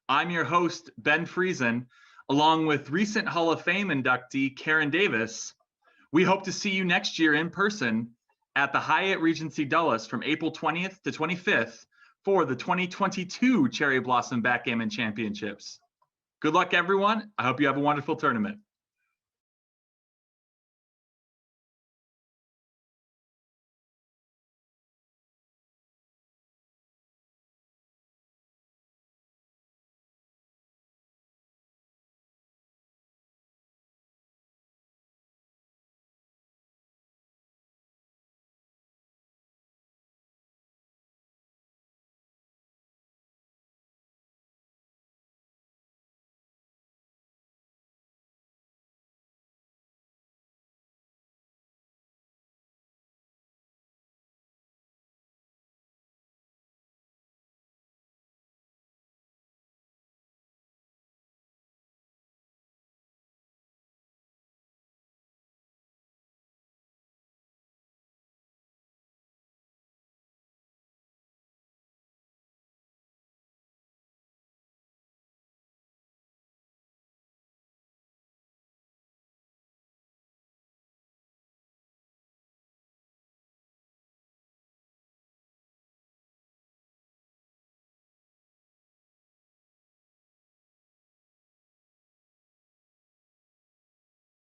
I'm your host, Ben Friesen, along with recent Hall of Fame inductee Karen Davis. We hope to see you next year in person at the Hyatt Regency Dulles from April 20th to 25th for the 2022 Cherry Blossom Backgammon Championships. Good luck, everyone. I hope you have a wonderful tournament.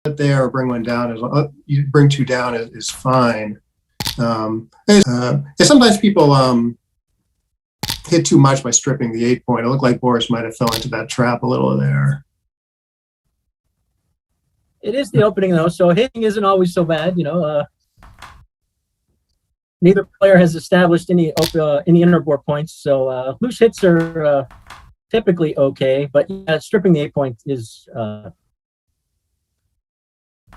There or bring one down as well. You bring two down is fine. Sometimes people hit too much by stripping the 8 point. It looked like Boris might have fell into that trap a little there. It is the opening though, so hitting isn't always so bad. Neither player has established any inner-board points, so loose hits are typically okay, but yeah, stripping the 8 point is.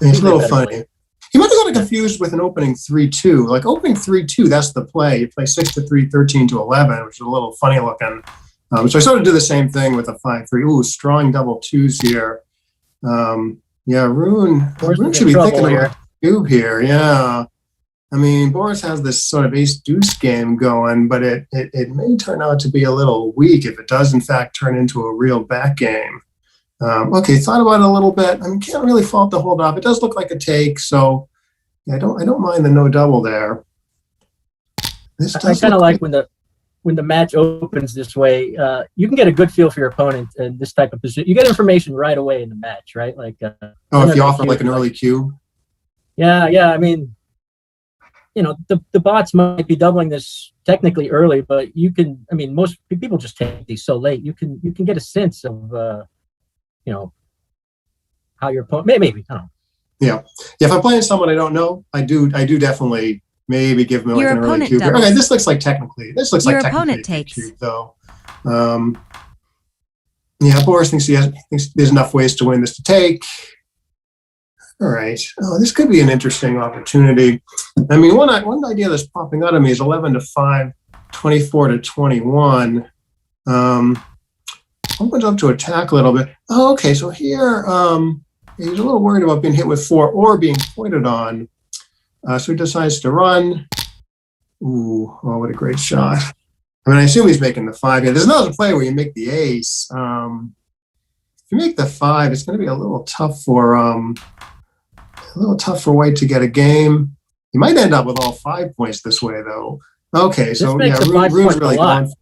It's a little funny. He might have gotten confused with an opening 3-2. Like opening 3-2, that's the play. You play 6-3, 13-11, which is a little funny looking. So I sort of do the same thing with a 5-3. Ooh, strong double twos here. Yeah, Rune should be thinking about cube here. Yeah. I mean, Boris has this sort of ace-deuce game going, but it may turn out to be a little weak if it does, in fact, turn into a real back game. Okay, thought about it a little bit. I mean, can't really fault the hold off. It does look like a take, so yeah, I don't mind the no double there. I kind of like when the match opens this way. You can get a good feel for your opponent in this type of position. You get information right away in the match, right? Like if you offer like an early cube. Yeah. I mean, the bots might be doubling this technically early, but you can. I mean, most people just take these so late. You can get a sense of. How your opponent maybe I don't know. Yeah. If I'm playing someone I don't know, I do definitely maybe give me like an early cube. Okay, this looks like technically opponent takes cube though. Boris thinks there's enough ways to win this to take. All right. Oh, this could be an interesting opportunity. I mean, one idea that's popping out of me is 11-5, 24-21. Opens up to attack a little bit. Oh, okay, so here he's a little worried about being hit with 4 or being pointed on. So he decides to run. Ooh, oh, what a great shot. I mean, I assume he's making the 5. Yeah, there's another play where you make the ace. If you make the 5, it's going to be a little tough for White to get a game. You might end up with all 5 points this way, though. Okay, so yeah, Rune's really going.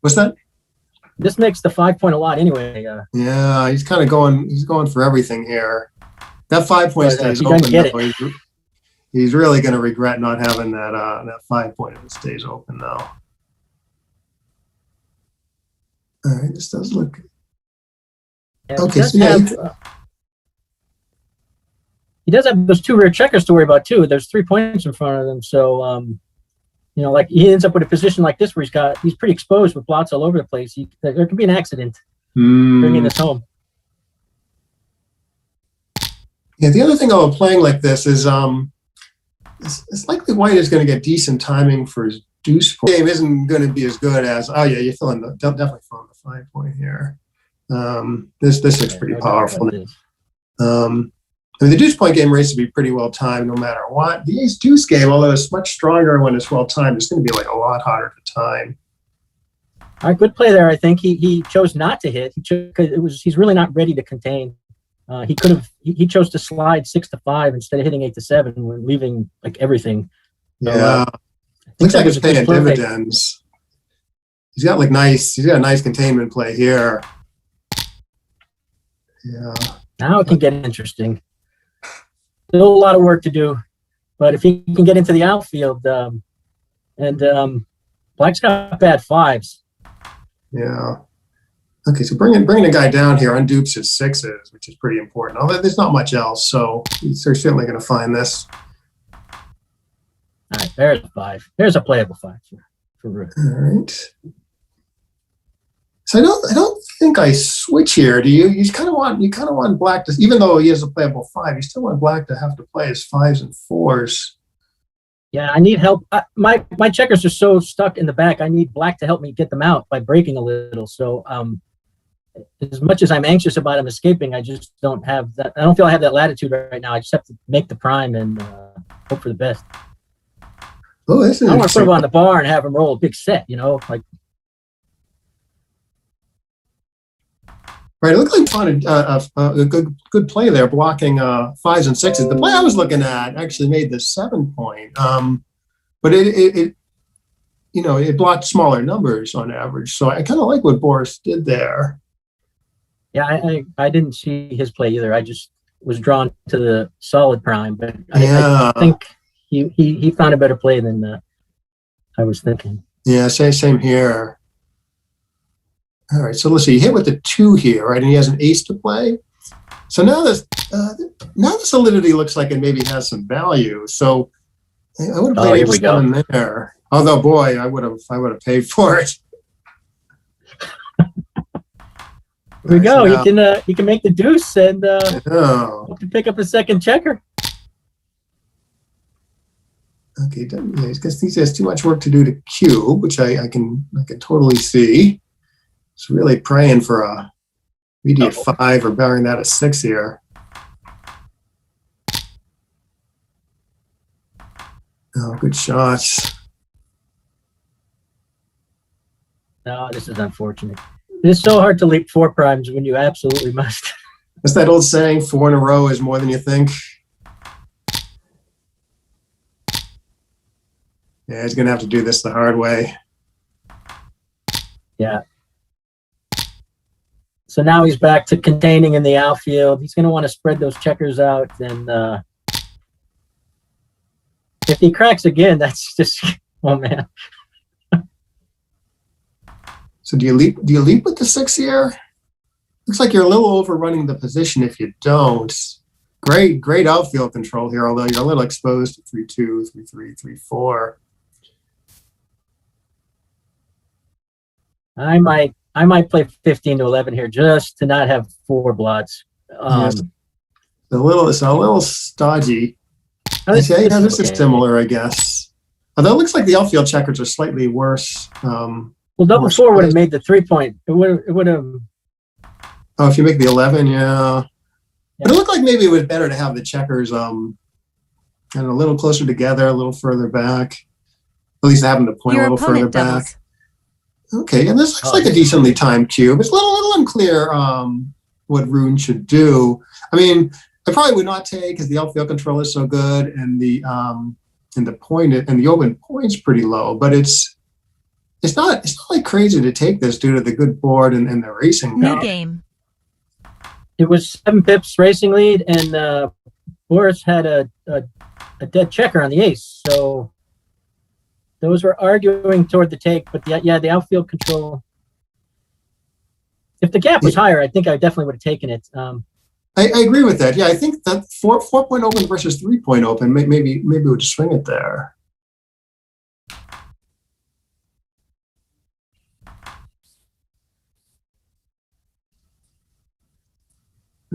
What's that? This makes the 5 point a lot anyway. Yeah, he's kind of going. He's going for everything here. That 5 point stays open. Though. He's really going to regret not having that 5 point if it stays open though. All right, this does look. Okay, so yeah. He does have those 2 rear checkers to worry about too. There's 3 points in front of them, so. Like he ends up with a position like this where he's pretty exposed with blots all over the place. There could be an accident bringing this home. Yeah, the other thing about playing like this is it's likely White is going to get decent timing for his deuce point. The game isn't going to be as good as, definitely filling the 5 point here. This looks pretty powerful. I mean, the deuce point game race to be pretty well timed no matter what. The ace deuce game, although it's much stronger when it's well timed, it's going to be like a lot harder to time. All right, good play there. I think he chose not to hit. He's really not ready to contain. He chose to slide 6-5 instead of hitting 8-7 when leaving like everything. Yeah, looks like it's paying dividends. He's got a nice containment play here. Yeah. Now it can get interesting. Still a lot of work to do, but if he can get into the outfield, and Black's got bad fives. Yeah. Okay, so bringing a guy down here undupes his sixes, which is pretty important. Although there's not much else, so they're certainly going to find this. All right, there's a 5. There's a playable 5 for Rune. All right. So I don't think I switch here. Do you? You kind of want Black to, even though he has a playable 5, you still want Black to have to play his 5s and 4s. Yeah, I need help. My checkers are so stuck in the back. I need Black to help me get them out by breaking a little. So as much as I'm anxious about him escaping, I just don't have that. I don't feel I have that latitude right now. I just have to make the prime and hope for the best. Oh, that's I don't want to put him on the bar and have him roll a big set, like. Right, it looked like a good play there, blocking 5s and 6s. The play I was looking at actually made the 7-point, but it blocked smaller numbers on average. So I kind of like what Boris did there. Yeah, I didn't see his play either. I just was drawn to the solid prime, but Yeah. I think he found a better play than I was thinking. Yeah, same here. All right, so let's see. He hit with the 2 here, right? And he has an ace to play. So now the solidity looks like it maybe has some value. So I would have played 7 there. Although, boy, I would have paid for it. Here we go. He can make the deuce and hope to pick up a second checker. Okay, because he has too much work to do to cube, which I can totally see. It's really praying for a immediate 5 or barring that a 6 here. Oh, good shots. No, this is unfortunate. It's so hard to leap 4 primes when you absolutely must. That's that old saying, 4 in a row is more than you think. Yeah, he's going to have to do this the hard way. Yeah. So now he's back to containing in the outfield. He's going to want to spread those checkers out. And if he cracks again, that's just, oh, man. So do you leap with the 6 here? Looks like you're a little overrunning the position if you don't. Great outfield control here, although you're a little exposed to 3-2, 3-3, 3-4. I might play 15 to 11 here just to not have 4 blots. It's a little stodgy. This is similar, I guess. Although it looks like the outfield checkers are slightly worse. Well, double 4 would have made the 3-point. It would have. Oh, if you make the 11, yeah. But it looked like maybe it was better to have the checkers a little closer together, a little further back. At least having the point a little further back. Okay, and this looks like a decently timed cube. It's a little unclear what Rune should do. I mean, I probably would not take because the outfield control is so good, and the point and the open point's pretty low. But it's not like crazy to take this due to the good board and the racing. New game. It was 7 pips racing lead, and Boris had a dead checker on the ace. So those were arguing toward the take, but the outfield control. If the gap was higher, I think I definitely would have taken it. I agree with that. Yeah, I think that 4-point open versus 3-point open, maybe we would swing it there.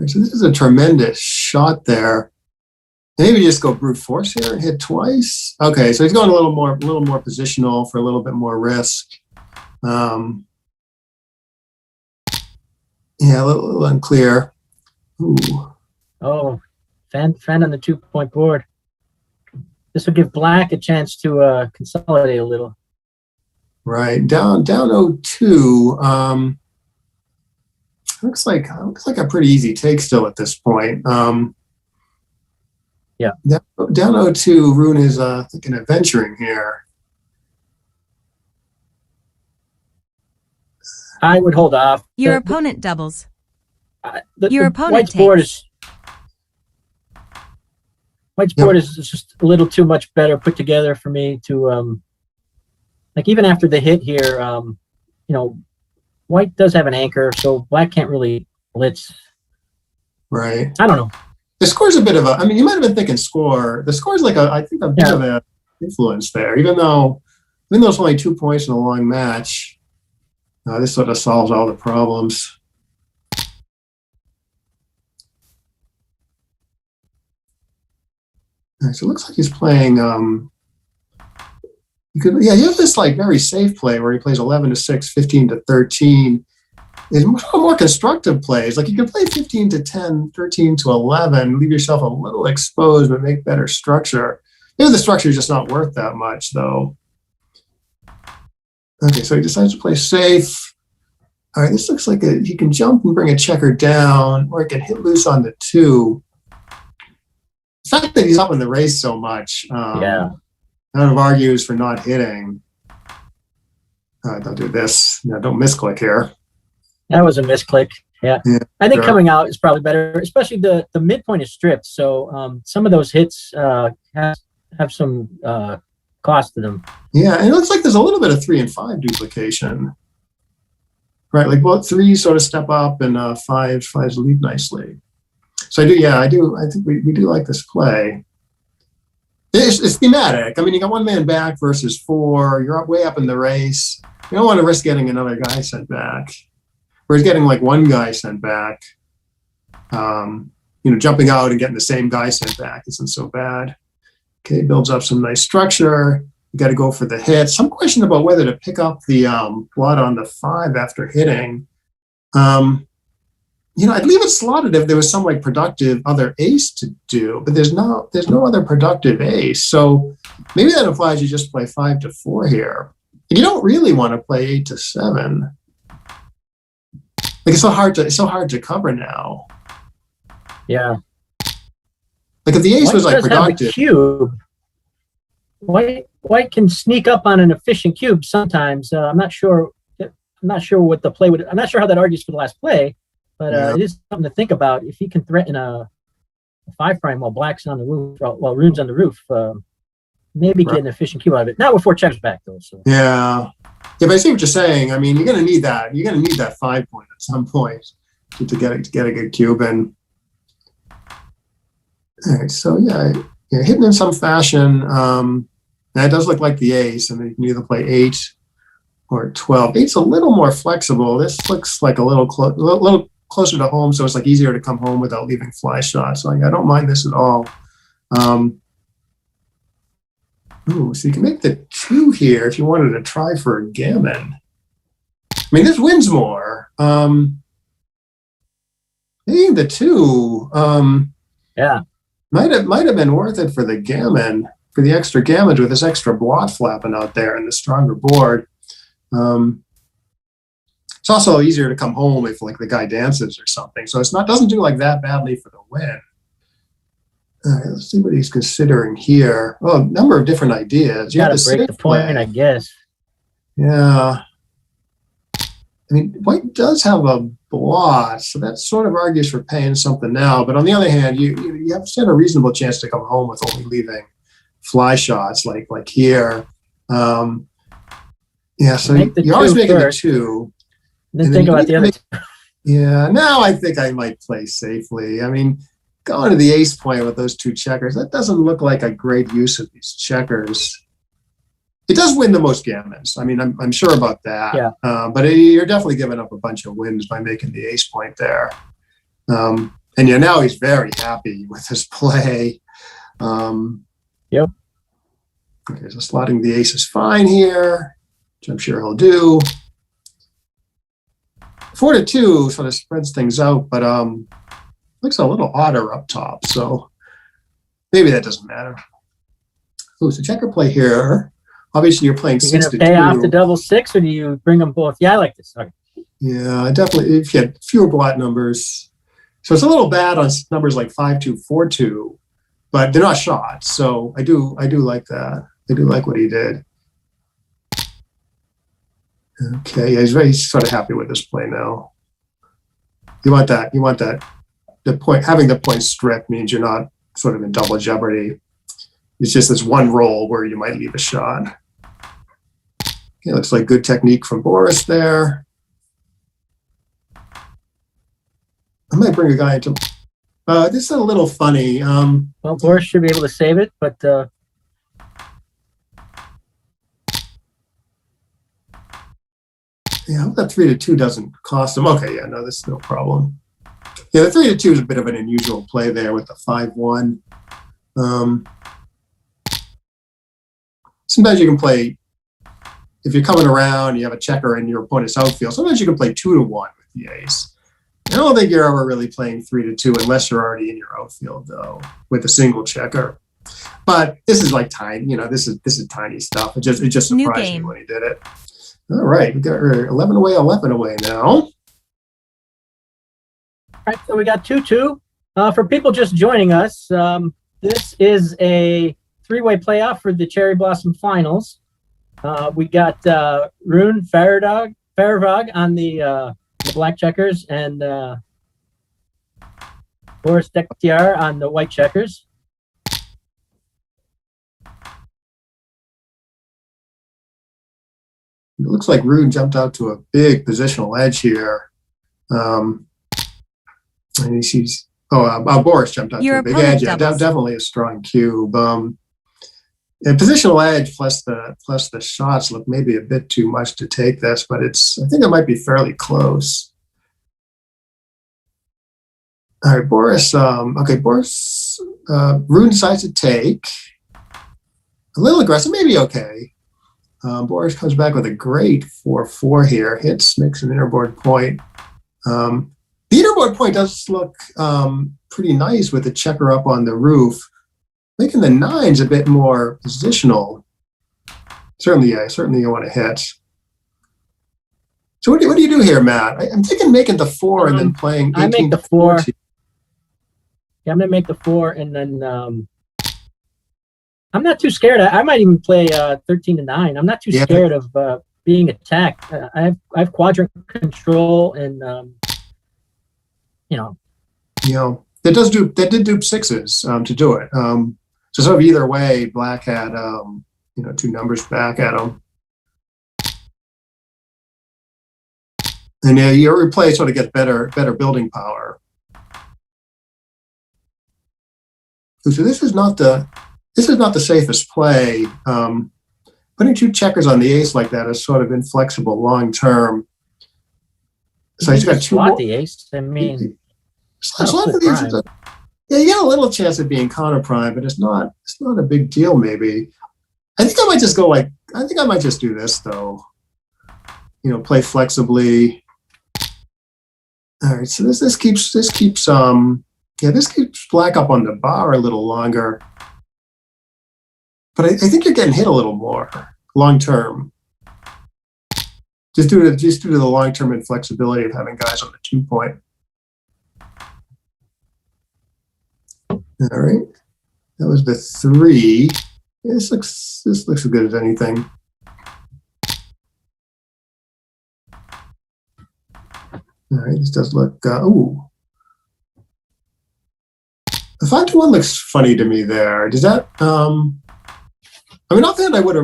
So this is a tremendous shot there. Maybe just go brute force here and hit twice. Okay, so he's going a little more positional for a little bit more risk. Yeah, a little unclear. Ooh. Oh, fan on the 2-point board. This would give Black a chance to consolidate a little. Right, down 0-2. Looks like a pretty easy take still at this point. Yeah. Down 0-2, Rune is thinking of venturing here. I would hold off. Your opponent doubles. Your opponent White's board is just a little too much better put together for me to like even after the hit here, you know, White does have an anchor, so Black can't really blitz. Right. I don't know. The score's a bit of I mean, you might have been thinking score. The score's like I think a bit of an influence there, even though it's only 2 points in a long match. This sort of solves all the problems. All right, so it looks like he's playing. You have this like very safe play where he plays 11-6, 15-13. There's more constructive plays. Like you can play 15-10, 13-11, leave yourself a little exposed, but make better structure. Maybe the structure is just not worth that much, though. Okay, so he decides to play safe. All right, this looks like he can jump and bring a checker down, or he can hit loose on the 2. The fact that he's up in the race so much, kind of argues for not hitting. Don't do this. No, don't misclick here. That was a misclick. Yeah. I think coming out is probably better, especially the midpoint is stripped, so some of those hits have some cost to them. Yeah, and it looks like there's a little bit of 3 and 5 duplication. Right, like both 3s sort of step up and 5s lead nicely. So I think we do like this play. It's thematic. I mean, you got 1 man back versus 4. You're way up in the race. You don't want to risk getting another guy sent back. Whereas getting like 1 guy sent back, jumping out and getting the same guy sent back isn't so bad. Okay, builds up some nice structure. You got to go for the hit. Some question about whether to pick up the blood on the 5 after hitting. I'd leave it slotted if there was some like productive other ace to do, but there's no other productive ace. So maybe that implies you just play 5-4 here. And you don't really want to play 8-7. Like it's so hard to cover now. Yeah. Like if the ace was like productive. Cube. White can sneak up on an efficient cube sometimes. I'm not sure what the play would. I'm not sure how that argues for the last play, but it is something to think about. If he can threaten a 5' while Black's on the roof, while Rune's on the roof, maybe get an efficient cube out of it. Not with 4 checkers back though. So. Yeah, but I see what you're saying. I mean, you're going to need that. You're going to need that 5 point at some point to get a good cube. And all right, so you're hitting in some fashion. That does look like the ace, and then you can either play 8 or 12. 8's a little more flexible. This looks like a little closer to home, so it's like easier to come home without leaving fly shots. So I don't mind this at all. So you can make the 2 here if you wanted to try for a gammon. I mean, this wins more. Maybe the 2. Might have been worth it for the gammon, for the extra gammon with this extra blot flapping out there and the stronger board. It's also easier to come home if like the guy dances or something. So doesn't do like that badly for the win. All right, let's see what he's considering here. Oh, a number of different ideas. You have to break the point, I guess. Yeah. I mean, White does have a blot, so that sort of argues for paying something now. But on the other hand, you have to stand a reasonable chance to come home with only leaving fly shots like here. So you're always making the 2. Then think about the other 2. Yeah, now I think I might play safely. I mean, going to the ace point with those 2 checkers, that doesn't look like a great use of these checkers. It does win the most gammons. I mean, I'm sure about that. Yeah. But you're definitely giving up a bunch of wins by making the ace point there. And now he's very happy with his play. Yep. Okay, so slotting the ace is fine here, which I'm sure he'll do. 4-2 sort of spreads things out, but looks a little odder up top, so maybe that doesn't matter. So checker play here. obviously you're playing You're 6 going to to pay off 2. the double 6, or do you bring them both? Yeah, I like this. Okay. Yeah, definitely. If you had fewer blot numbers, so it's a little bad on numbers like 5-2, 4-2, but they're not shots. So I do like that. I do like what he did. Okay, yeah, he's sort of happy with this play now. You want that. The point, having the point stripped means you're not sort of in double jeopardy. It's just this one roll where you might leave a shot. Okay, looks like good technique from Boris there. I might bring a guy into. This is a little funny. Well, Boris should be able to save it, but yeah, I hope that 3 to 2 doesn't cost him. Okay, yeah, no, this is no problem. Yeah, the 3 to 2 is a bit of an unusual play there with the 5-1. Sometimes you can play, if you're coming around, you have a checker in your opponent's outfield. Sometimes you can play 2 to 1 with the ace. I don't think you're ever really playing 3 to 2 unless you're already in your outfield, though, with a single checker. But this is like tiny, this is tiny stuff. It just surprised me when he did it. All right, we got 11 away now. all right, so we got 2-2. For people just joining us, this is a 3-way playoff for the Cherry Blossom Finals. We got Rune Faerevaag on the black checkers and Boris Dekhtyar on the white checkers. It looks like Rune jumped out to a big positional edge here. And Boris jumped out to a big edge. Yeah, definitely a strong cube. And positional edge plus the shots look maybe a bit too much to take this, but I think it might be fairly close. All right, Boris. Boris. Rune decides to take. A little aggressive, maybe okay. Boris comes back with a great 4-4 here. Hits, makes an innerboard point. The innerboard point does look pretty nice with the checker up on the roof, making the 9s a bit more positional. Certainly you want to hit. So what do you do here, Matt? I'm thinking making the 4 and then playing 18. I make the 4. Yeah, I'm going to make the 4 and then I'm not too scared. I might even play 13 to 9. I'm not too scared of being attacked. I have quadrant control and they did do 6s to do it. So sort of either way, black had 2 numbers back at him. And your play sort of gets better building power. So this is not the safest play. Putting 2 checkers on the ace like that is sort of inflexible long term. So he's got 2 more. The ace. I mean, you got a little chance of being counter prime, but it's not a big deal. Maybe. I think I might just go I think I might just do this though. Play flexibly. All right. So this keeps black up on the bar a little longer. But I think you're getting hit a little more long term. Just due to the long term inflexibility of having guys on the 2 point. All right, that was the 3. Yeah, this looks as good as anything. All right, this does look. The 5-1 looks funny to me there. Does that? Not that I would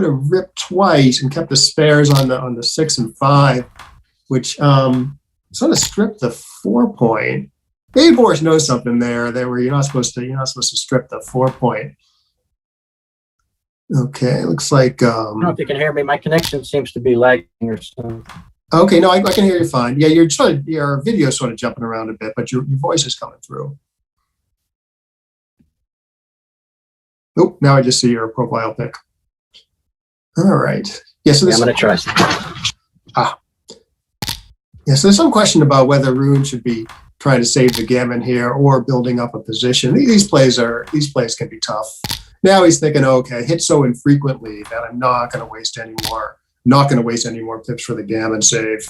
have ripped twice and kept the spares on the 6 and 5, which sort of stripped the 4 point. Maybe Boris knows something there where you're not supposed to strip the 4 point. Okay, looks like I don't know if you can hear me. My connection seems to be lagging or something. Okay, no, I can hear you fine. Yeah, your video sort of jumping around a bit, but your voice is coming through. Oh, now I just see your profile pic. All right. Yeah, so I'm going to try. Yeah, so there's some question about whether Rune should be trying to save the gammon here or building up a position. These plays can be tough. now he's thinking, okay, I hit so infrequently that I'm not going to waste any more pips for the gammon save.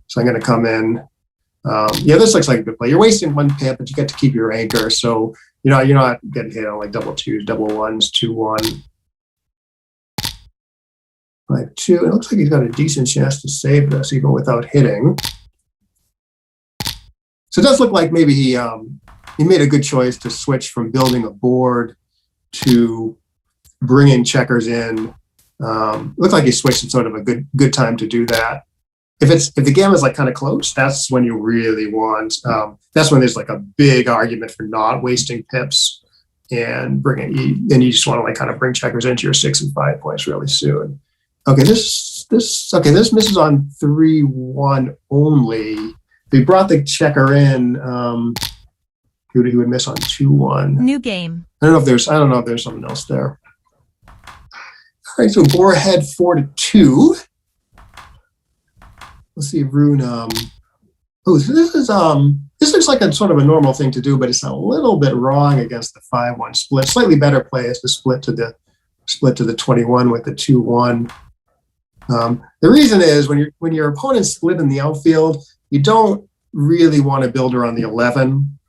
So I'm going to come in. Yeah, this looks like a good play. You're wasting 1 pip, but you get to keep your anchor. So, you're not getting hit on like double twos, double ones, 2-1. 5-2. It looks like he's got a decent chance to save this even without hitting. So it does look like maybe he made a good choice to switch from building a board to bringing checkers in. Looked like he switched at sort of a good time to do that. If the gammon is like kind of close, that's when you really want. That's when there's like a big argument for not wasting pips and then you just want to like kind of bring checkers into your 6 and 5 points really soon. Okay, this misses on 3-1 only. If he brought the checker in, he would miss on 2-1. New game. I don't know if there's something else there. All right, so Boar ahead 4-2. Let's see if Rune. So this looks like a sort of a normal thing to do, but it's a little bit wrong against the 5-1 split. Slightly better play is to split to the 21 with the 2-1. The reason is when your opponent's split in the outfield, you don't really want to builder on the 11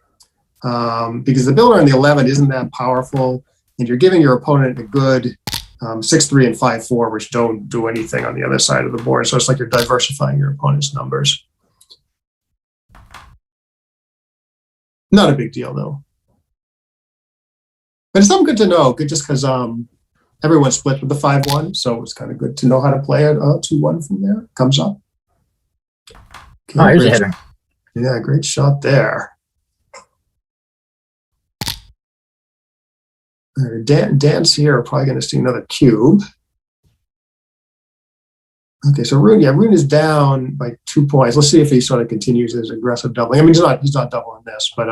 because the builder on the 11 isn't that powerful, and you're giving your opponent a good 6-3 and 5-4, which don't do anything on the other side of the board. So it's like you're diversifying your opponent's numbers. Not a big deal though, but it's something good to know. Good just because everyone split with the 5-1, so it's kind of good to know how to play it. 2-1 from there comes up. Okay, here's a header. Yeah, great shot there. Dan's here are probably going to see another cube. Okay, so Rune is down by 2 points. Let's see if he sort of continues his aggressive doubling. I mean, he's not doubling this, but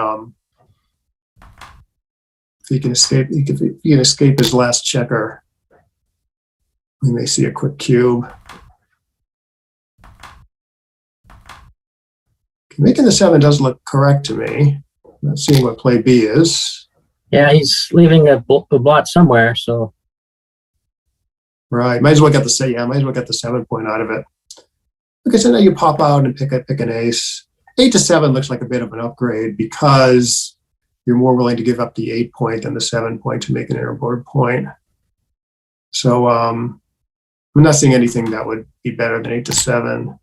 if he can escape his last checker, we may see a quick cube. Making the 7 does look correct to me. I'm not seeing what play B is. Yeah, he's leaving a blot somewhere, so. Right, might as well get the 7 point out of it. Okay, so now you pop out and pick an ace. 8-7 looks like a bit of an upgrade because you're more willing to give up the 8 point than the 7 point to make an interboard point. So I'm not seeing anything that would be better than 8-7.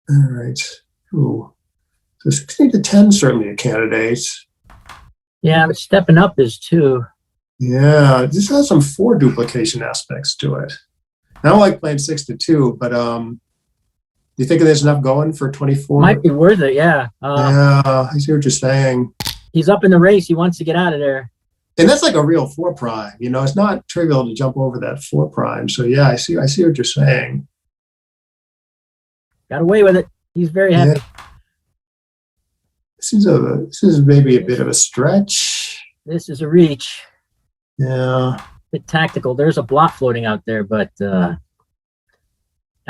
All right. Ooh. So 16-10 certainly a candidate. Yeah, but stepping up is 2. Yeah, this has some 4 duplication aspects to it. I don't like playing 6-2, but do you think there's enough going for 24? Might be worth it, yeah. Yeah, I see what you're saying. He's up in the race. He wants to get out of there. And that's like a real 4 prime. It's not trivial to jump over that 4 prime. So yeah, I see what you're saying. Got away with it. He's very happy. Yeah. This is maybe a bit of a stretch. This is a reach. Yeah. A bit tactical. There's a blot floating out there, but I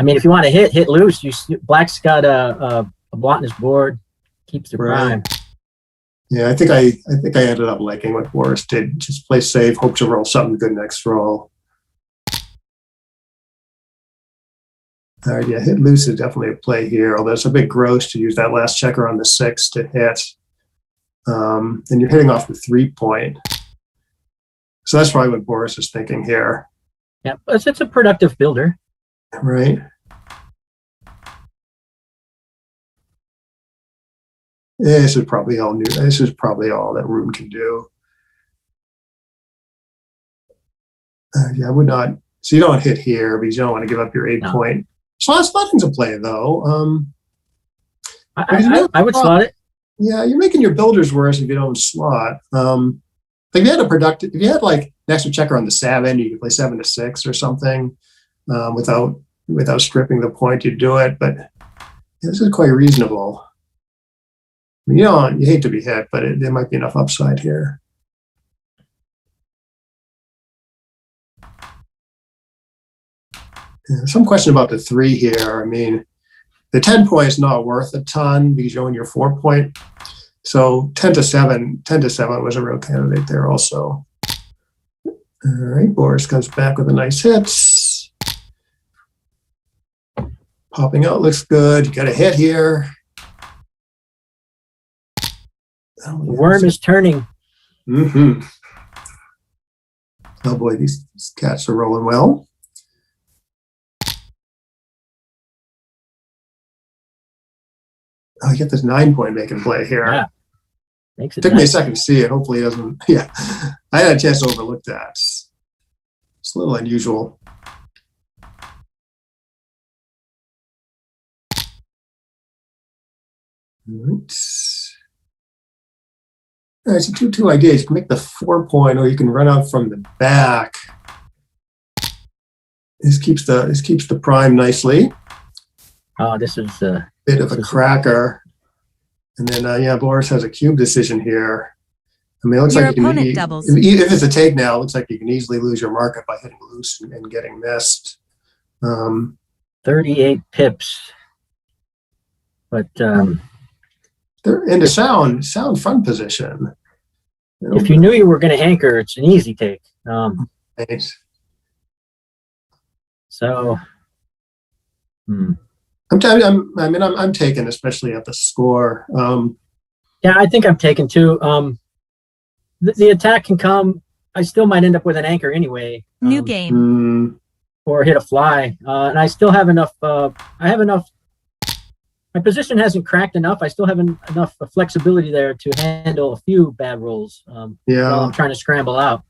mean, if you want to hit loose, Black's got a blot in his board, keeps the prime. Yeah, I think I ended up liking what Boris did. Just play safe, hope to roll something good next roll. All right, yeah, hit loose is definitely a play here, although it's a bit gross to use that last checker on the 6 to hit. And you're hitting off the 3 point. So that's probably what Boris is thinking here. Yeah, it's a productive builder. Right. This is probably all new. This is probably all that Rune can do. Yeah, I would not. So you don't hit here, but you don't want to give up your 8 point. Slotting's a play, though. I would slot it. Yeah, you're making your builders worse if you don't slot. Like if you had like an extra checker on the 7, you could play 7-6 or something without stripping the point. You'd do it, but this is quite reasonable. I mean, you hate to be hit, but there might be enough upside here. Some question about the 3 here. I mean, the 10 point is not worth a ton because you own your 4 point. So 10-7 was a real candidate there also. All right, Boris comes back with a nice hit. Popping out looks good. You got a hit here. The worm is turning. Mm-hmm. Oh boy, these cats are rolling well. Oh, you get this 9-point making play here. Yeah. Makes it Took me a nice. second to see it. Hopefully it doesn't. Yeah, I had a chance to overlook that. It's a little unusual. All right, so two ideas. You can make the 4-point, or you can run out from the back. This keeps the prime nicely. Oh, this is Bit of a cracker. And then, yeah, Boris has a cube decision here. I mean, it looks Your like you opponent can, doubles. if it's a take now, it looks like you can easily lose your market by hitting loose and getting missed. 38 pips. But they're in a sound front position. if you knew you were going to anchor, it's an easy take. Right. So, I'm taking, especially at the score. yeah, I think I'm taking too. The attack can come. I still might end up with an anchor anyway. New game. Or hit a fly. And I still have enough. I have enough. My position hasn't cracked enough. I still have enough flexibility there to handle a few bad rolls while I'm trying to scramble out.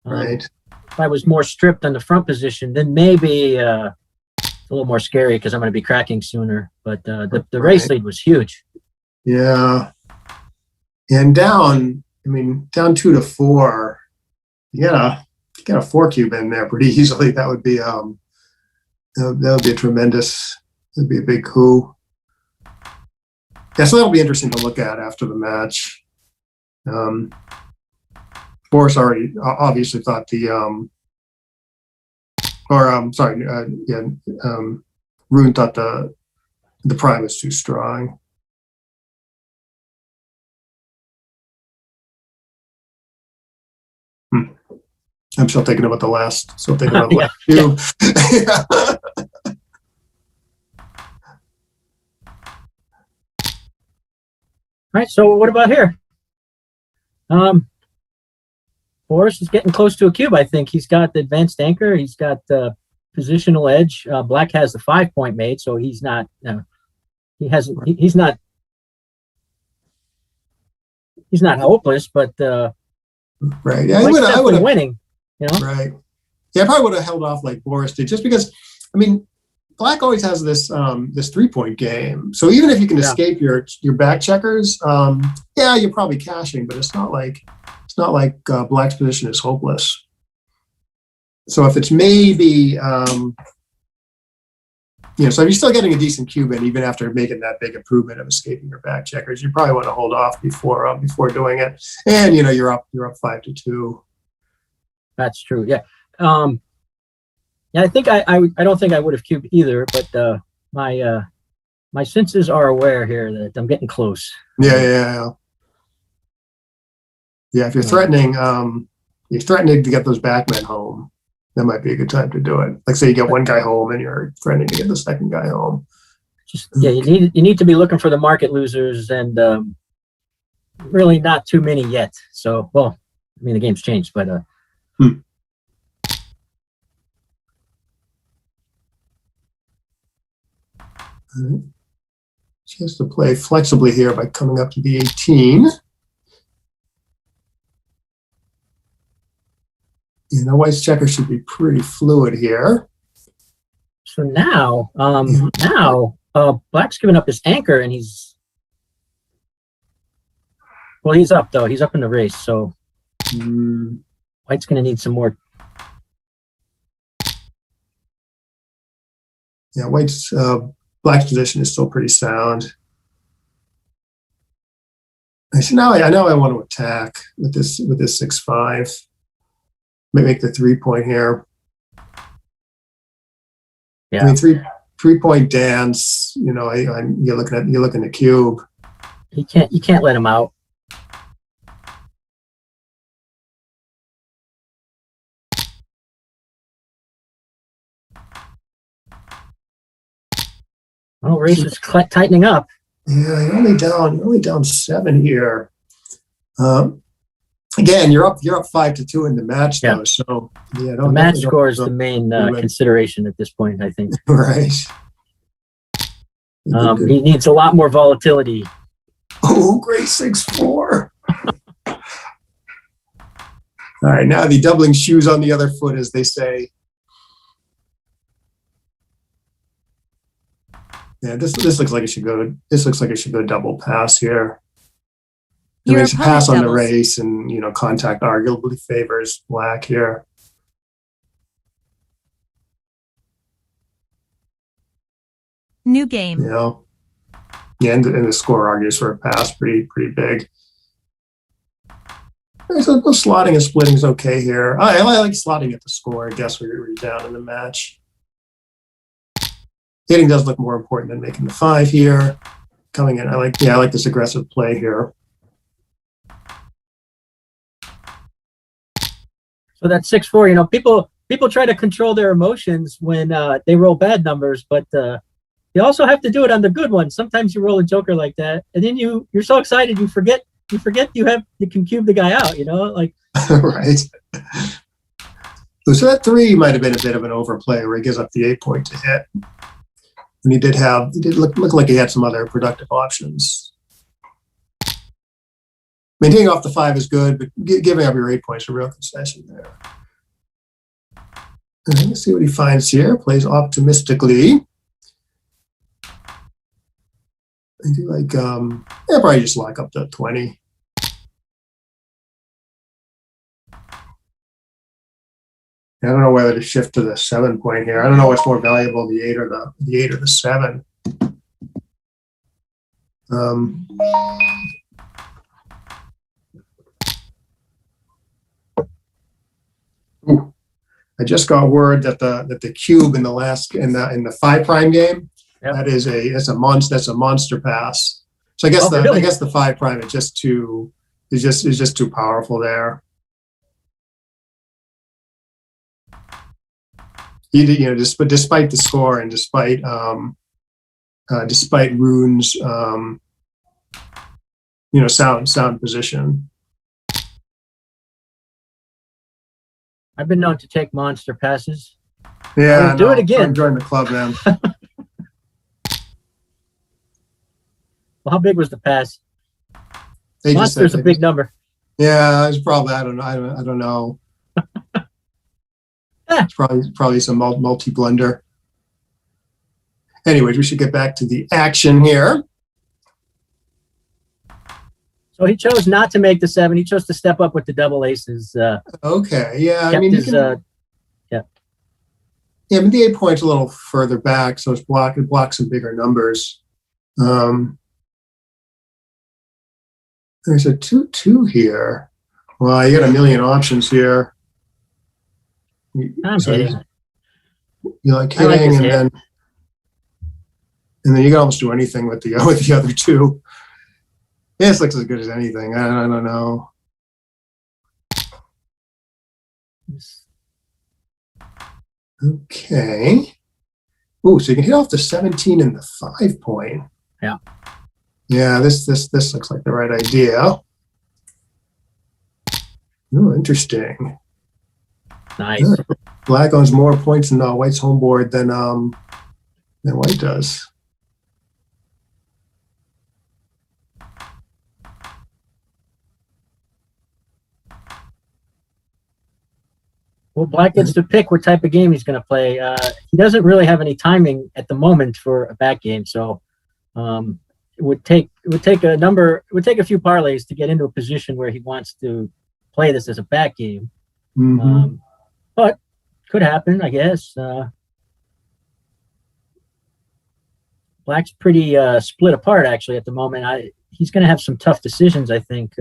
Right. If I was more stripped on the front position, then maybe it's a little more scary because I'm going to be cracking sooner. But the race lead was huge. Yeah. And down 2-4. You got a 4 cube in there pretty easily. That would be a tremendous. That'd be a big coup. Yeah, so that'll be interesting to look at after the match. Boris already obviously thought Rune thought the prime was too strong. I'm still thinking about the last cube. Yeah. All right, so what about here? Boris is getting close to a cube, I think. He's got the advanced anchor. He's got the positional edge. Black has the 5-point made, so he's not. He's not hopeless, but right. Yeah, I would have winning. You know, right? Yeah, I probably would have held off like Boris did, just because. I mean, Black always has this 3-point game. So even if you can escape your back checkers, you're probably cashing, but it's not like Black's position is hopeless. So if it's maybe so if you're still getting a decent cube in even after making that big improvement of escaping your back checkers, you probably want to hold off before doing it. And you're up 5-2. That's true. Yeah. Yeah, I think I don't think I would have cubed either, but my senses are aware here that I'm getting close. Yeah. If you're threatening to get those backmen home, that might be a good time to do it. Like say you get one guy home and you're threatening to get the second guy home. You need to be looking for the market losers, and really not too many yet. So, well, I mean the game's changed, but She has to play flexibly here by coming up to the 18. The white's checker should be pretty fluid here. So now, Black's giving up his anchor, and he's up though. He's up in the race, so White's going to need some more. Yeah, Black's position is still pretty sound. So now I know I want to attack with this 6-5. Maybe make the 3-point here. Yeah. I mean, 3-point dance. You're looking at cube. You can't let him out. Well, race is tightening up. Yeah, you're only down 7 here. Again, you're up 5-2 in the match though. So yeah, the match score is the main consideration at this point, I think. Right. He needs a lot more volatility. Oh, great 6-4. All right, now the doubling shoes on the other foot, as they say. Yeah, this looks like it should go. This looks like it should go double pass here. It makes a pass on the race, and contact arguably favors black here. New game. Yeah, and the score argues for a pass pretty big. So slotting and splitting is okay here. I like slotting at the score, I guess, when you're down in the match. Hitting does look more important than making the 5 here. Coming in, I like this aggressive play here. So that 6-4, people try to control their emotions when they roll bad numbers, but you also have to do it on the good ones. Sometimes you roll a joker like that, and then you're so excited you forget you can cube the guy out. Like right. So that 3 might have been a bit of an overplay where he gives up the 8 point to hit. And he did look like he had some other productive options. Maintaining off the 5 is good, but giving up your 8 points is a real concession there. And let's see what he finds here. Plays optimistically. I do like, probably just lock up the 20. I don't know whether to shift to the 7 point here. I don't know what's more valuable, the 8 or the 7. I just got word that the cube in the 5 prime game, yep. That's a monster pass. So I guess the 5 prime is just too powerful there. Despite the score and despite Rune's sound position. I've been known to take monster passes. Yeah, do it again. Join the club, man. Well, how big was the pass? Monster's a big number. Yeah, it's probably I don't know. It's probably some multi-blunder. Anyways, we should get back to the action here. So he chose not to make the 7. He chose to step up with the double aces. Okay, yeah. I mean, but the 8 point's a little further back, so it blocks some bigger numbers. There's a 2-2 here. Well, you got a million options here. I'm hitting. You like hitting, and then you can almost do anything with the other 2. This looks as good as anything. I don't know. Okay. Oh, so you can hit off the 17 and the 5 point. Yeah. Yeah, this looks like the right idea. Oh, interesting. Nice. Black owns more points in White's home board than White does. Well, Black gets to pick what type of game he's going to play. He doesn't really have any timing at the moment for a back game, so it would take a few parlays to get into a position where he wants to play this as a back game. Mm-hmm. But could happen, I guess. Black's pretty split apart actually at the moment. He's going to have some tough decisions, I think.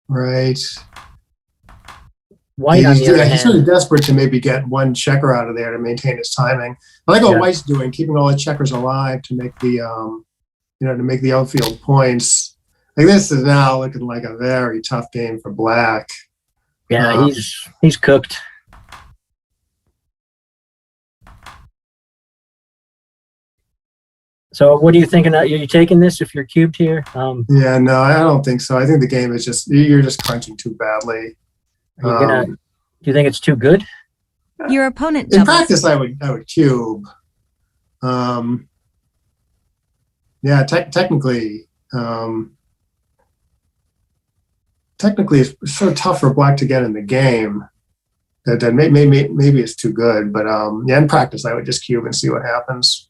Right. White, on the other hand, he's sort of desperate to maybe get one checker out of there to maintain his timing. I like what White's doing, keeping all the checkers alive to make the to make the outfield points. Like this is now looking like a very tough game for Black. Yeah, he's cooked. So what are you thinking? Are you taking this if you're cubed here? Yeah, no, I don't think so. I think the game is you're just crunching too badly. Do you think it's too good? Your opponent In doubles. practice, I would cube. Yeah, technically, it's so tough for Black to get in the game that maybe it's too good. But yeah, in practice, I would just cube and see what happens.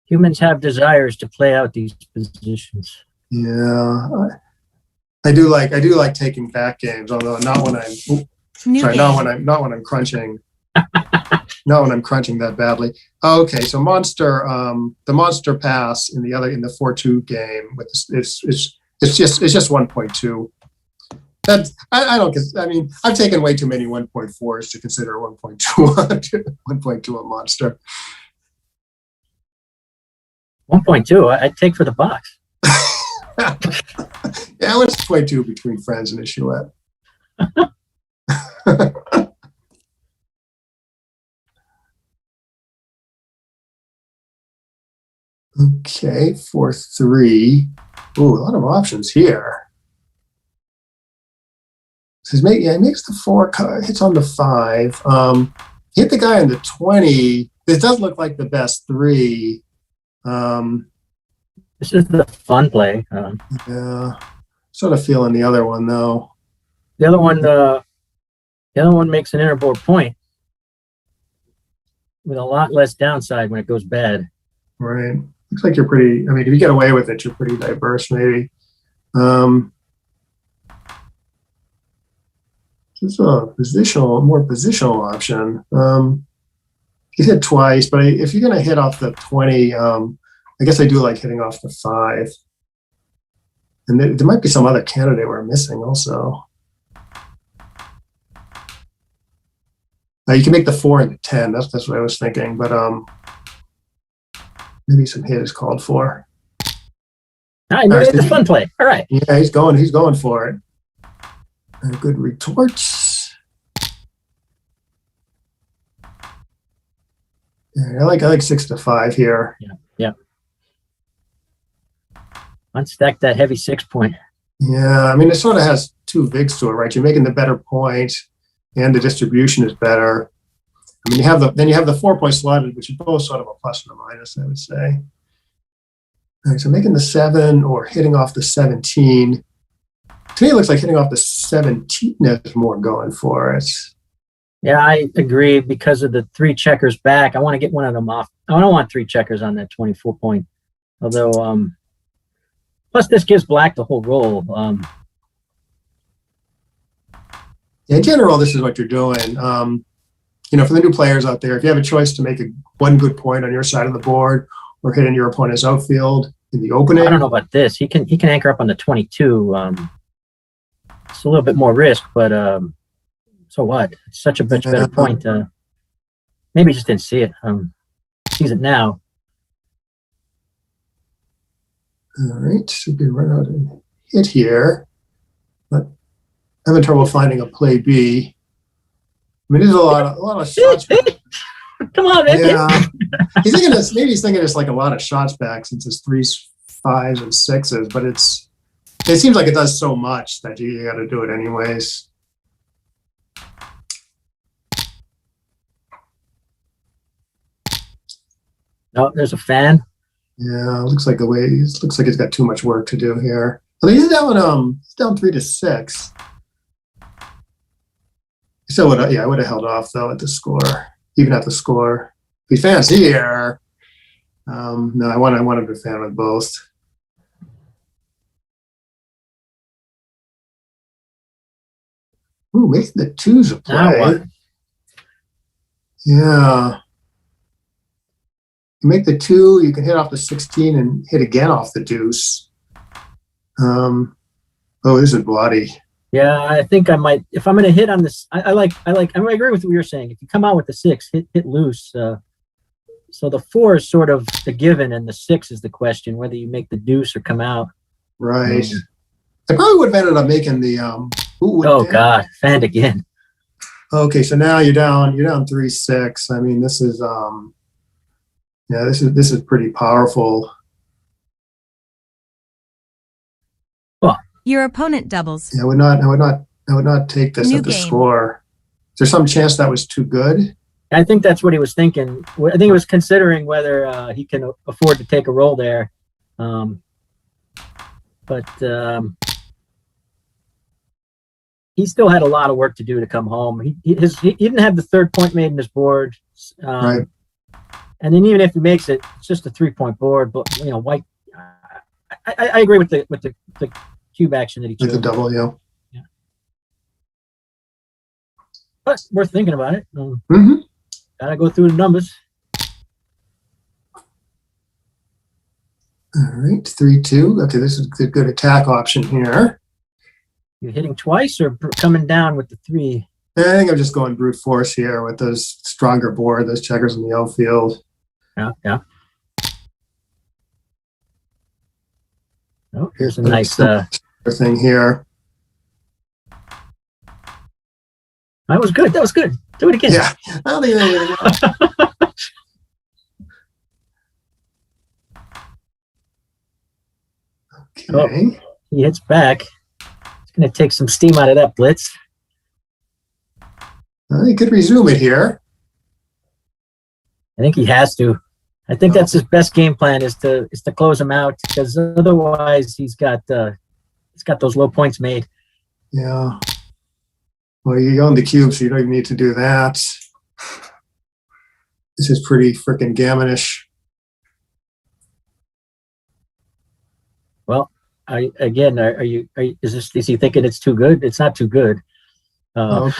Humans have desires to play out these positions. Yeah, I do like taking back games, although not when not when I'm crunching. Not when I'm crunching that badly. Okay, so the monster pass in the 4-2 game with it's just 1.2. I don't guess. I mean, I've taken way too many 1.4s to consider 1.2 a monster. 1.2, I'd take for the box. Yeah, what's 0.2 between friends and a Chouette? Okay, 4-3. Ooh, a lot of options here. He makes the 4, hits on the 5. Hit the guy on the 20. This does look like the best 3. This is the fun play. Yeah, sort of feeling the other one though. The other one makes an interboard point with a lot less downside when it goes bad. Right. Looks like you're pretty. I mean, if you get away with it, you're pretty diverse, maybe. This is a more positional option. He's hit twice, but if you're going to hit off the 20, I guess I do like hitting off the 5. And there might be some other candidate we're missing also. You can make the 4 and the 10. That's what I was thinking, but maybe some hit is called for. I made the fun play. All right. Yeah, he's going for it. And a good retort. Yeah, I like 6-5 here. Yeah. Unstack that heavy 6 point. Yeah, I mean, it sort of has 2 vigs to it, right? You're making the better point, and the distribution is better. I mean, you have the 4 point slotted, which is both sort of a plus and a minus, I would say. All right, so making the 7 or hitting off the 17. To me, it looks like hitting off the 17 is more going for it. Yeah, I agree because of the 3 checkers back. I want to get one of them off. I don't want 3 checkers on that 24 point. Although, plus this gives Black the whole roll. In general, this is what you're doing. For the new players out there, if you have a choice to make one good point on your side of the board or hit in your opponent's outfield in the opening. I don't know about this. He can anchor up on the 22. It's a little bit more risk, but so what? It's such a much better point. Maybe he just didn't see it. Sees it now. All right, so we can run out and hit here. But I'm having trouble finding a play B. I mean, there's a lot of shots back. Come on, man. Yeah. He's thinking it's like a lot of shots back since it's 3s, 5s, and 6s, but it seems like it does so much that you got to do it anyways. No, there's a fan. Yeah, looks like he's got too much work to do here. But he's down 3-6. So I would have held off though at the score, even at the score. He fans here. No, I wanted to fan with both. Ooh, making the 2s a play. Yeah. You make the 2, you can hit off the 16 and hit again off the deuce. This is bloody. Yeah, I think I might. If I'm going to hit on this, I agree with what you're saying. If you come out with the 6, hit loose. So the 4 is sort of the given, and the 6 is the question, whether you make the deuce or come out. Right. I probably would have ended up making the Oh God, fanned again. Okay, so now you're down 3-6. I mean, this is yeah, this is pretty powerful. Your opponent doubles. Yeah, I would not take this New at the game. score. Is there some chance that was too good? I think that's what he was thinking. I think he was considering whether he can afford to take a roll there. But he still had a lot of work to do to come home. He didn't have the 3rd point made in his board. Right. And then even if he makes it, it's just a 3-point board. But white. I agree with the cube action that he chose. Like the double, yeah. But worth thinking about it. Mm-hmm. Gotta go through the numbers. All right, 3-2. Okay, this is a good attack option here. You're hitting twice or coming down with the 3? I think I'm just going brute force here with those stronger board, those checkers in the outfield. Yeah. Oh, here's a nice thing here. That was good. Do it again. Yeah. I don't think that Okay. He hits back. It's going to take some steam out of that blitz. He could resume it here. I think he has to. I think that's his best game plan is to close him out, because otherwise he's got those low points made. Yeah. Well, you own the cube, so you don't even need to do that. This is pretty freaking gammonish. Well, is he thinking it's too good? It's not too good. I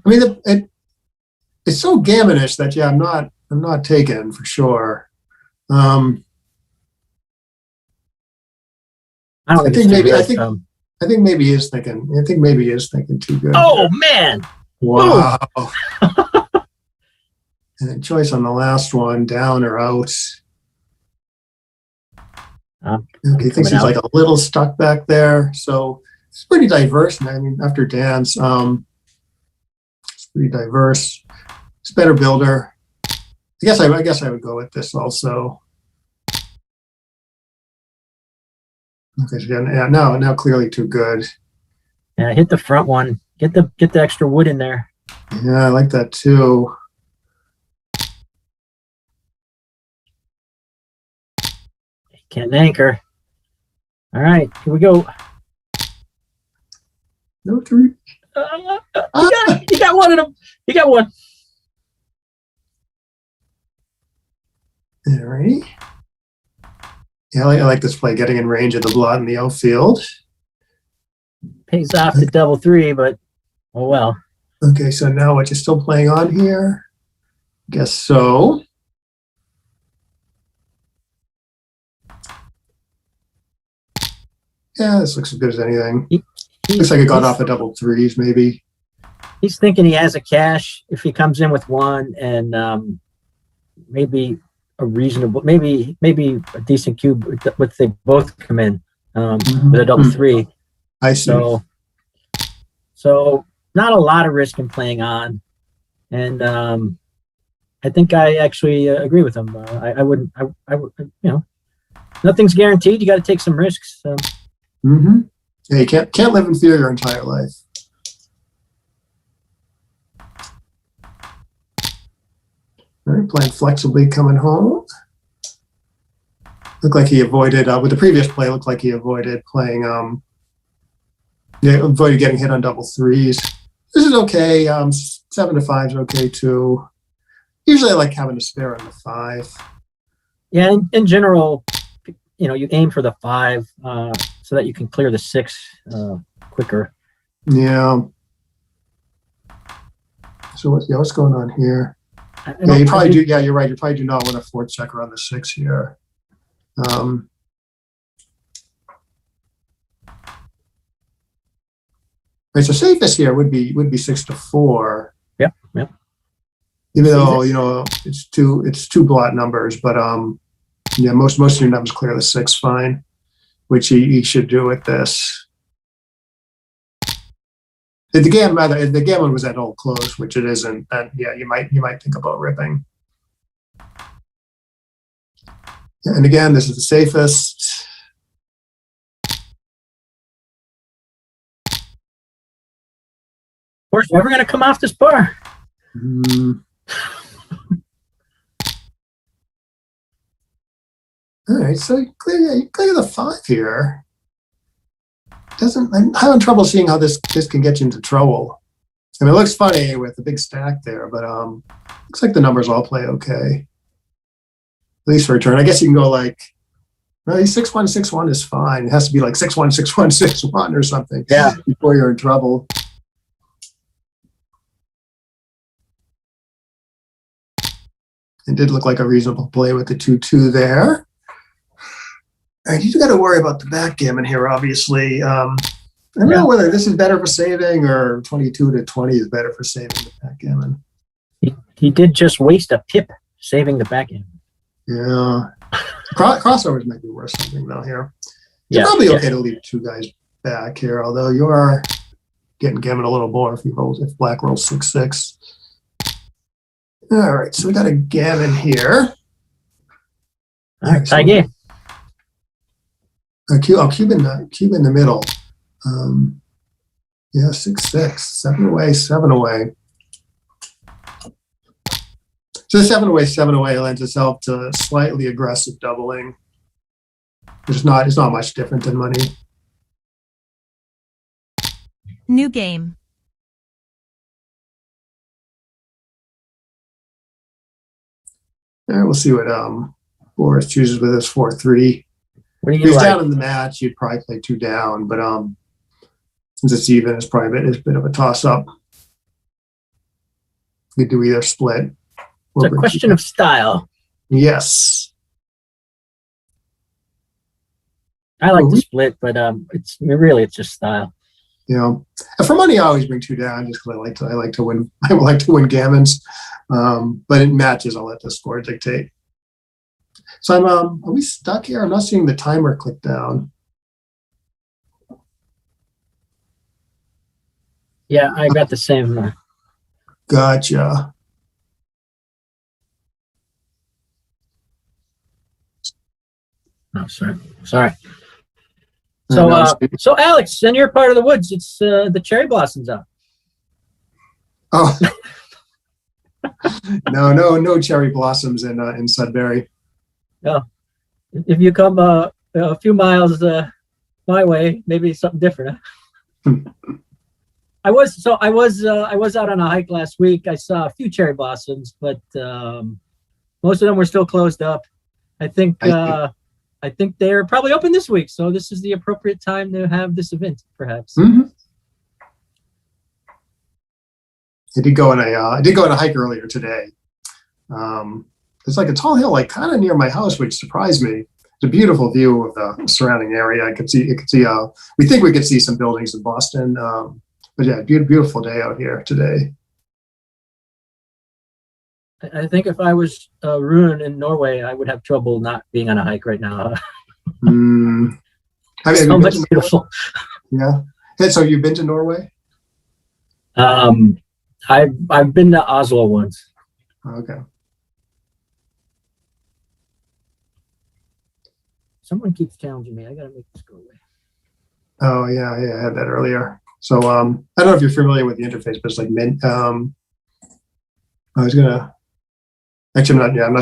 mean, it's so gammonish that I'm not taken for sure. I think maybe he is thinking too good. Oh man! Wow. And a choice on the last one, down or out. Okay, thinks he's like a little stuck back there. So it's pretty diverse. And I mean, after dance, it's pretty diverse. It's a better builder. I guess I would go with this also. Okay, so yeah, now clearly too good. Yeah, hit the front one. Get the extra wood in there. Yeah, I like that too. Can't anchor. All right, here we go. No three. You got one of them. You got one. All right. Yeah, I like this play, getting in range of the blot in the outfield. Pays off to double 3, but oh well. Okay, so now what, you're still playing on here? Guess so. Yeah, this looks as good as anything. Looks like it got off a double 3s, maybe. He's thinking he has a cash if he comes in with 1 and maybe a reasonable, maybe a decent cube with they both come in with a double 3. I see. So not a lot of risk in playing on, and I think I actually agree with him. I would, nothing's guaranteed. You got to take some risks. So. Yeah, you can't live in fear your entire life. All right, playing flexibly, coming home. Looked like he avoided with the previous play. Looked like he avoided playing. Avoided getting hit on double 3s. This is okay. 7 to 5 is okay too. Usually, I like having a spare on the 5. Yeah, in general, you aim for the 5 so that you can clear the 6 quicker. Yeah. So what's going on here? Yeah, you probably do. Yeah, you're right. You probably do not want a 4th checker on the 6 here. Right, so safest here would be 6 to 4. Yep. Even though, it's two blot numbers, but yeah, most of your numbers clear the 6 fine, which he should do with this. If the gammon was at all close, which it isn't, then yeah, you might think about ripping. And again, this is the safest. We're never going to come off this bar. All right, so you clear the 5 here. I'm having trouble seeing how this can get you into trouble. I mean, it looks funny with the big stack there, but looks like the numbers all play okay. At least for a turn. I guess you can go like, well, 6-1, 6-1 is fine. It has to be like 6-1, 6-1, 6-1 or something. Yeah. Before you're in trouble. It did look like a reasonable play with the 2-2 there. All right, you got to worry about the backgammon here, obviously. I don't know whether this is better for saving or 22-20 is better for saving the backgammon. He did just waste a pip saving the backgammon. Yeah. Crossovers might be worth something, though, here. It's probably okay to leave 2 guys back here, although you are getting gammon a little more if black rolls 6-6. All right, so we got a gammon here. All right, tie game. Cube in the middle. Yeah, 6-6, 7 away, 7 away. So the 7 away lends itself to slightly aggressive doubling. It's not much different than money. New game. All right, we'll see what Boris chooses with his 4-3. What do you If he's like? down in the match, you'd probably play 2 down, but since it's even, it's probably a bit of a toss-up. We do either split. It's a question of style. Yes. I like to split, but it's just style. And for money, I always bring 2 down just because I like to win. I like to win gammons, but in matches, I'll let the score dictate. So are we stuck here? I'm not seeing the timer click down. Yeah, I got the same. Gotcha. Oh, sorry. So Alex, and you're part of the woods. It's the cherry blossoms out. Oh, no cherry blossoms in Sudbury. Oh, if you come a few miles my way, maybe something different. Huh? I was out on a hike last week. I saw a few cherry blossoms, but most of them were still closed up. I think they're probably open this week, so this is the appropriate time to have this event, perhaps. Mm-hmm. I did go on a hike earlier today. It's like a tall hill, like kind of near my house, which surprised me. It's a beautiful view of the surrounding area. We think we could see some buildings in Boston. But yeah, beautiful day out here today. I think if I was Rune in Norway, I would have trouble not being on a hike right now. Sounds like beautiful. Yeah. Hey, so you've been to Norway? I've been to Oslo once. Okay. Someone keeps challenging me. I gotta make this go away. Oh yeah, I had that earlier. So I don't know if you're familiar with the interface, but it's like I'm not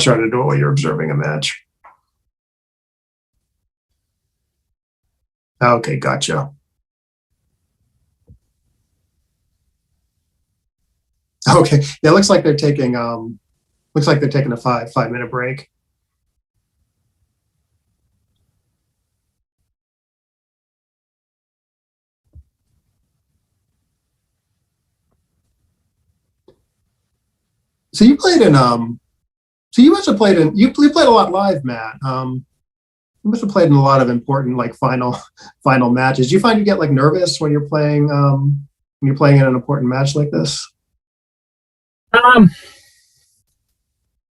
sure how to do it while you're observing a match. Okay, gotcha. Okay, yeah, it looks like they're taking a 5-minute break. So you played in you must have played in you played a lot live, Matt. You must have played in a lot of important like final matches. Do you find you get like nervous when you're playing in an important match like this?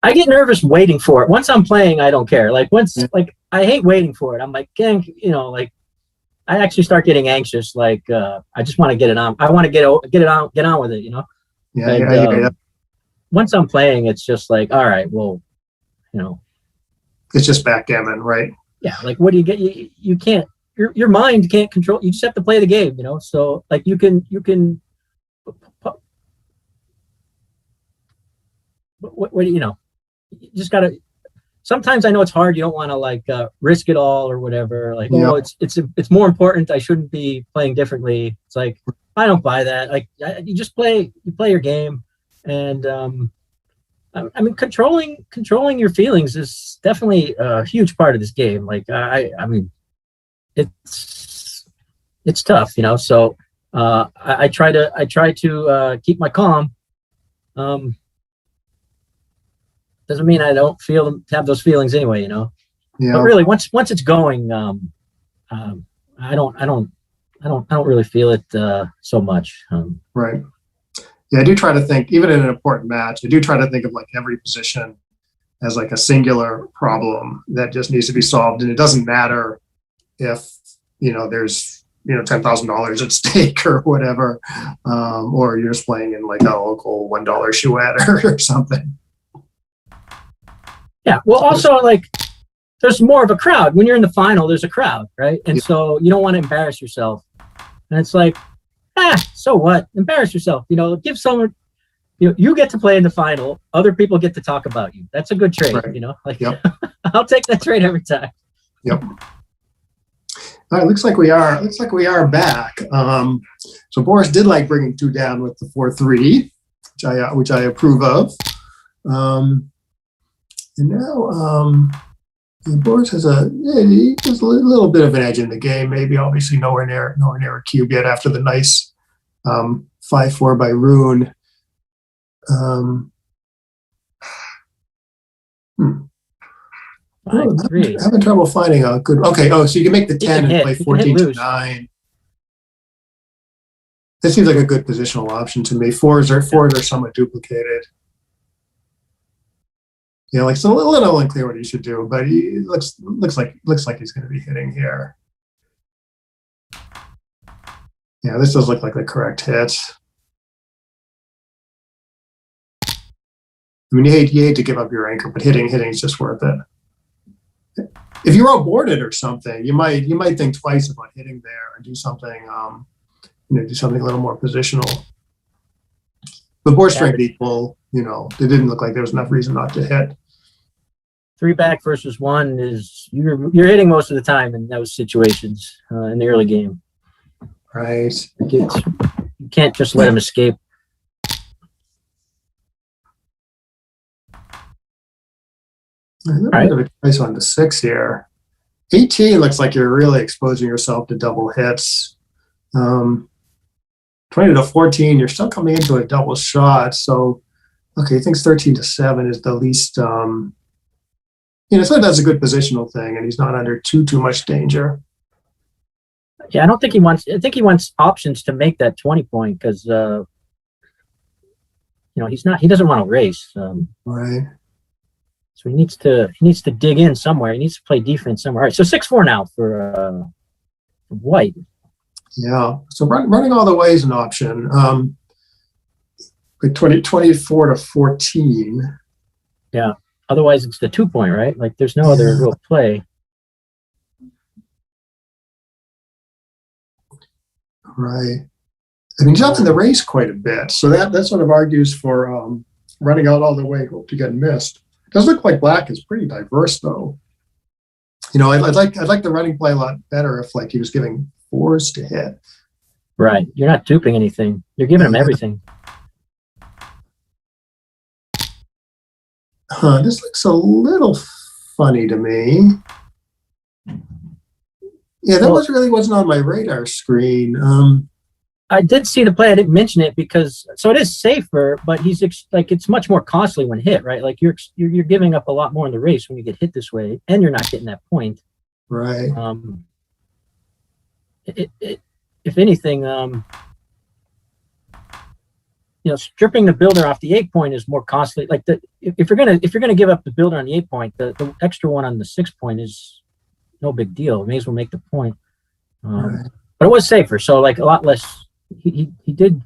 I get nervous waiting for it. Once I'm playing, I don't care. Like I hate waiting for it. I'm like, gang, like I actually start getting anxious. Like I just want to get it on. I want to get on with it. Yeah, And, once I'm playing, it's just like, all right, well, it's just backgammon, right? Yeah. Like, what do you get? You can't. Your mind can't control. You just have to play the game. So like you can. What you just gotta. Sometimes I know it's hard. You don't want to like risk it all or whatever. Like, oh, it's more important. I shouldn't be playing differently. It's like I don't buy that. Like, you just play. You play your game, and I mean, controlling your feelings is definitely a huge part of this game. Like, I mean, it's tough, So I try to keep my calm. Doesn't mean I don't have those feelings anyway, Yeah. But really, once it's going, I don't really feel it so much. Right. Yeah, I do try to think, even in an important match, I do try to think of like every position as like a singular problem that just needs to be solved, and it doesn't matter if there's $10,000 at stake or whatever, or you're just playing in like a local $1 chouette or something. Yeah. Well, also like there's more of a crowd when you're in the final. There's a crowd, right? And so you don't want to embarrass yourself. And it's like, so what? Embarrass yourself. Give someone. You get to play in the final. Other people get to talk about you. That's a good trade. Right. Like I'll take that trade every time. Yep. All right, looks like we are back. So Boris did like bringing 2 down with the 4-3, which I approve of. And now Boris has a little bit of an edge in the game. Maybe obviously nowhere near a cube yet after the nice 5-4 by Rune. Having trouble finding a good. Okay. Oh, so you can make the 10 and play 14-9. This seems like a good positional option to me. Fours are somewhat duplicated. Yeah, like so a little unclear what he should do, but he looks like he's going to be hitting here. Yeah, this does look like the correct hit. I mean, you hate to give up your anchor, but hitting is just worth it. If you're outboarded or something, you might think twice about hitting there and do something, do something a little more positional. But board strength equal, it didn't look like there was enough reason not to hit. 3 back versus 1 is you're hitting most of the time in those situations in the early game. Right. You can't just let him escape. Right. A nice one to 6 here. 18 looks like you're really exposing yourself to double hits. 20 to 14, you're still coming into a double shot. So, okay, he thinks 13 to 7 is the least. So that's a good positional thing, and he's not under too much danger. Yeah, I think he wants options to make that 20 point because he doesn't want to race. Right. So he needs to dig in somewhere. He needs to play defense somewhere. All right, so 6-4 now for White. Yeah. So running all the way is an option. 24 to 14. Yeah. Otherwise, it's the 2 point, right? Like there's no other real play. Right. I mean, he's up in the race quite a bit, so that sort of argues for running out all the way. Hope to get missed. It does look like black is pretty diverse, though. I'd like the running play a lot better if like he was giving 4s to hit. Right. You're not duping anything. You're giving him everything. This looks a little funny to me. Yeah, that wasn't on my radar screen. I did see the play. I didn't mention it because it is safer, but he's it's much more costly when hit, right? Like you're giving up a lot more in the race when you get hit this way, and you're not getting that point. Right. If anything, stripping the builder off the 8 point is more costly. Like if you're gonna give up the builder on the 8 point, the extra one on the 6 point is no big deal. May as well make the point. Right. But it was safer, so like a lot less. He did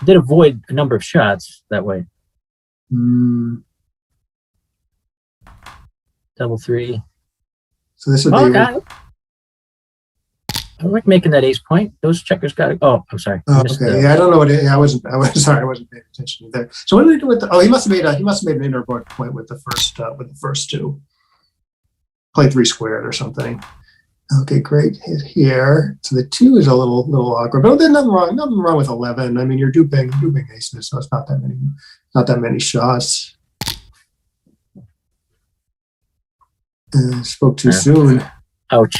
avoid a number of shots that way. Double 3. So this would be. I like making that ace point. Those checkers got it. Oh, I'm sorry. Oh, okay. Yeah, I don't know what. I was sorry. I wasn't paying attention there. So what did he do with the? Oh, he must have made an inner board point with the first two. Play 3 squared or something. Okay, great hit here. So the 2 is a little awkward, but there's nothing wrong with 11. I mean, you're duping aces, so it's not that many shots. Spoke too soon. Ouch.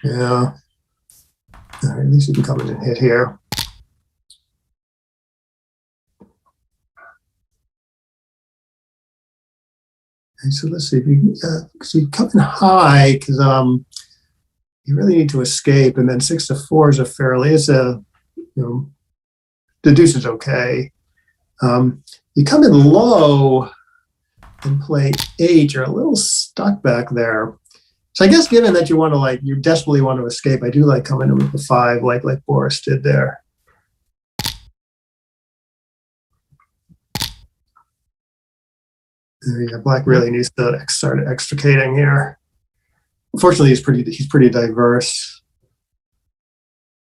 Yeah. All right, at least you can come in and hit here. And so let's see if you come in high because you really need to escape, and then 6 to 4 is the deuce is okay. You come in low and play 8, you're a little stuck back there. So I guess given that you desperately want to escape, I do like coming in with the 5, like Boris did there. Yeah, black really needs to start extricating here. Unfortunately, he's pretty diverse.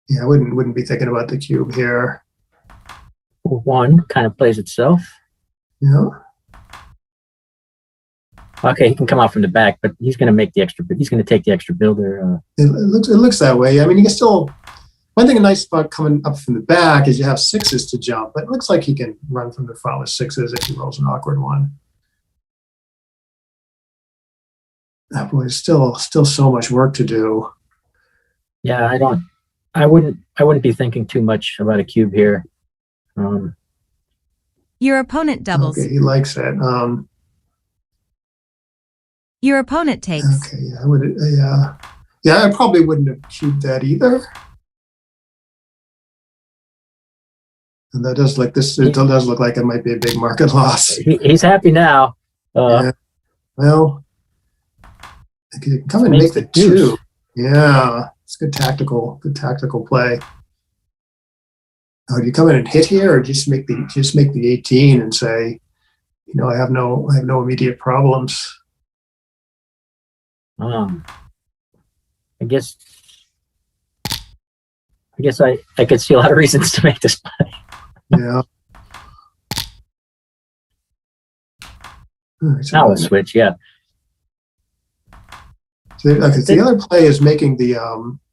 Yeah, I wouldn't be thinking about the cube here. 1 kind of plays itself. Yeah. Okay, he can come out from the back, but he's going to make the extra. He's going to take the extra builder. It looks that way. I mean, he can still. One thing nice about coming up from the back is you have 6s to jump, but it looks like he can run from the front with 6s if he rolls an awkward one. Oh, boy, there's still so much work to do. Yeah, I wouldn't be thinking too much about a cube here. Your opponent doubles. Okay, he likes it. Your opponent takes. Okay, yeah, I probably wouldn't have cubed that either. And that does look like it might be a big market loss. He's happy now. Yeah. Well, you can come and make the 2. Yeah, it's good tactical play. Oh, do you come in and hit here, or just make the 18 and say, I have no immediate problems. I guess I could see a lot of reasons to make this play. Yeah. Now we'll switch. Yeah. So the other play is making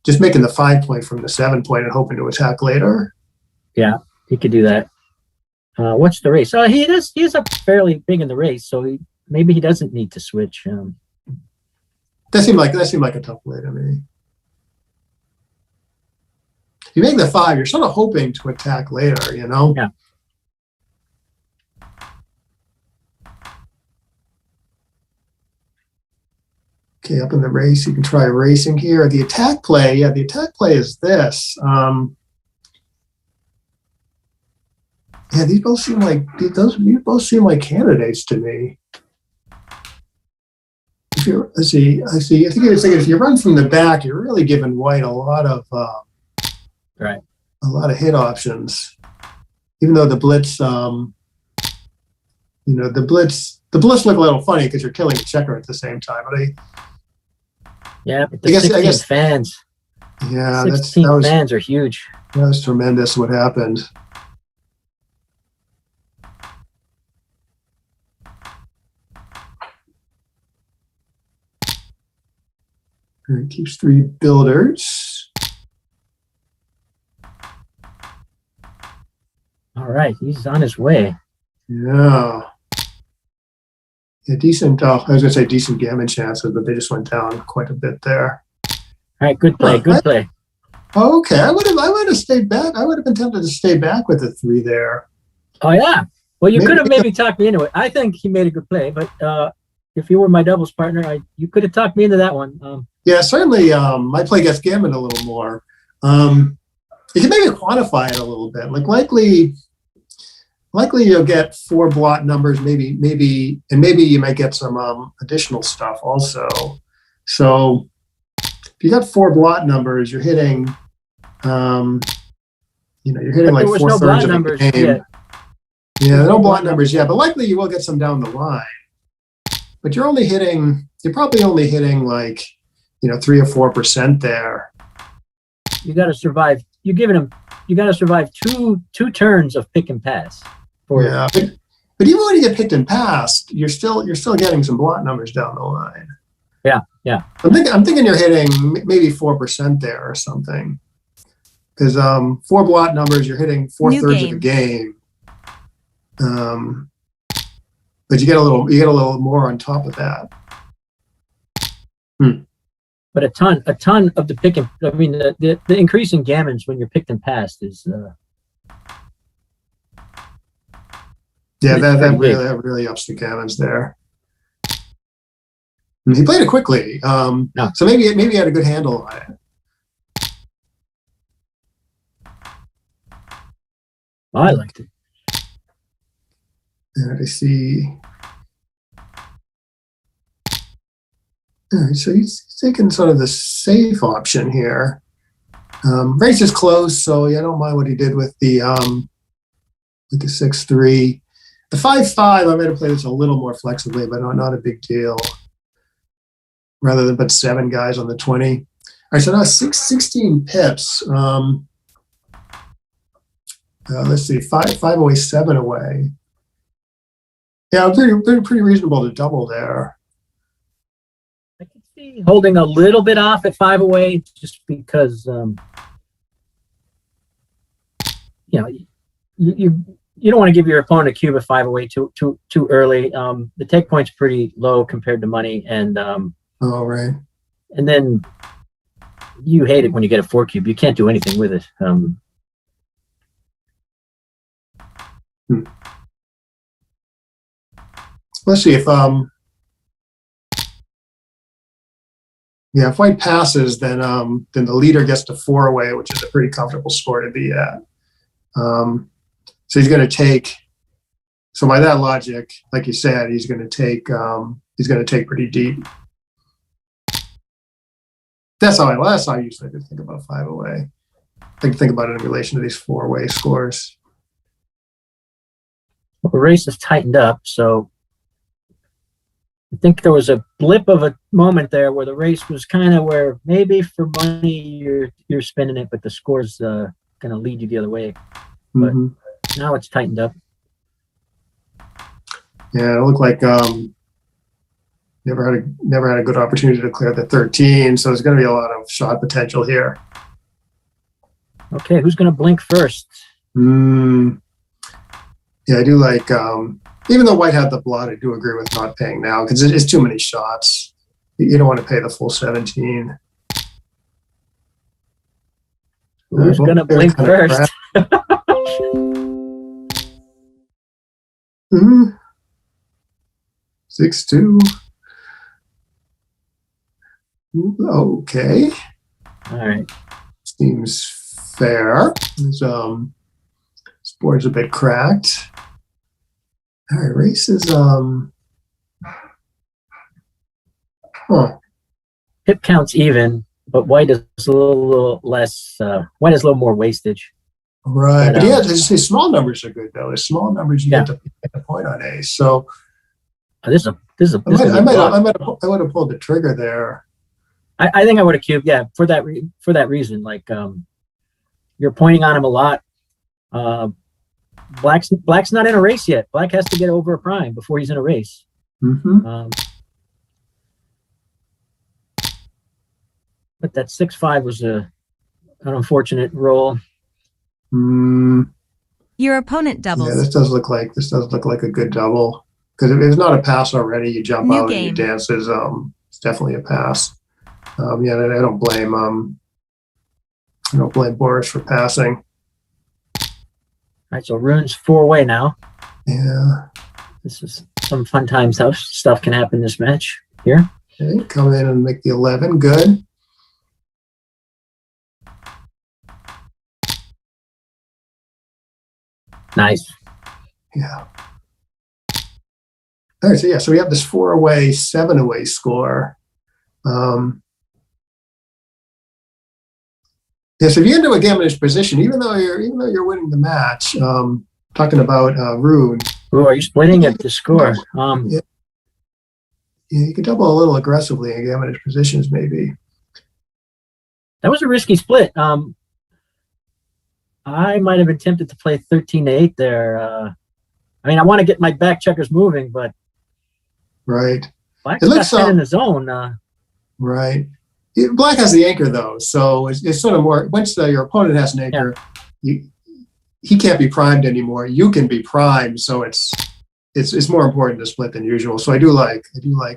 just making the 5 point from the 7 point and hoping to attack later. Yeah, he could do that. What's the race? He's up fairly big in the race, so maybe he doesn't need to switch. That seemed like a tough play to me. If you make the 5, you're sort of hoping to attack later, Yeah. Okay, up in the race, you can try racing here. The attack play is this. Yeah, these both seem like candidates to me. I think if you run from the back, you're really giving white a lot of hit options. Even though the blitz, the blitz look a little funny because you're killing a checker at the same time. But the 16 fans. Yeah, 16 fans are huge. That was tremendous. What happened? It keeps 3 builders. All right, he's on his way. Yeah. Decent. I was going to say decent gammon chances, but they just went down quite a bit there. All right, good play. Good play. Okay, I would have stayed back. I would have been tempted to stay back with the 3 there. Oh yeah. Well, you could have maybe talked me into it. I think he made a good play, but if you were my doubles partner, you could have talked me into that one. Yeah, certainly. My play gets gammon a little more. You can maybe quantify it a little bit. Like likely, likely you'll get 4 blot numbers, maybe you might get some additional stuff also. So if you got 4 blot numbers, you're hitting, you're hitting like 4/3 of the game. Yet. Yeah, no blot numbers yet, but likely you will get some down the line. But you're probably only hitting like, 3 or 4% there. You got to survive. You got to survive two turns of pick and pass. Yeah, but even when you get picked and passed, you're still getting some blot numbers down the line. Yeah. I'm thinking you're hitting maybe 4% there or something. Because 4 blot numbers, you're hitting 4/3 of the game. But you get a little more on top of that. But a ton of the pick and the increase in gammons when you're picked and passed is that really ups the gammons there. And he played it quickly, so maybe he had a good handle on it. I liked it. And I see. All right, so he's taking sort of the safe option here. Race is close, so I don't mind what he did with the 6-3. The 5-5, I might have played this a little more flexibly, but not a big deal. Rather than put 7 guys on the 20. All right, so now 16 pips. Let's see, 5 away, 7 away. Yeah, pretty reasonable to double there. I can see holding a little bit off at 5 away, just because you don't want to give your opponent a cube at 5 away too early. The take point's pretty low compared to money, and right. And then you hate it when you get a 4 cube. You can't do anything with it. Let's see if if white passes, then the leader gets to 4 away, which is a pretty comfortable score to be at. So he's going to take. So by that logic, like you said, he's going to take pretty deep. That's how I usually think about 5 away. I think about it in relation to these 4-way scores. Well, the race is tightened up, so I think there was a blip of a moment there where the race was kind of where maybe for money you're spinning it, but the score's going to lead you the other way. But now it's tightened up. Yeah, it looked like never had a good opportunity to clear the 13, so there's going to be a lot of shot potential here. Okay, who's going to blink first? Yeah, I do like. Even though white had the blot, I do agree with not paying now because it's too many shots. You don't want to pay the full 17. Who's going to blink first? 6-2. Okay. All right. Seems fair. This board's a bit cracked. All right, race is Pip counts even, but white is a little less. White has a little more wastage. Right, but yeah, his small numbers are good though. His small numbers you get to pick a point on ace. So I would have pulled the trigger there. I think I would have cubed. Yeah, for that reason. Like you're pointing on him a lot. Black's not in a race yet. Black has to get over a prime before he's in a race. But that 6-5 was an unfortunate roll. Your opponent doubles. Yeah, this does look like a good double. Because if it's not a pass already, you jump out and you dance. It's definitely a pass. I don't blame Boris for passing. All right, so Rune's 4-way now. Yeah. This is some fun times. How stuff can happen this match here. Okay, come in and make the 11. Good. Nice. Yeah. All right, so yeah, so we have this 4 away, 7 away score. Yeah, so if you get into a gammonish position, even though you're winning the match, talking about Rune. Oh, are you splitting at the score? Yeah, you can double a little aggressively in gammonish positions, maybe. That was a risky split. I might have been tempted to play 13-8 there. I mean, I want to get my back checkers moving, but right. Black's got 10 in the zone. Right. Black has the anchor though, so it's sort of more. Once your opponent has an anchor, he can't be primed anymore. You can be primed, so it's more important to split than usual. So I do like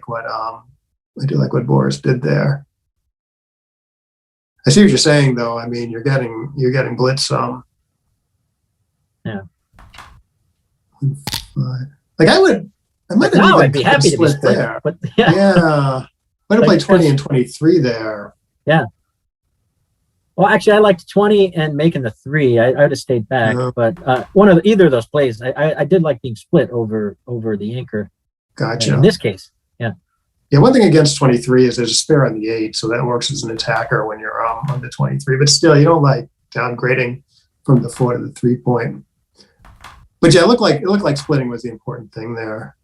what Boris did there. I see what you're saying though. I mean, you're getting blitz some. Yeah. Like I might have I'd be happy to be split there. But yeah. Might have played 20 and 23 there. Yeah. Well, actually, I liked 20 and making the 3. I would have stayed back, but either of those plays, I did like being split over the anchor. Gotcha. In this case, yeah. Yeah, one thing against 23 is there's a spare on the 8, so that works as an attacker when you're on the 23. But still, you don't like downgrading from the 4 to the 3 point. But yeah, it looked like splitting was the important thing there.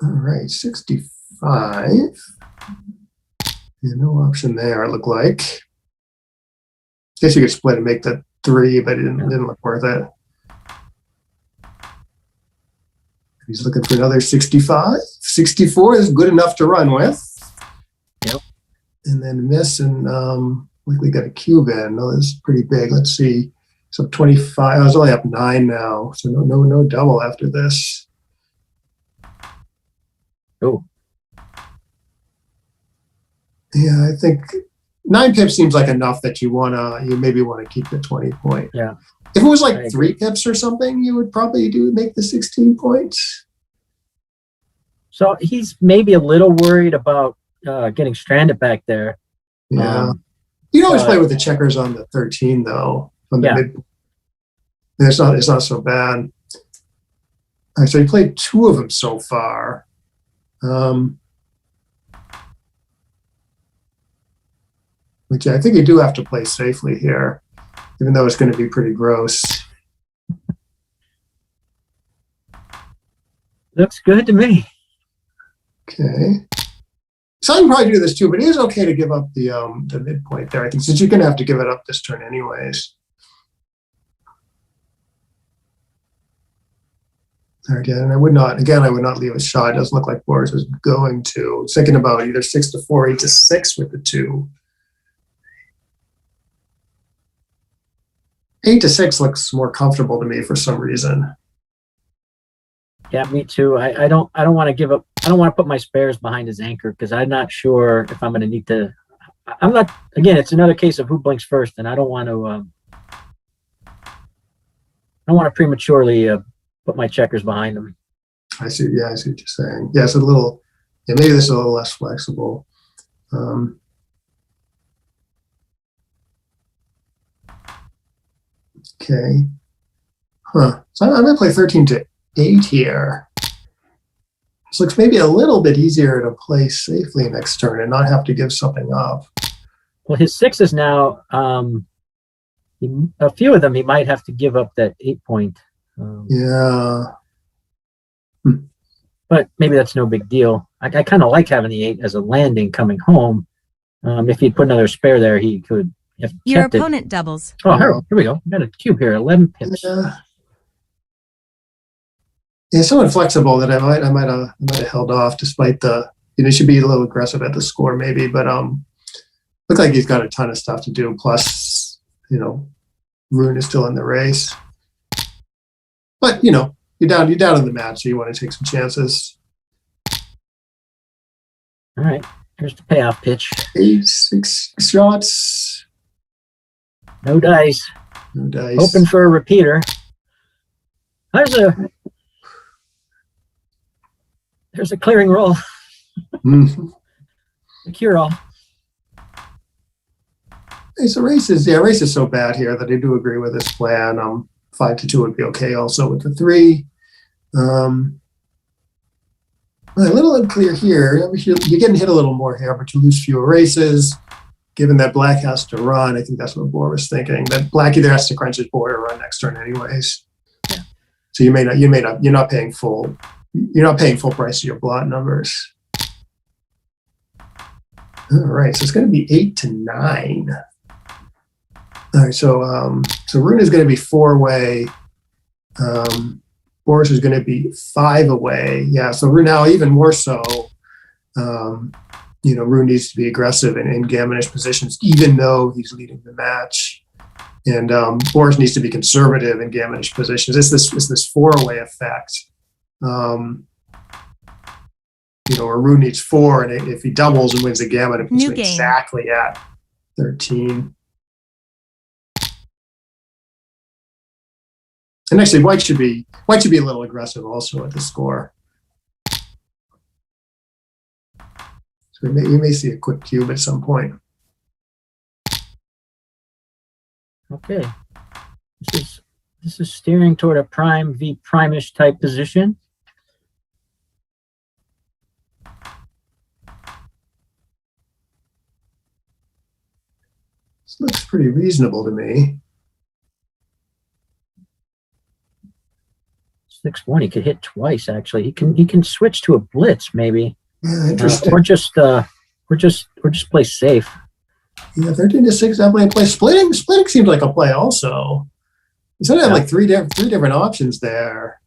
All right, 65. Yeah, no option there, it looked like. Guess you could split and make that 3, but it didn't look worth it. He's looking for another 65. 64 is good enough to run with. Yep. And then miss and likely got a cube in. No, this is pretty big. Let's see. So 25. I was only up 9 now. So no double after this. Oh. Yeah, I think 9 pips seems like enough that you maybe want to keep the 20 point. Yeah. If it was like 3 pips or something, you would probably make the 16 points. So he's maybe a little worried about getting stranded back there. Yeah. You can always play with the checkers on the 13 though. On the mid. It's not so bad. All right, so you played 2 of them so far. Which I think you do have to play safely here, even though it's going to be pretty gross. Looks good to me. Okay. So I can probably do this too, but it is okay to give up the midpoint there. I think since you're going to have to give it up this turn anyways. All right, and I would not leave a shot. It doesn't look like Boris was going to. It's thinking about either 6 to 4, 8 to 6 with the 2. 8 to 6 looks more comfortable to me for some reason. Yeah, me too. I don't want to give up. I don't want to put my spares behind his anchor because I'm not sure if I'm going to need to. I'm not. Again, it's another case of who blinks first, and I don't want to. I don't want to prematurely put my checkers behind him. I see. Yeah, I see what you're saying. Yeah, it's a little. Yeah, maybe this is a little less flexible. Okay. Huh. So I'm going to play 13 to 8 here. This looks maybe a little bit easier to play safely next turn and not have to give something up. Well, his 6 now, a few of them he might have to give up that 8 point. Yeah. But maybe that's no big deal. I kind of like having the 8 as a landing coming home. If he'd put another spare there, he could have Your kept it. opponent doubles. Oh, here we go. We got a cube here, 11 pips. Yeah, so inflexible that I might have held off despite the. He should be a little aggressive at the score maybe, but look like he's got a ton of stuff to do. Plus, Rune is still in the race. But you're down in the match, so you want to take some chances. All right, here's the payoff pitch. 8, 6 shots. No dice. No dice. Hoping for a repeater. There's a clearing roll. Mm-hmm. A cure all. So race is so bad here that I do agree with this plan. 5-2 would be okay also with the 3. A little unclear here. You're getting hit a little more here, but you lose fewer races. Given that black has to run, I think that's what Boris was thinking. That black either has to crunch his board or run next turn anyways. Yeah. So you're not paying full price of your blot numbers. All right, so it's going to be 8-9. All right, so Rune is going to be 4 away. Boris is going to be 5 away. Yeah, so Rune now even more so. Rune needs to be aggressive in gammonish positions, even though he's leading the match. And Boris needs to be conservative in gammonish positions. It's this 4-away effect. Where Rune needs 4, and if he doubles and wins the gammon, it puts him exactly at 13. And actually, White should be a little aggressive also at the score. So you may see a quick cube at some point. Okay. This is steering toward a prime v prime-ish type position. This looks pretty reasonable to me. 6-1. He could hit twice. Actually, he can switch to a blitz maybe. Yeah, interesting. Or just play safe. Yeah, 13-6. Definitely a play. Splitting seems like a play also. You sort of have like three different options there.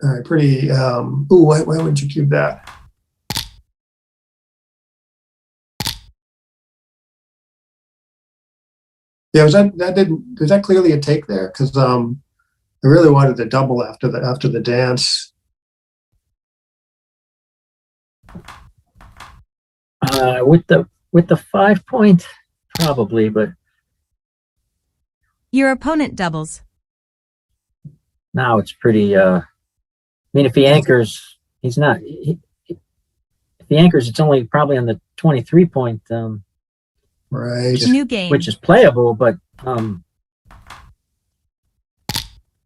All right, pretty. Why wouldn't you cube that? Yeah, was that clearly a take there? Because I really wanted to double after the dance. With the 5 point, probably, but Your opponent doubles. now it's pretty. If he anchors, he's not. If he anchors, it's only probably on the 23 point. Right. New game. Which is playable, but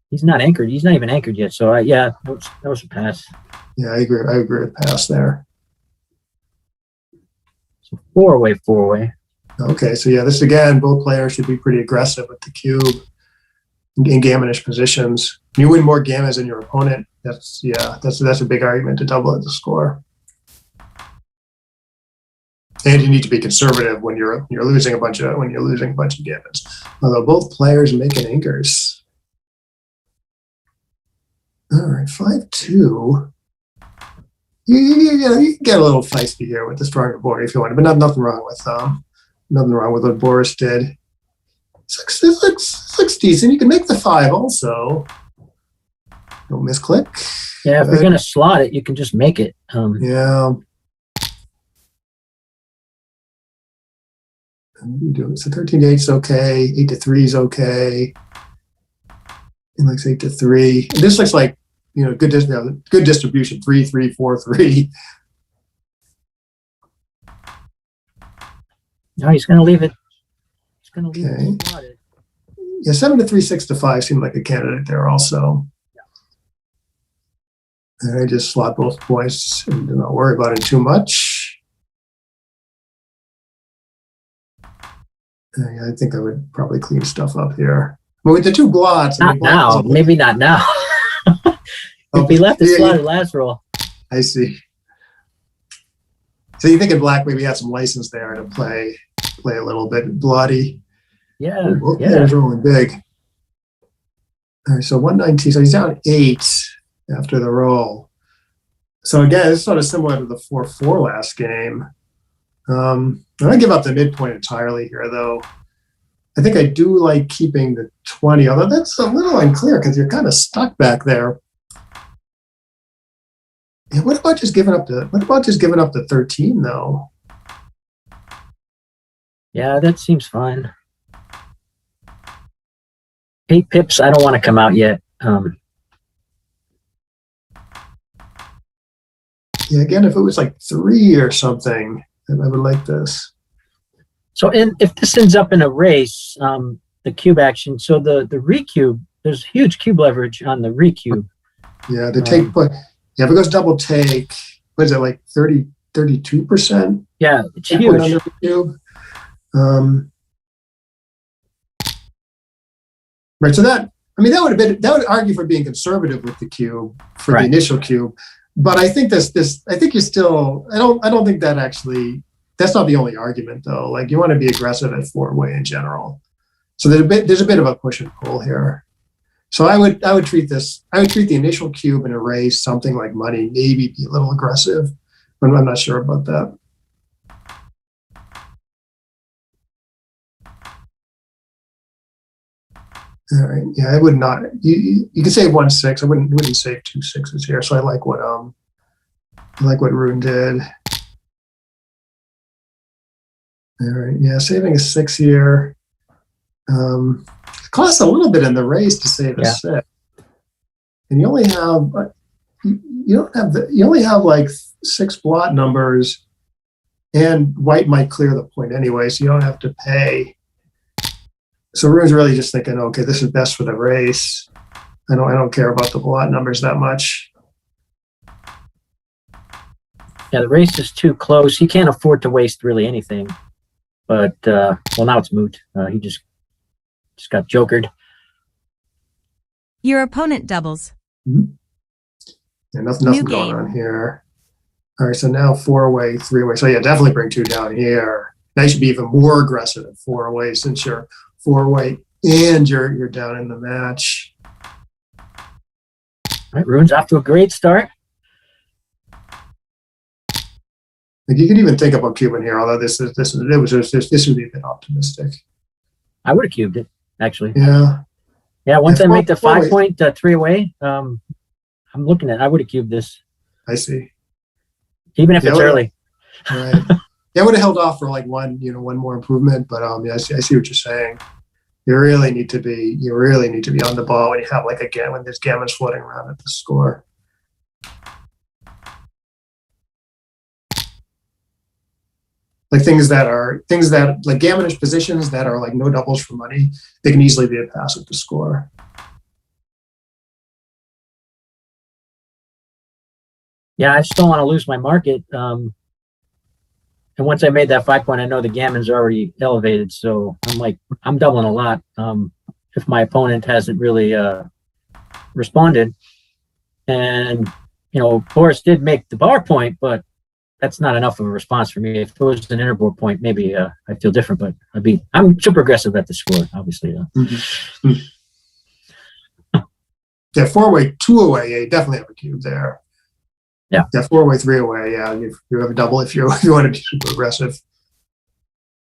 he's not anchored. He's not even anchored yet. So that was a pass. Yeah, I agree with pass there. So 4 away. Okay, so yeah, this again, both players should be pretty aggressive with the cube in gammonish positions. You win more gammas than your opponent. That's a big argument to double at the score. And you need to be conservative when you're losing a bunch of gammons. Although both players making anchors. All right, 5-2. You get a little feisty here with the stronger board if you want, but nothing wrong with what Boris did. This looks decent. You can make the 5 also. Don't misclick. Yeah, if you're gonna slot it, you can just make it. Yeah. So 13-8 is okay. 8-3 is okay. It looks 8-3. This looks like good distribution. 3-3, 4-3. No, he's gonna leave it. He's gonna leave it slotted. Yeah, 7-3, 6-5 seemed like a candidate there also. And I just slot both points and do not worry about it too much. I think I would probably clean stuff up here. But with the 2 blots. Not now. Maybe not now. If he left it slotted last roll. I see. So you think in black maybe had some license there to play a little bit bloody. Yeah. Players rolling big. All right, so 119. So he's down 8 after the roll. So again, it's sort of similar to the 4-4 last game. I'm going to give up the midpoint entirely here, though. I think I do like keeping the 20, although that's a little unclear because you're kind of stuck back there. Yeah, what about just giving up the 13 though? Yeah, that seems fine. 8 pips, I don't want to come out yet. Yeah, again, if it was like 3 or something, then I would like this. So if this ends up in a race, the cube action, so the recube, there's huge cube leverage on the recube. Yeah, the take, yeah, if it goes double take, what is it, like 32%? Yeah, it's huge. Under the cube. Right, so that would argue for being conservative with the cube for the initial cube, but I think I think you still, I don't think that actually, that's not the only argument though. Like you want to be aggressive at 4-way in general. So there's a bit of a push and pull here. So I would treat the initial cube in a race something like money, maybe be a little aggressive, but I'm not sure about that. All right, yeah, I would not. You could save 1-6. I wouldn't save 2 6s here. So I like what Rune did. All right, yeah, saving a 6 here. It costs a little bit in the race to save a 6, and you only have like 6 blot numbers, and white might clear the point anyway, so you don't have to pay. So Rune's really just thinking, okay, this is best for the race. I don't care about the blot numbers that much. Yeah, the race is too close. He can't afford to waste really anything. But well, now it's moot. He just got jokered. Your opponent doubles. Mm-hmm. Yeah, nothing going on here. All right, so now 4-way, 3-way. So yeah, definitely bring 2 down here. Now you should be even more aggressive at 4-way since you're 4-way and you're down in the match. All right, Rune's off to a great start. Like you could even think about cubing here, although this would be a bit optimistic. I would have cubed it, actually. Yeah. Yeah, once I make the 5-point 3-away, I'm looking at it. I would have cubed this. I see. Even if it's early. Right. Yeah, I would have held off for like one more improvement, but yeah, I see what you're saying. You really need to be on the ball when you have when there's gammons floating around at the score. Like things that like gammonish positions that are like no doubles for money, they can easily be a pass at the score. Yeah, I just don't want to lose my market. And once I made that 5-point, I know the gammons are already elevated, so I'm doubling a lot. If my opponent hasn't really responded, and Boris did make the bar point, but that's not enough of a response for me. If it was an interboard point, maybe I'd feel different. But I'm super aggressive at the score, obviously. Mm-hmm. Yeah, 4-way, 2-away, yeah, you definitely have a cube there. Yeah, 4-way, 3-away, yeah, you have a double if you want to be super aggressive.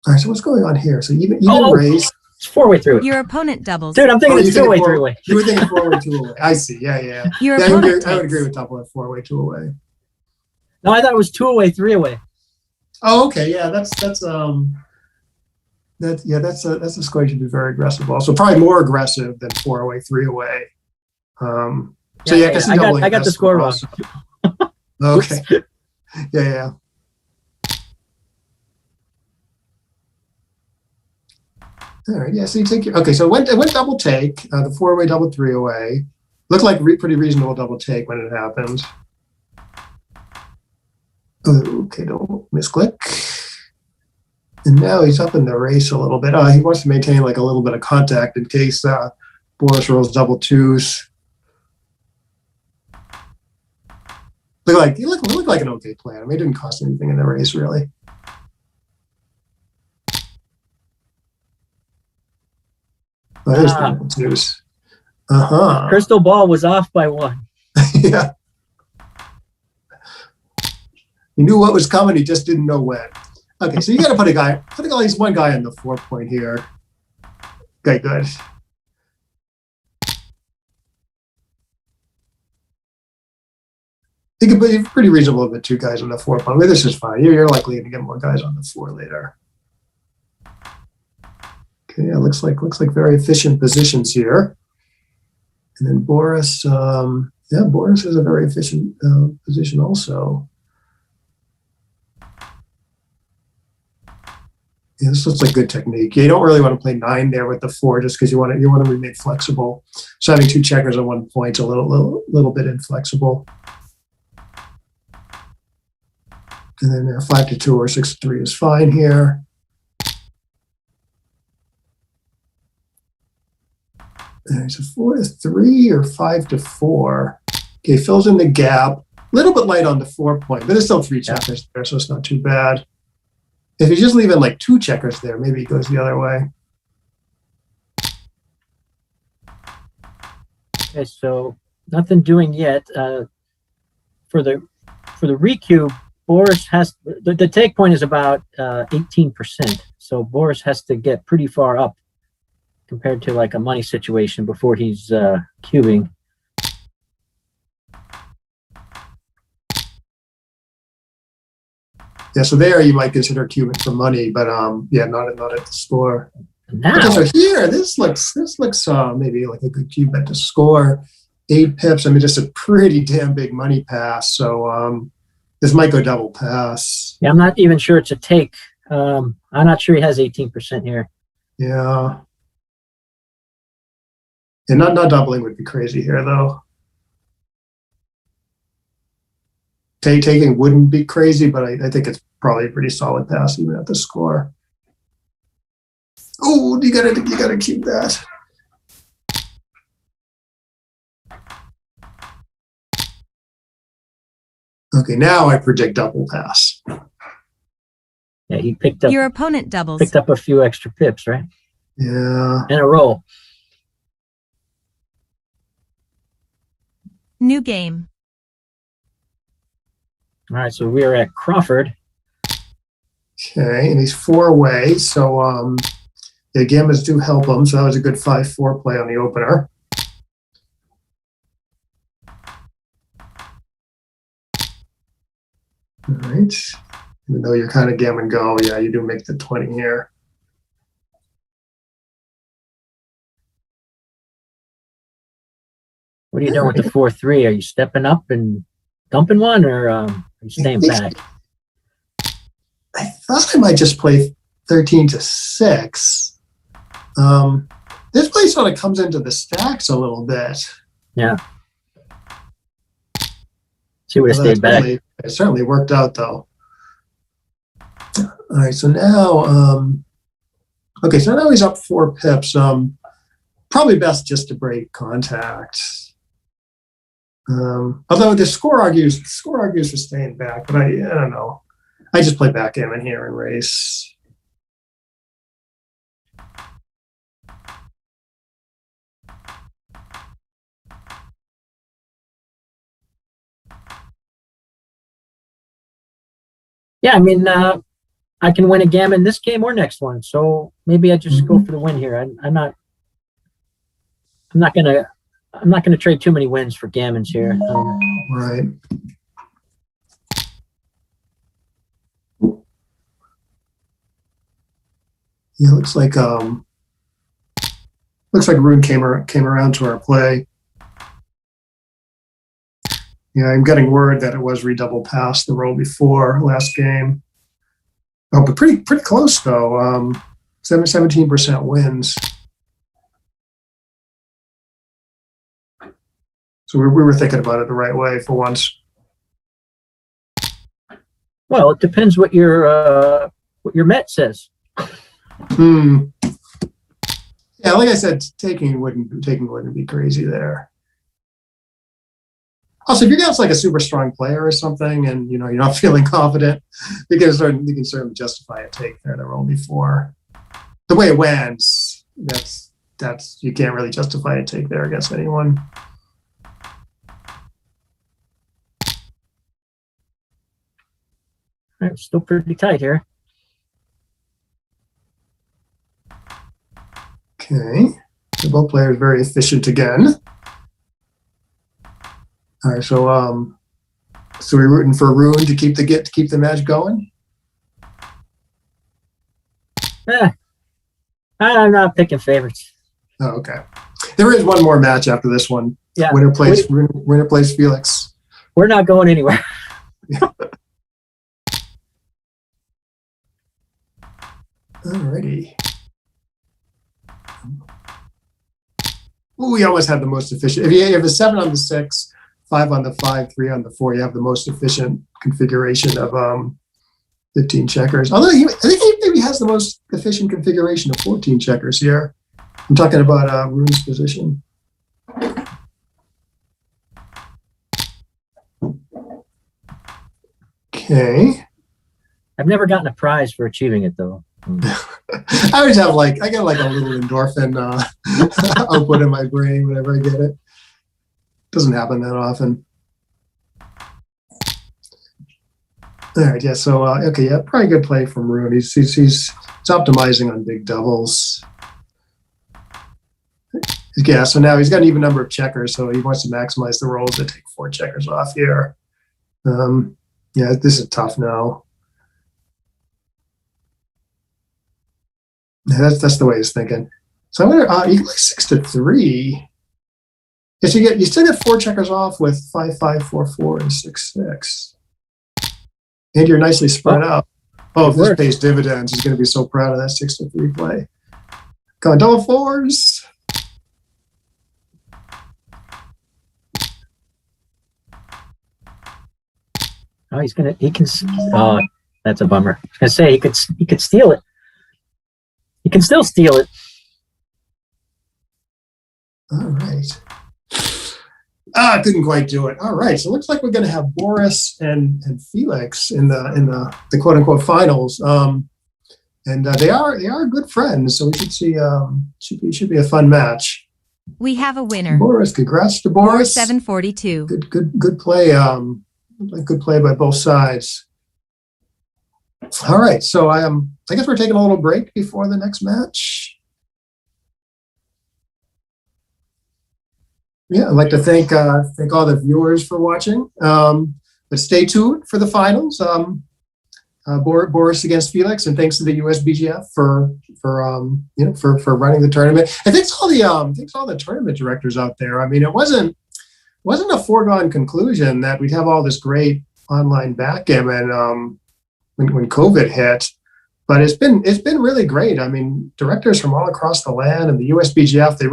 All right, so what's going on here? So even raise. It's 4-way, 3-away. Your opponent doubles. Dude, I'm thinking it's 2-way, 3-away. You were thinking 4-way, 2-away. I see. Yeah. I would agree with double at 4-way, 2-away. No, I thought it was 2-away, 3-away. Oh, okay. Yeah, that's a score you should be very aggressive. Also, probably more aggressive than 4-away, 3-away. So yeah, I got the score wrong. Okay. Yeah. All right. Yeah. So you take so it went double take. The 4-away double 3-away looked like pretty reasonable double take when it happened. Okay, don't misclick. And now he's up in the race a little bit. He wants to maintain like a little bit of contact in case Boris rolls double 2s. He looked like an okay plan. I mean, it didn't cost anything in the race, really. But there's double 2s. Crystal ball was off by 1. Yeah. He knew what was coming, he just didn't know when. Okay, so you got to put at least one guy on the 4-point here. Okay, good. It could be pretty reasonable with 2 guys on the 4-point. I mean, this is fine. You're likely to get more guys on the 4 later. Okay, yeah, looks like very efficient positions here. And then Boris, Boris is a very efficient position also. Yeah, this looks like good technique. You don't really want to play 9 there with the 4 just because you want to remain flexible. So having 2 checkers at 1 point is a little bit inflexible. And then 5 to 2 or 6 to 3 is fine here. There's a 4 to 3 or 5 to 4. Okay, fills in the gap. A little bit light on the 4 point, but there's still 3 checkers there, so it's not too bad. If he's just leaving like 2 checkers there, maybe he goes the other way. Okay, so nothing doing yet. For the recube, Boris has the take point is about 18%. So Boris has to get pretty far up compared to like a money situation before he's cubing. Yeah, so there you might consider cubing for money, but yeah, not at the score. Now, Okay, so here, this looks maybe like a good cube bet to score 8 pips. I mean, just a pretty damn big money pass. So this might go double pass. yeah, I'm not even sure it's a take. I'm not sure he has 18% here. Yeah. And not doubling would be crazy here, though. Taking wouldn't be crazy, but I think it's probably a pretty solid pass even at the score. Oh, you gotta keep that. Okay, now I predict double pass. Yeah, he picked Your opponent doubles. up a few extra pips, right? Yeah. And a roll. New game. All right, so we are at Crawford. Okay, and he's 4 away, so the gammas do help him. So that was a good 5-4 play on the opener. All right. Even though you're kind of gammon go, yeah, you do make the 20 here. What are you doing with the 4-3? Are you stepping up and dumping one, or are you staying back? I thought I might just play 13 to 6. This play sort of comes into the stacks a little bit. Yeah. See, would have stayed back. It certainly worked out, though. All right, so now, okay, so now he's up 4 pips. Probably best just to break contact. Although the score argues for staying back, but I don't know. I just play backgammon here and race. Yeah, I mean, I can win a gammon this game or next one, so maybe I just go for the win here. I'm not gonna trade too many wins for gammons here. Right. Yeah, looks like Rune came around to our play. Yeah, I'm getting word that it was redouble past the roll before last game. Oh, but pretty close though. 17% wins. So we were thinking about it the right way for once. Well, it depends what your Met says. Yeah, like I said, taking wouldn't be crazy there. Also, if you're against like a super strong player or something, and you're not feeling confident, you can certainly justify a take there to roll before. The way it went, that's you can't really justify a take there against anyone. All right, still pretty tight here. Okay, so both players very efficient again. All right, so we're rooting for Rune to keep the match going. I'm not picking favorites. Oh, okay. There is one more match after this one. Yeah, winner plays Felix. We're not going anywhere. Alrighty. Ooh, we always have the most efficient. If you have a 7 on the 6, 5 on the 5, 3 on the 4, you have the most efficient configuration of 15 checkers. Although I think he maybe has the most efficient configuration of 14 checkers here. I'm talking about Rune's position. Okay. I've never gotten a prize for achieving it though. I always have I get like a little endorphin output in my brain whenever I get it. Doesn't happen that often. All right, yeah. So okay, yeah, probably good play from Rune. He's optimizing on big doubles. Yeah, so now he's got an even number of checkers, so he wants to maximize the rolls that take 4 checkers off here. Yeah, this is tough now. Yeah, that's the way he's thinking. So I'm gonna you can play 6 to 3. Yes, you still get 4 checkers off with 5 5 4 4 and 6 6. And you're nicely spread out. Oh, if this pays dividends, he's going to be so proud of that 6 to 3 play. Come on, double 4s. Oh, he can. Oh, that's a bummer. I was gonna say he could steal it. He can still steal it. All right. Couldn't quite do it. All right. So it looks like we're going to have Boris and Felix in the quote unquote finals. And they are good friends. So we should see should be a fun match. We have a winner. Boris, congrats to Boris. 742. Good play. Good play by both sides. All right. So I guess we're taking a little break before the next match. Yeah, I'd like to thank all the viewers for watching. But stay tuned for the finals. Boris against Felix, and thanks to the USBGF for running the tournament. And thanks to all the tournament directors out there. I mean, it wasn't a foregone conclusion that we'd have all this great online backgammon when COVID hit. But it's been really great. I mean, directors from all across the land and the USBGF, they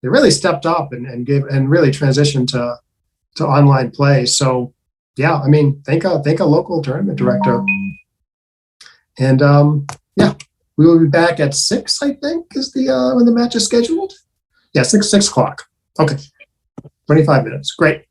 really stepped up and really transitioned to online play. So yeah, I mean, thank a local tournament director. And yeah, we will be back at 6, I think, is when the match is scheduled. Yeah, 6 o'clock. Okay. 25 minutes. Great.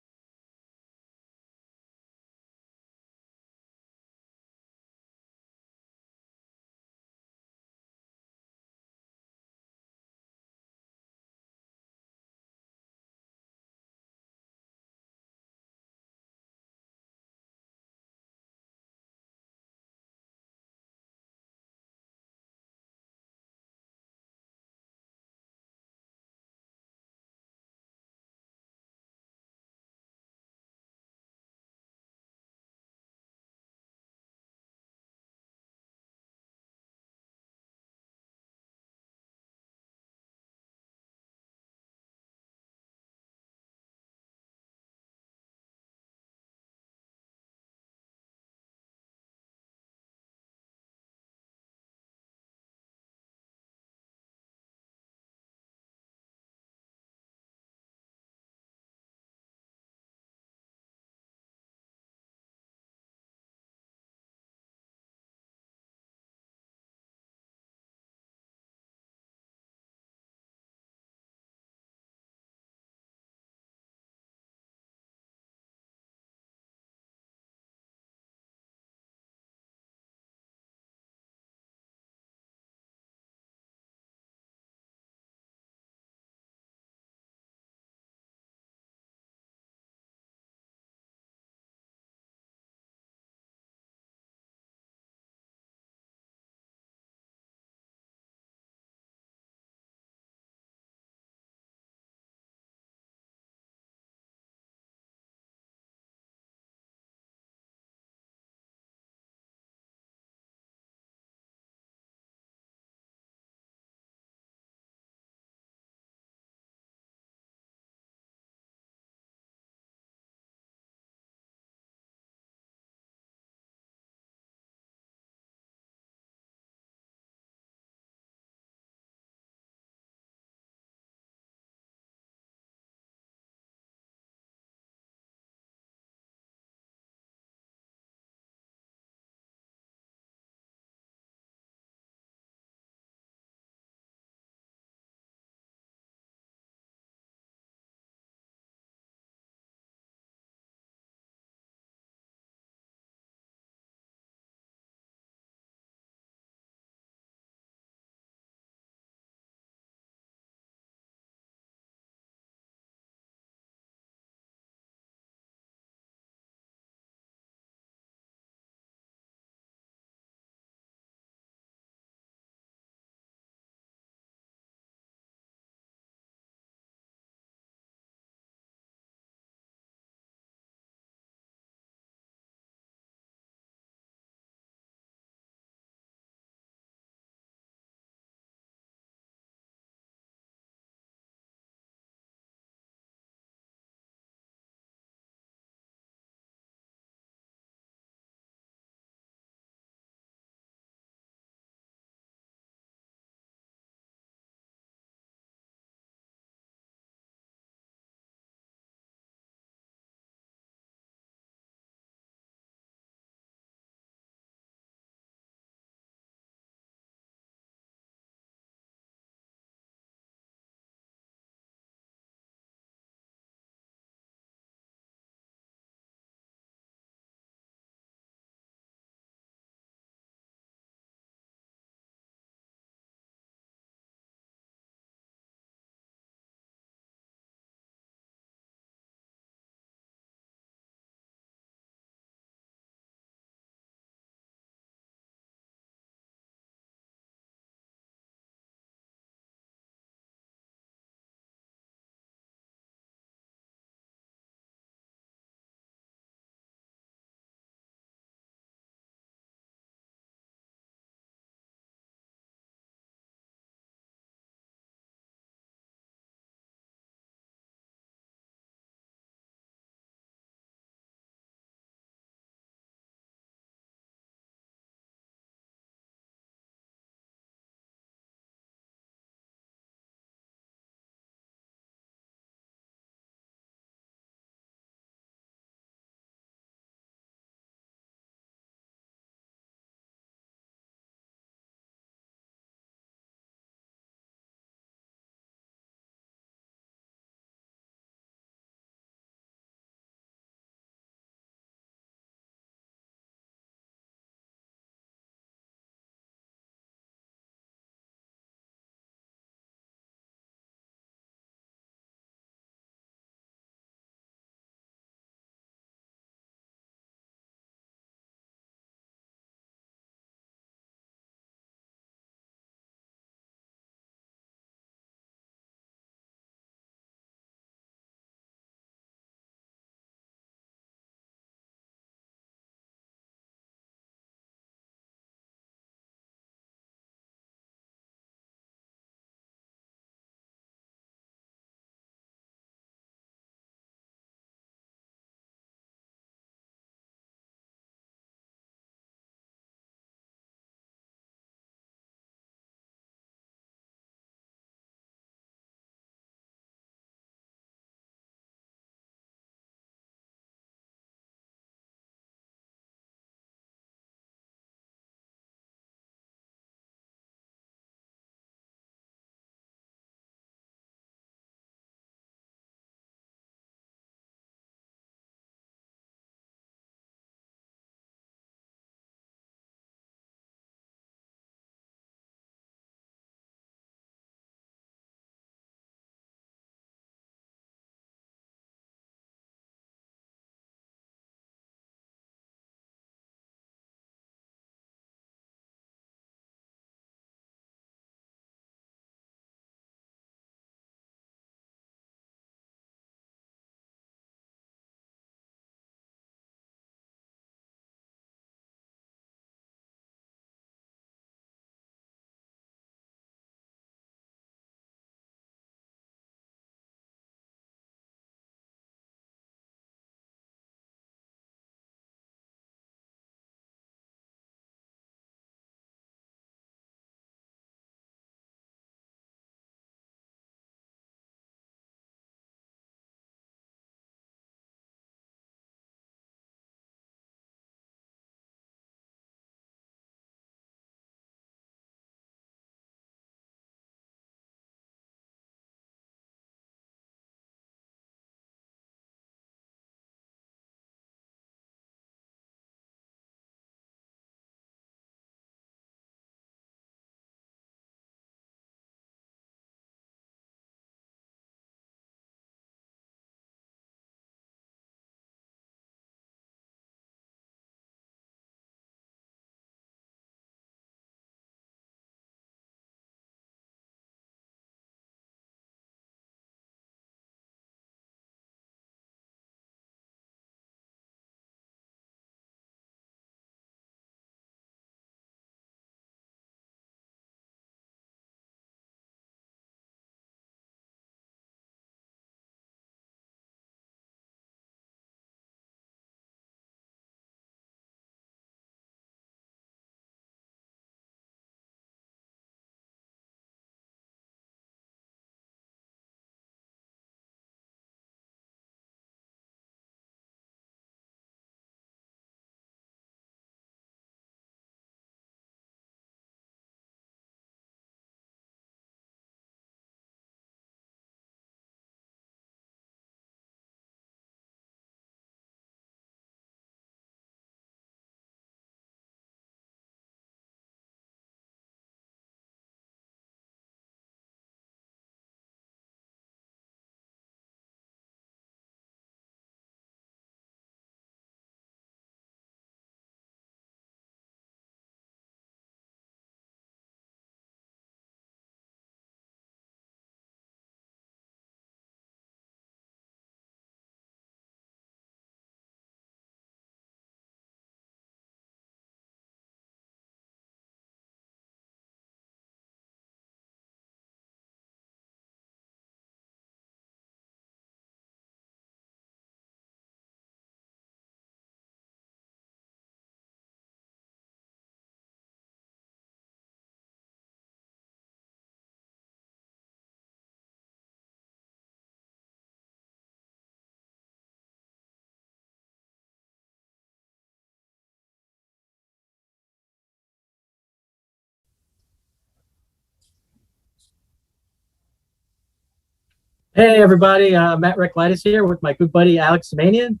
Hey everybody, Matt Recklitis here with my good buddy Alex Semanian.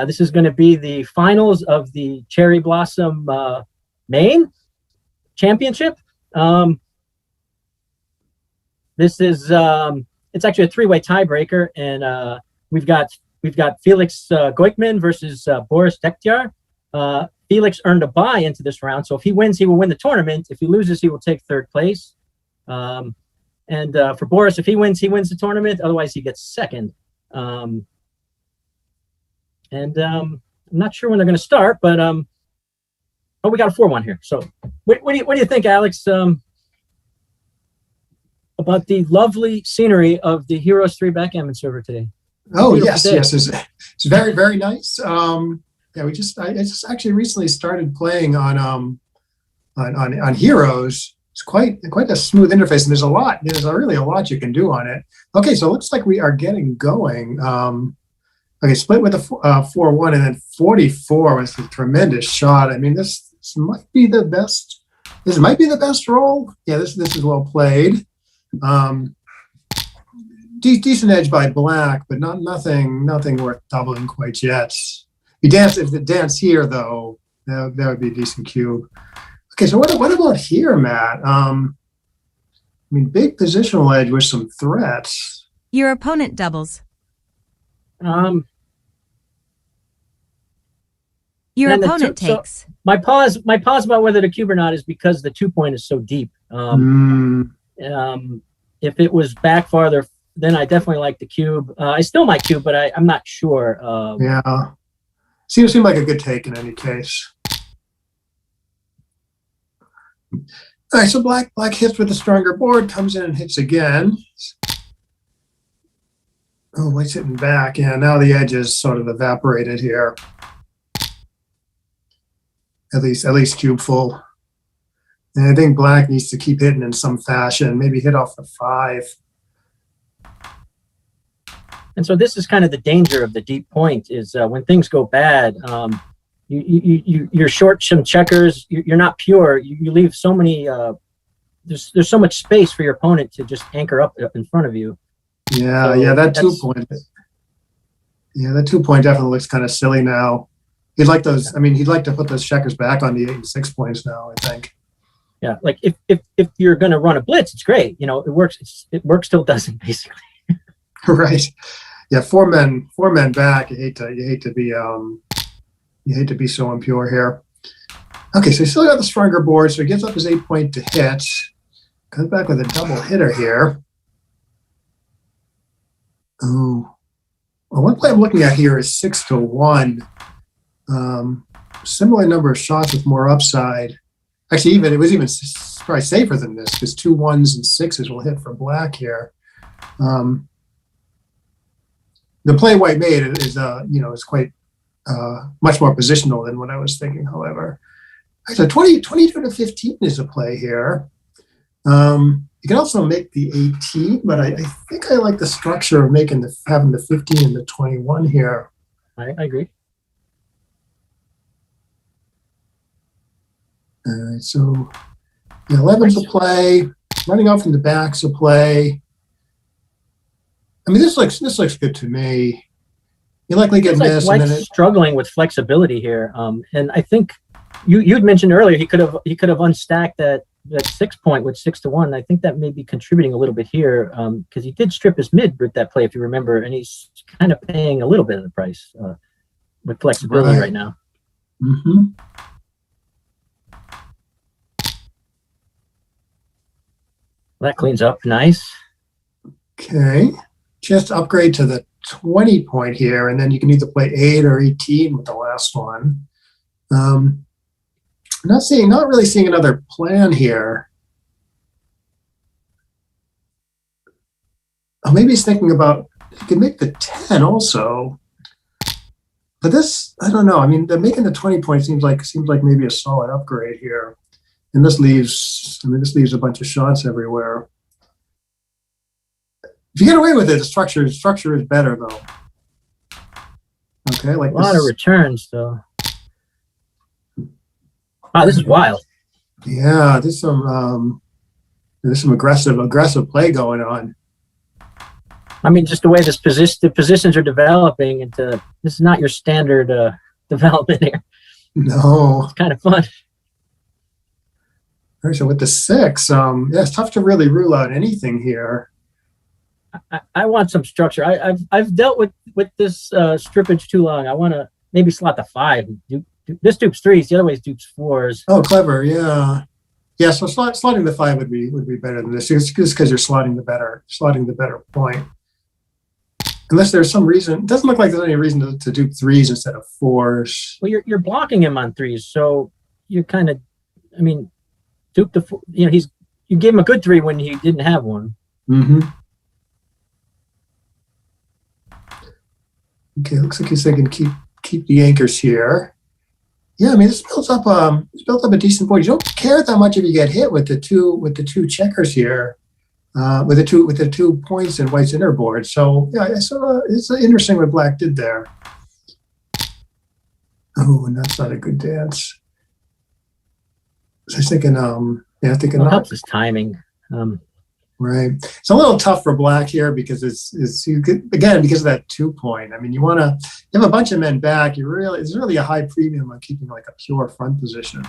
This is going to be the finals of the Cherry Blossom Maine Championship. This is it's actually a three-way tiebreaker, and we've got Felix Goykman versus Boris Dekhtyar. Felix earned a bye into this round, so if he wins, he will win the tournament. If he loses, he will take third place. And for Boris, if he wins the tournament. Otherwise, he gets second. I'm not sure when they're going to start, but we got a 4-1 here. So, what do you think, Alex? About the lovely scenery of the Heroes 3 backgammon server today? Oh yes, it's very, very nice. Yeah, I just actually recently started playing on Heroes. It's quite a smooth interface, and there's really a lot you can do on it. Okay, so it looks like we are getting going. Okay, split with a 4-1, and then 44 was a tremendous shot. I mean, this might be the best. This might be the best roll. Yeah, this is well played. Decent edge by black, but nothing worth doubling quite yet. If the dance here though, that would be a decent cube. Okay, so what about here, Matt? I mean, big positional edge with some threats. Your opponent doubles. Your opponent takes. So my pause about whether to cube or not is because the 2-point is so deep. If it was back farther, then I definitely like the cube. I still might cube, but I'm not sure. Yeah, seems like a good take in any case. All right, so black hits with a stronger board, comes in and hits again. Oh, white's hitting back. Yeah, now the edge is sort of evaporated here. At least cube full. And I think black needs to keep hitting in some fashion, maybe hit off the 5. And so this is kind of the danger of the deep point is when things go bad, you're short some checkers, you're not pure. You leave so many, there's so much space for your opponent to just anchor up in front of you. Yeah, so that 2-point. Yeah, that 2-point definitely looks kind of silly now. He'd like those. I mean, he'd like to put those checkers back on the 8 and 6 points now, I think. Yeah, like if you're going to run a blitz, it's great. You know, it works. It works till it doesn't, basically. Right. Yeah, 4 men back. You hate to be so impure here. Okay, so he still got the stronger board, so he gives up his 8-point to hit. Comes back with a double hitter here. Oh, well, one play I'm looking at here is 6-1. Similar number of shots with more upside. Actually, it was even probably safer than this because 2 1s and 6s will hit for black here. The play white made is quite much more positional than what I was thinking. However, so 22-15 is a play here. You can also make the 18, but I think I like the structure of having the 15 and the 21 here. I agree. All right, so the 11's a play. Running off from the back's a play. I mean, this looks good to me. You likely get missed. Like White's struggling with flexibility here, and I think you'd mentioned earlier he could have unstacked that 6-point with 6-1. I think that may be contributing a little bit here because he did strip his mid with that play, if you remember, and he's kind of paying a little bit of the price with flexibility right now. Mm-hmm. That cleans up nice. Okay, just upgrade to the 20-point here, and then you can either play 8 or 18 with the last one. Not really seeing another plan here. Oh, maybe he's thinking about you can make the 10 also. But this, I don't know. I mean, making the 20-point seems like maybe a solid upgrade here. And this leaves a bunch of shots everywhere. If you get away with it, the structure is better though. Okay, like a lot of returns though. Wow, this is wild. Yeah, there's some aggressive play going on. I mean, just the way the positions are developing into, this is not your standard development here. No. It's kind of fun. All right, so with the 6, it's tough to really rule out anything here. I want some structure. I've dealt with this strippage too long. I want to maybe slot the 5. This dupes 3s. The other way is dupes 4s. Oh, clever. Yeah. Yeah. So slotting the 5 would be better than this. It's just because you're slotting the better point. Unless there's some reason, it doesn't look like there's any reason to dupe 3s instead of 4s. Well, you're blocking him on 3s, so you're kind of, I mean, dupe the, you gave him a good 3 when he didn't have one. Mm-hmm. Okay, looks like he's thinking keep the anchors here. Yeah, I mean, this builds up a decent board. You don't care that much if you get hit with the two checkers here, with the 2 points in White's inner board. So yeah, it's interesting what Black did there. Oh, and that's not a good dance. So I was thinking, It helps his timing. Right. It's a little tough for Black here because because of that 2 point. I mean, you have a bunch of men back. It's really a high premium on keeping like a pure front position.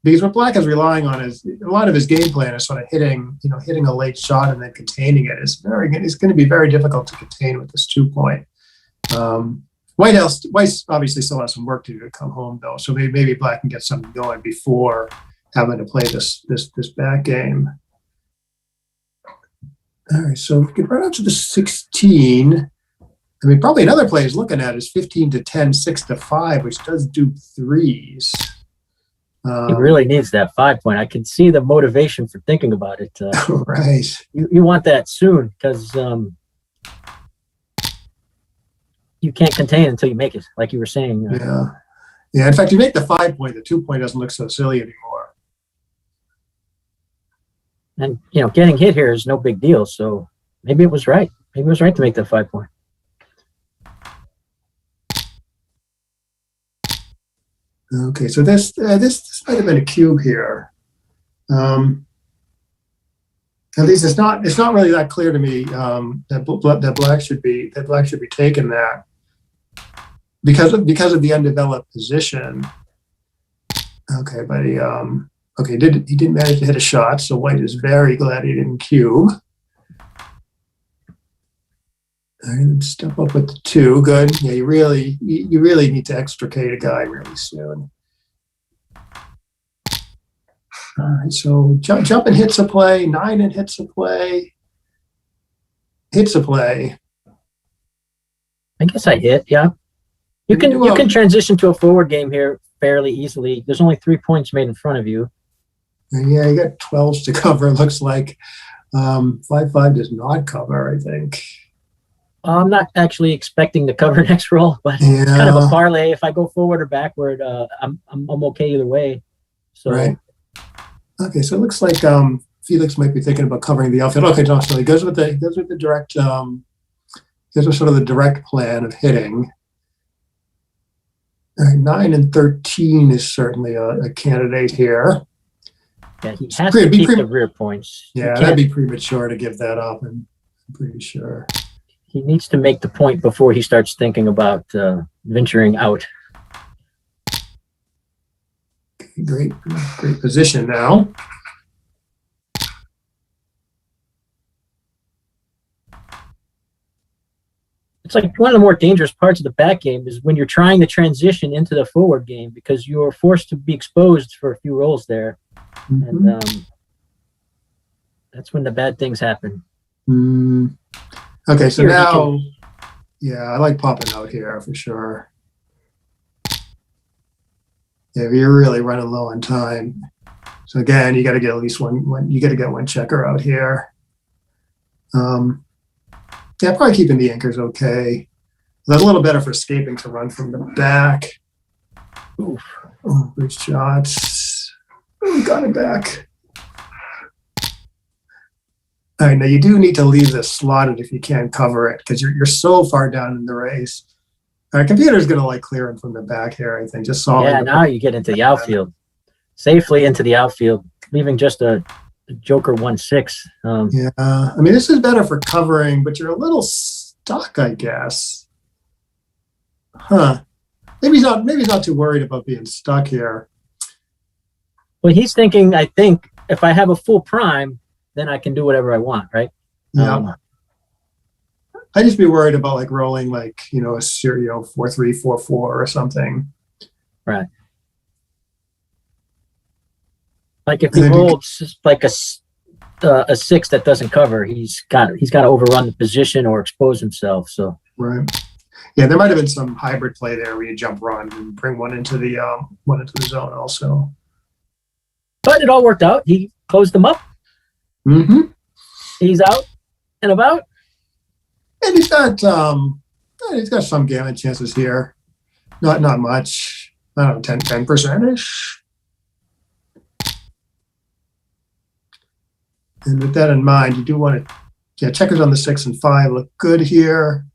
Because what Black is relying on is a lot of his game plan is sort of hitting a late shot and then containing it. It's going to be very difficult to contain with this 2 point. White obviously still has some work to do to come home though. So maybe Black can get something going before having to play this back game. All right, so we get right up to the 16. I mean, probably another play he's looking at is 15 to 10, 6 to 5, which does dupe 3s. He really needs that 5 point. I can see the motivation for thinking about it. Right. You want that soon because you can't contain until you make it, like you were saying. Yeah. In fact, you make the 5 point, the 2 point doesn't look so silly anymore. And, getting hit here is no big deal. So maybe it was right. Maybe it was right to make that 5 point. Okay, so this might have been a cube here. At least it's not really that clear to me that Black should be taking that because of the undeveloped position. Okay, but he didn't manage to hit a shot, so White is very glad he didn't cube. And step up with the 2. Good. Yeah, you really need to extricate a guy really soon. All right, so jump and hits a play. 9 and hits a play. Hits a play. I guess I hit. Yeah. You can transition to a forward game here fairly easily. There's only 3 points made in front of you. Yeah, you got 12s to cover. It looks like 5-5 does not cover, I think. I'm not actually expecting to cover next roll, but it's kind of a parlay. If I go forward or backward, I'm okay either way. So right. Okay, so it looks like Felix might be thinking about covering the outfield. Okay, no, so he goes with the direct. Goes with sort of the direct plan of hitting. All right, 9 and 13 is certainly a candidate here. Yeah, he has to keep the rear points. Yeah, that'd be premature to give that up. I'm pretty sure. He needs to make the point before he starts thinking about venturing out. Okay, great position now. It's like one of the more dangerous parts of the back game is when you're trying to transition into the forward game because you're forced to be exposed for a few rolls there. Mm-hmm. And that's when the bad things happen. Okay, so now, I like popping out here for sure. Yeah, you're really running low on time. So again, you got to get at least one. You got to get one checker out here. Probably keeping the anchors okay. That's a little better for escaping to run from the back. Oof. Oh, good shots. Oh, got it back. All right, now you do need to leave this slotted if you can't cover it because you're so far down in the race. Our computer's going to like clearing from the back here, I think. Just solving. Yeah, now you get into the outfield. Safely into the outfield, leaving just a Joker 1-6. Yeah, I mean, this is better for covering, but you're a little stuck, I guess. Huh. Maybe he's not too worried about being stuck here. Well, he's thinking, I think, if I have a full prime, then I can do whatever I want, right? Yeah. I'd just be worried about like rolling like, a serial 4-3, 4-4 or something. Right. Like if he rolled like a 6 that doesn't cover, he's got to overrun the position or expose himself. So right. Yeah, there might have been some hybrid play there where you jump run and bring one into the zone also. But it all worked out. He closed them up. Mm-hmm. He's out and about. And he's got some gammon chances here. Not much. I don't know, 10%-ish. And with that in mind, you do want to, checkers on the 6 and 5 look good here.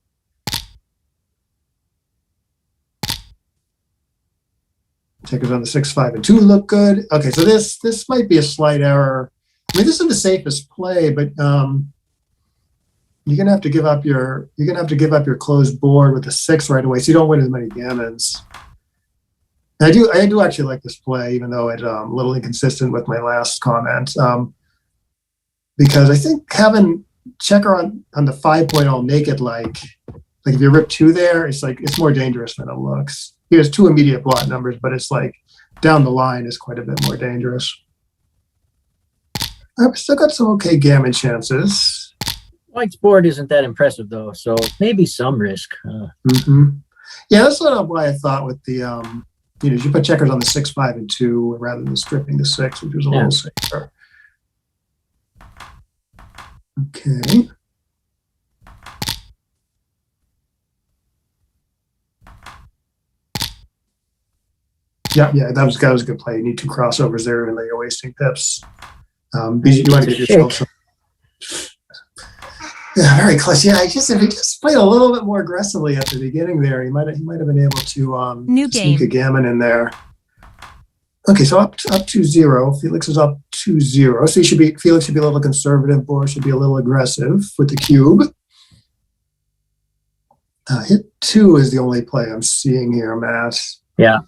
Checkers on the 6, 5, and 2 look good. Okay, so this might be a slight error. I mean, this is the safest play, but you're gonna have to give up your closed board with the 6 right away, so you don't win as many gammons. And I do actually like this play, even though it's a little inconsistent with my last comment, because I think having checker on the 5.0 make it like if you rip 2 there, it's more dangerous than it looks. He has 2 immediate blot numbers, but it's like down the line is quite a bit more dangerous. I've still got some okay gammon chances. White's board isn't that impressive though, so maybe some risk. Yeah, that's sort of why I thought with the you put checkers on the 6, 5, and 2 rather than stripping the 6, which was a little safer. Okay. Yeah, that was a good play. You need 2 crossovers there, even though you're wasting pips. You want to give yourself some. Yeah, very close. Yeah, if he just played a little bit more aggressively at the beginning there, he might have been able to sneak a gammon in there. Okay, so up 2-0. Felix is up 2-0. So Felix should be a little conservative. Boris should be a little aggressive with the cube. Hit 2 is the only play I'm seeing here, Matt. Yeah.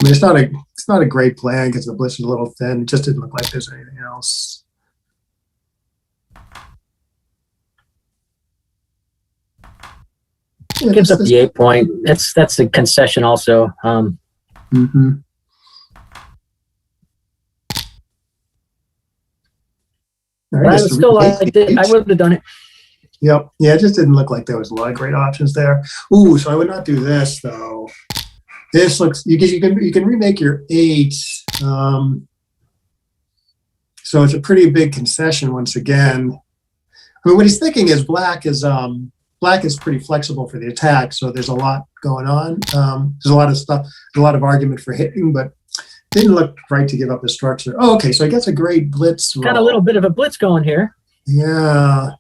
I mean, it's not a great plan because the blitz is a little thin. It just didn't look like there's anything else. It gives up the 8 point. That's a concession also. Right, I would still like it. I would have done it. Yep. Yeah, it just didn't look like there was a lot of great options there. Ooh, so I would not do this though. This looks you can remake your 8. So it's a pretty big concession once again. I mean, what he's thinking is black is pretty flexible for the attack, so there's a lot going on. There's a lot of stuff, a lot of argument for hitting, but didn't look right to give up the structure. Oh, okay, so he gets a great blitz roll. Got a little bit of a blitz going here. Yeah.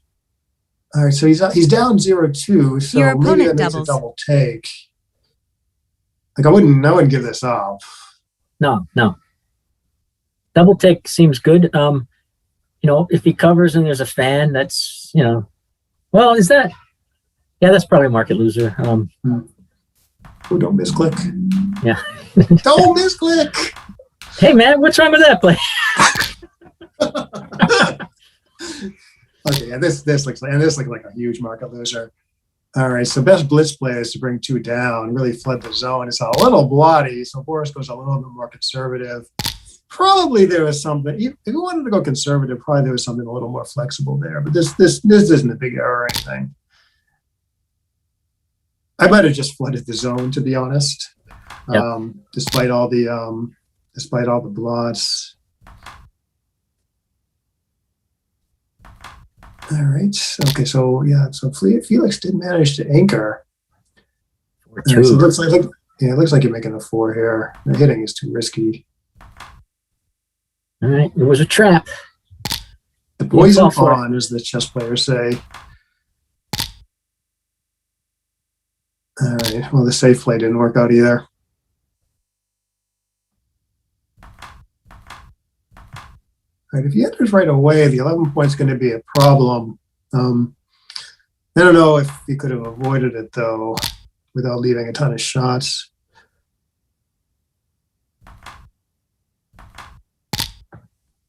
All right, so he's down 0-2, so Your maybe that opponent makes doubles. a double take. Like I wouldn't give this up. No. Double take seems good. If he covers and there's a fan, that's well, is that? Yeah, that's probably a market loser. Oh, don't misclick. Yeah. Don't misclick. Hey man, what's wrong with that play? Okay, yeah, this looks like a huge market loser. All right, so best blitz play is to bring 2 down, really flood the zone. It's a little bloody, so Boris goes a little bit more conservative. Probably there was something, if you wanted to go conservative, probably there was something a little more flexible there, but this isn't a big error or anything. I might have just flooded the zone, to be honest. Yep. Despite all the blots. All right. Okay. So Felix did manage to anchor. So it looks like you're making a 4 here. The hitting is too risky. All right, it was a trap. The poison pawn, as the chess players say. All right. Well, the safe play didn't work out either. Right, if he enters right away, the 11 point's going to be a problem. I don't know if he could have avoided it, though, without leaving a ton of shots.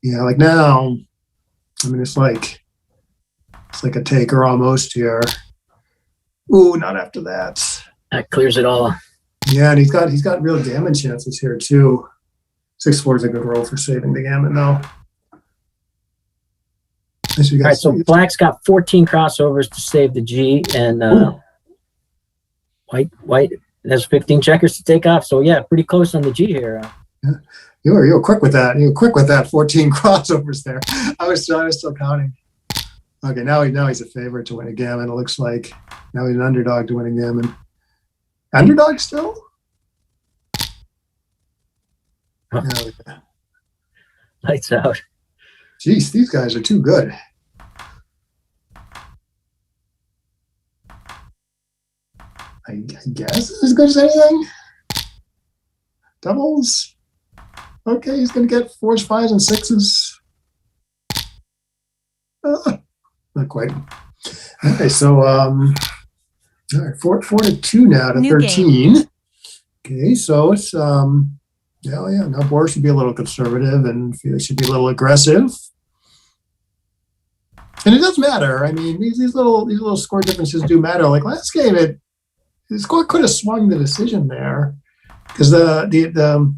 Yeah, like now, I mean, it's like a taker almost here. Ooh, not after that. That clears it all. Yeah, and he's got real gammon chances here, too. 6-4 is a good roll for saving the gammon, though. All right, so black's got 14 crossovers to save the G, and white has 15 checkers to take off. So yeah, pretty close on the G here. Yeah. You were quick with that. You were quick with that. 14 crossovers there. I was still counting. Okay, now he's a favorite to win a gammon. It looks like now he's an underdog to win a gammon. Underdog still? Huh. Yeah. Lights out. Jeez, these guys are too good. I guess as good as anything. Doubles. Okay, he's going to get 4s, 5s, and 6s. Not quite. Okay, so all right, 4-2 now to New 13. Game. Okay, so it's yeah. Now Boris should be a little conservative, and Felix should be a little aggressive. And it does matter. I mean, these little score differences do matter. Like last game, the score could have swung the decision there because the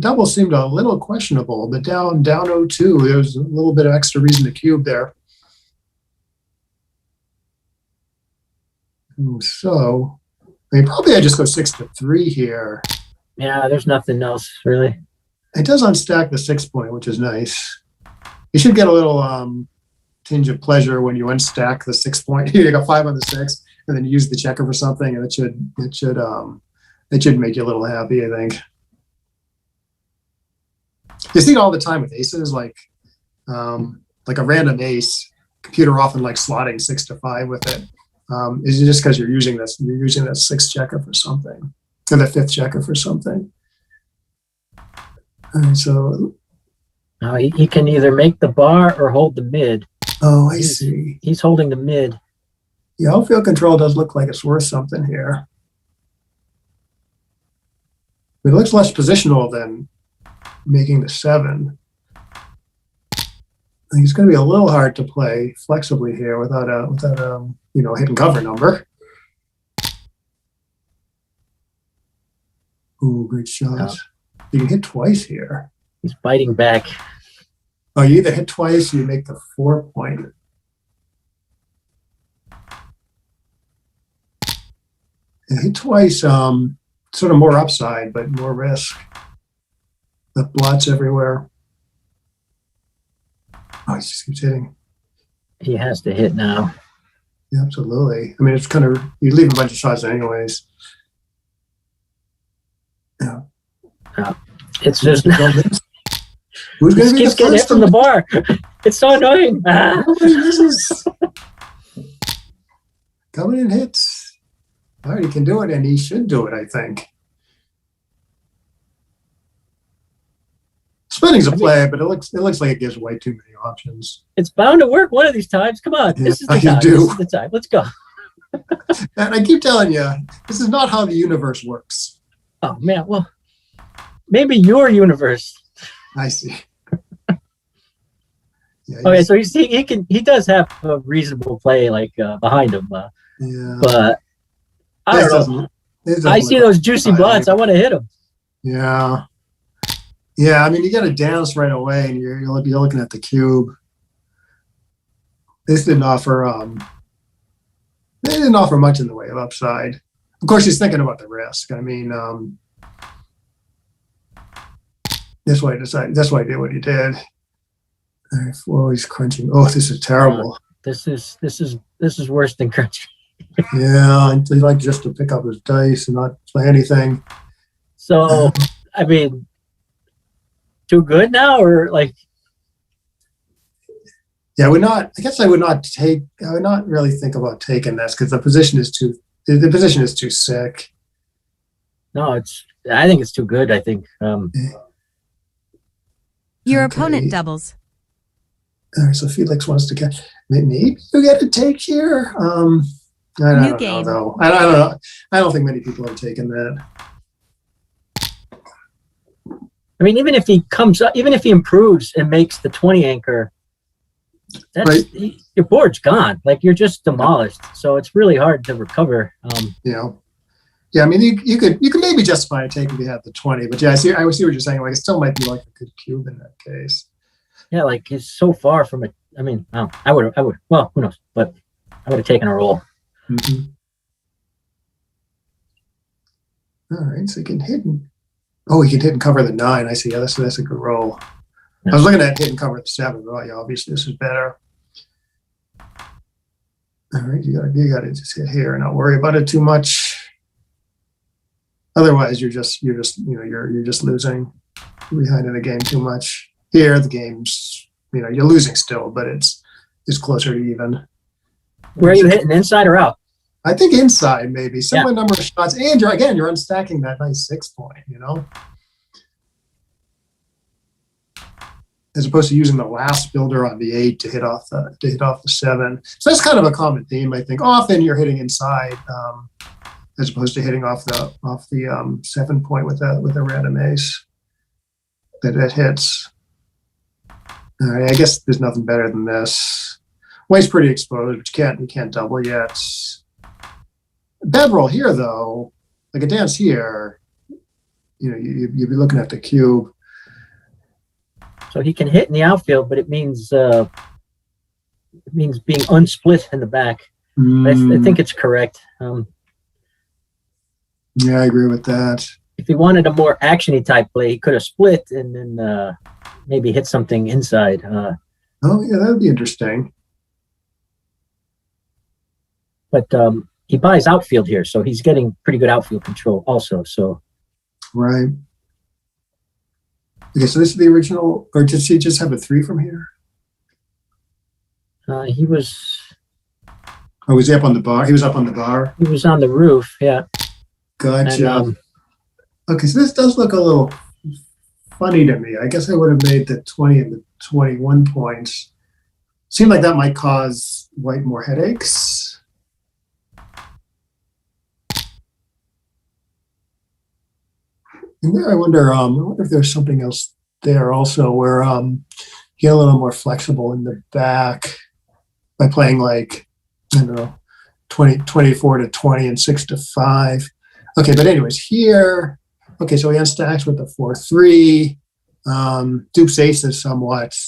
double seemed a little questionable. But down 0-2, there was a little bit of extra reason to cube there. So, I mean, probably I just go 6-3 here. Yeah, there's nothing else really. It does unstack the 6 point, which is nice. You should get a little tinge of pleasure when you unstack the 6 point. You got 5 on the 6, and then you use the checker for something, and it should make you a little happy, I think. You see it all the time with aces, like a random ace. Computer often like slotting 6 to 5 with it. Is it just because you're using that 6th checker for something, or the 5th checker for something? All right, so he can either make the bar or hold the mid. Oh, I see. He's holding the mid. Yeah, outfield control does look like it's worth something here. It looks less positional than making the 7. I think it's going to be a little hard to play flexibly here without a hidden cover number. Ooh, great shots. You can hit twice here. He's biting back. Oh, you either hit twice or you make the 4 point. And hit twice, sort of more upside, but more risk. The blots everywhere. Oh, he just keeps hitting. He has to hit now. Yeah, absolutely. I mean, it's kind of, you leave a bunch of shots anyways. Yeah. It's just who's going to be keeps the getting hit first from the bar. It's so annoying. Nobody misses. Coming in hits. All right, he can do it, and he should do it, I think. Splitting's a play, but it looks like it gives way too many options. It's bound to work one of these times. Come on, this is the time. This is the time. Let's go. And I keep telling you, this is not how the universe works. Oh man, well, maybe your universe. I see. Yeah, okay, so he does have a reasonable play like behind him, yeah. But I don't know. I see those juicy blots. I want to hit them. Yeah. Yeah, I mean, you got to dance right away, and you'll be looking at the cube. This didn't offer. They didn't offer much in the way of upside. Of course, he's thinking about the risk. I mean, that's why he did what he did. Oh, he's crunching. Oh, this is terrible. This is worse than crunching. Yeah, he liked just to pick up his dice and not play anything. So, I mean, too good now, or like? Yeah, I guess I would not really think about taking this because the position is too sick. No, I think it's too good. I think. Your opponent doubles. All right, so Felix wants to get, maybe you get a take here. I don't know, though. I don't know. I don't think many people have taken that. I mean, even if he comes up, even if he improves and makes the 20 anchor, that's Right. Your board's gone. Like, you're just demolished. So it's really hard to recover. Yeah. Yeah, I mean, you could maybe justify a take if you had the 20, but yeah, I see what you're saying. Like, it still might be like a good cube in that case. Yeah, like, it's so far from it. I mean, I would, well, who knows? But I would have taken a roll. Mm-hmm. All right, so you can hit and, he can hit and cover the 9. I see. Yeah, that's a good roll. Yeah. I was looking at hit and cover the 7. Oh, yeah, obviously this is better. All right, you gotta just hit here and not worry about it too much. Otherwise, you're just losing. You're behind in the game too much. Here, the game's, you're losing still, but it's closer to even. Where are you hitting, inside or out? I think inside, maybe. Similar number of shots. And you're unstacking that nice 6 point, as opposed to using the last builder on the 8 to hit off the 7. So that's kind of a common theme, I think. Often you're hitting inside, as opposed to hitting off the 7 point with a random ace that hits. All right, I guess there's nothing better than this. White's pretty exposed, but you can't double yet. Bad roll here, though, like a dance here, you'd be looking at the cube. So he can hit in the outfield, but it means being unsplit in the back. I think it's correct. Yeah, I agree with that. If he wanted a more actiony type play, he could have split and then maybe hit something inside. Oh, yeah, that would be interesting. But he buys outfield here, so he's getting pretty good outfield control also. So, right. Okay, so this is the original, or did he just have a 3 from here? He was. Oh, was he up on the bar? He was up on the bar? He was on the roof, yeah. Gotcha. And, okay, so this does look a little funny to me. I guess I would have made the 20 and the 21 points. Seemed like that might cause White more headaches. And there, I wonder if there's something else there also where you get a little more flexible in the back by playing like, I don't know, 24 to 20 and 6 to 5. Okay, but anyways, here, okay, so he unstacks with the 4-3. Dupes aces somewhat.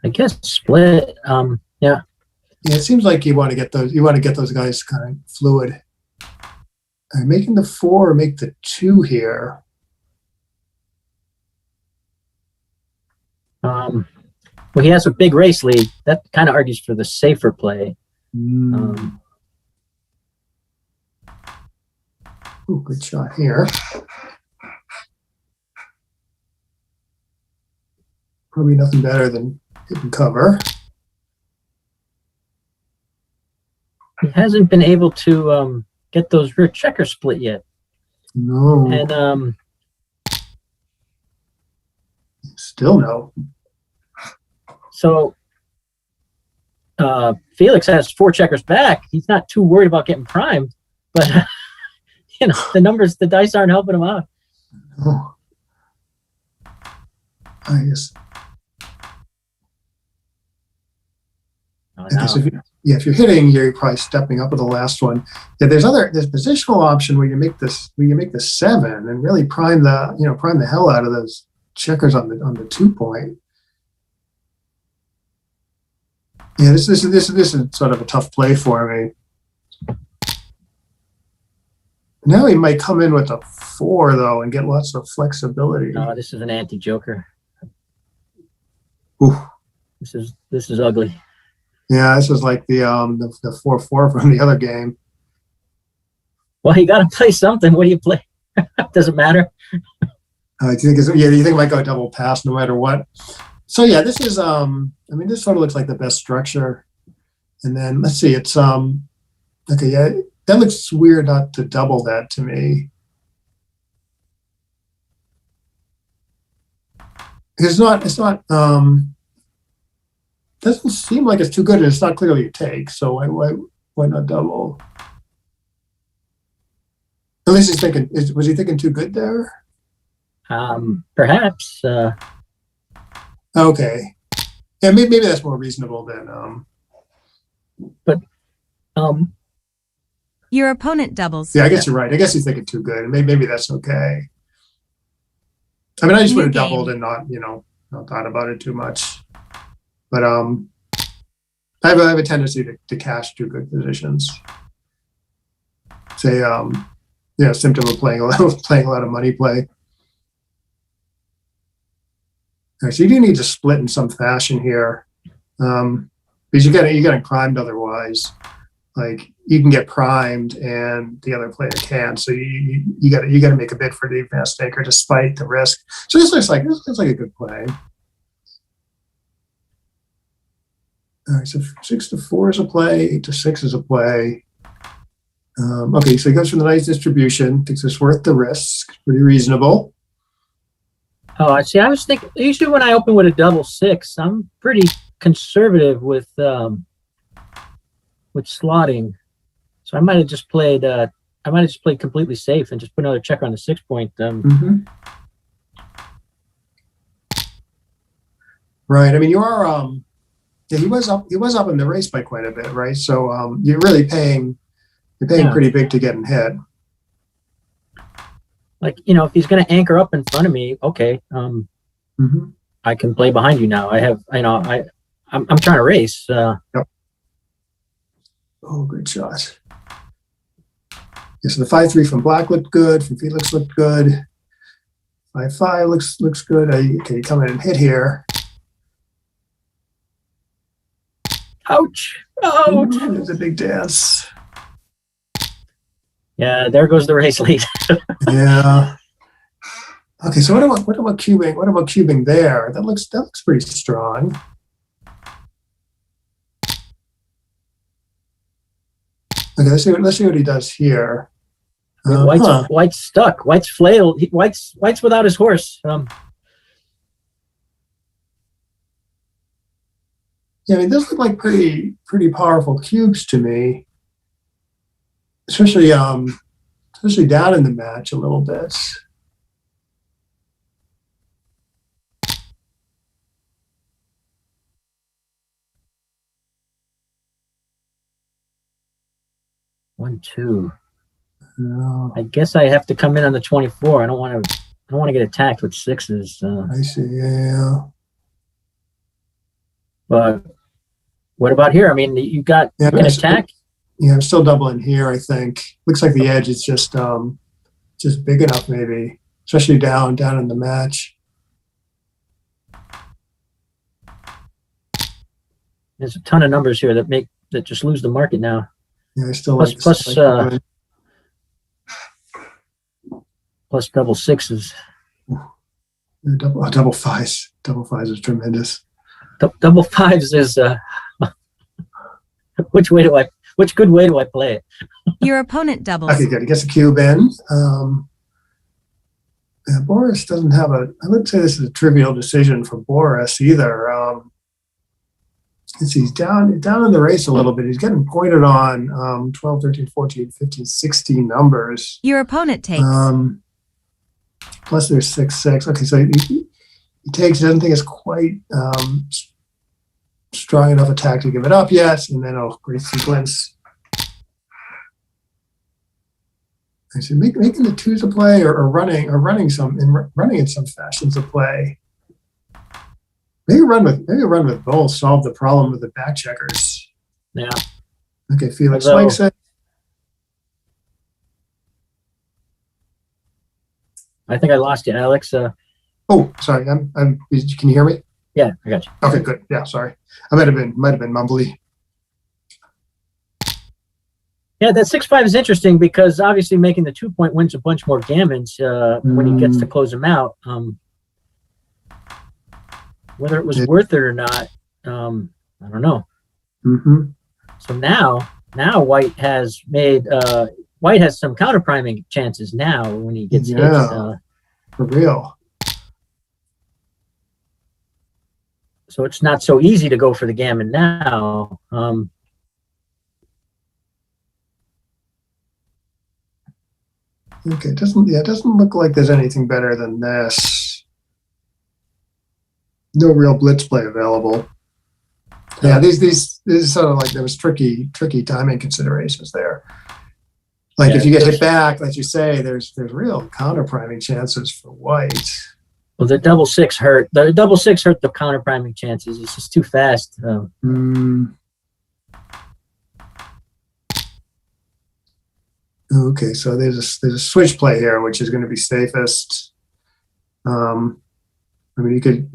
I guess split. Yeah. Yeah, it seems like you want to get those guys kind of fluid. Making the 4 or make the 2 here. Well, he has a big race lead. That kind of argues for the safer play. Ooh, good shot here. Probably nothing better than hitting cover. He hasn't been able to get those rear checker split yet. No. And still no. So Felix has 4 checkers back. He's not too worried about getting primed, but the dice aren't helping him out. Oh. I guess. Oh, I guess no. if you're hitting, you're probably stepping up with the last one. Yeah, there's positional option where you make the 7 and really prime the hell out of those checkers on the 2 point. Yeah, this is sort of a tough play for me. Now he might come in with a 4 though and get lots of flexibility. No, this is an anti-joker. Ooh. This is ugly. Yeah, this is like the 4-4 from the other game. Well, you got to play something. What do you play? Doesn't matter. Do you think it might go double pass no matter what? So yeah, this is this sort of looks like the best structure. And then let's see, it's okay, yeah, that looks weird not to double that to me. it's not doesn't seem like it's too good, and it's not clearly a take. So why not double? At least he's thinking. Was he thinking too good there? Perhaps. Okay. Yeah, maybe that's more reasonable than. Your opponent doubles. Yeah, I guess you're right. I guess he's thinking too good. Maybe that's okay. I mean, I just would have doubled and not thought about it too much. But I have a tendency to cash too good positions. Say, symptom of playing a lot of money play. All right, so you do need to split in some fashion here, because you're getting primed otherwise. Like you can get primed and the other player can't. So you got to make a bid for the advanced taker despite the risk. So this looks like a good play. All right, so 6-4 is a play, 8-6 is a play. Okay, so he goes for the nice distribution. Thinks it's worth the risk. Pretty reasonable. Oh, I see. I was thinking usually when I open with a double six, I'm pretty conservative with slotting. So I might have just played. Completely safe and just put another checker on the 6 point. Right. I mean, you are. Yeah, he was up in the race by quite a bit, right? So you're really paying. You're paying pretty big to get in head. Like, if he's going to anchor up in front of me, okay, I can play behind you now. I'm trying to race. Yep. Oh, good shot. Yeah, so the 5-3 from Black looked good. From Felix looked good. 5-5 looks good. Okay, you come in and hit here. Ouch! Ouch! There's a big dance. Yeah, there goes the race lead. Yeah. Okay, so what about cubing? What about cubing there? That looks pretty strong. Okay, let's see what he does here. White's stuck. White's flailed. White's without his horse. Yeah, I mean, those look like pretty powerful cubes to me, especially down in the match a little bit. One, two. No. I guess I have to come in on the 24. I don't want to get attacked with sixes. I see. Yeah. But what about here? I mean, you can attack. Yeah, I'm still doubling here. I think looks like the edge is just big enough, maybe, especially down in the match. There's a ton of numbers here that just lose the market now. Yeah, I still plus double sixes. Double fives. Double fives is tremendous. Double fives is which good way do I play it? Your opponent doubles. Okay, good. He gets a cube in. Boris doesn't have I wouldn't say this is a trivial decision for Boris either. He's down in the race a little bit. He's getting pointed on 12, 13, 14, 15, 16 numbers. Your opponent takes. Plus there's 6-6. Okay, so he takes. He doesn't think it's quite strong enough attack to give it up yet. And then, great sequence. I see, making the twos a play or running in some fashions a play. Maybe run with both. Solve the problem with the back checkers. Yeah. Okay, Felix likes it. I think I lost you, Alex. Oh, sorry. Can you hear me? Yeah, I got you. Okay, good. Yeah, sorry. I might have been mumbly. Yeah, that 6-5 is interesting because obviously making the 2 point wins a bunch more gammons when he gets to close them out. Whether it was worth it or not, I don't know. Mm-hmm. So now White has some counter priming chances now when he gets hit. For real. So it's not so easy to go for the gammon now. Okay, it doesn't look like there's anything better than this. No real blitz play available. Yeah, these sort of like there was tricky timing considerations there. Like if you get hit back, like you say, there's real counter priming chances for white. Well, the double six hurt. The double six hurt the counter priming chances. It's just too fast. Okay, so there's a switch play here, which is going to be safest. I mean, you could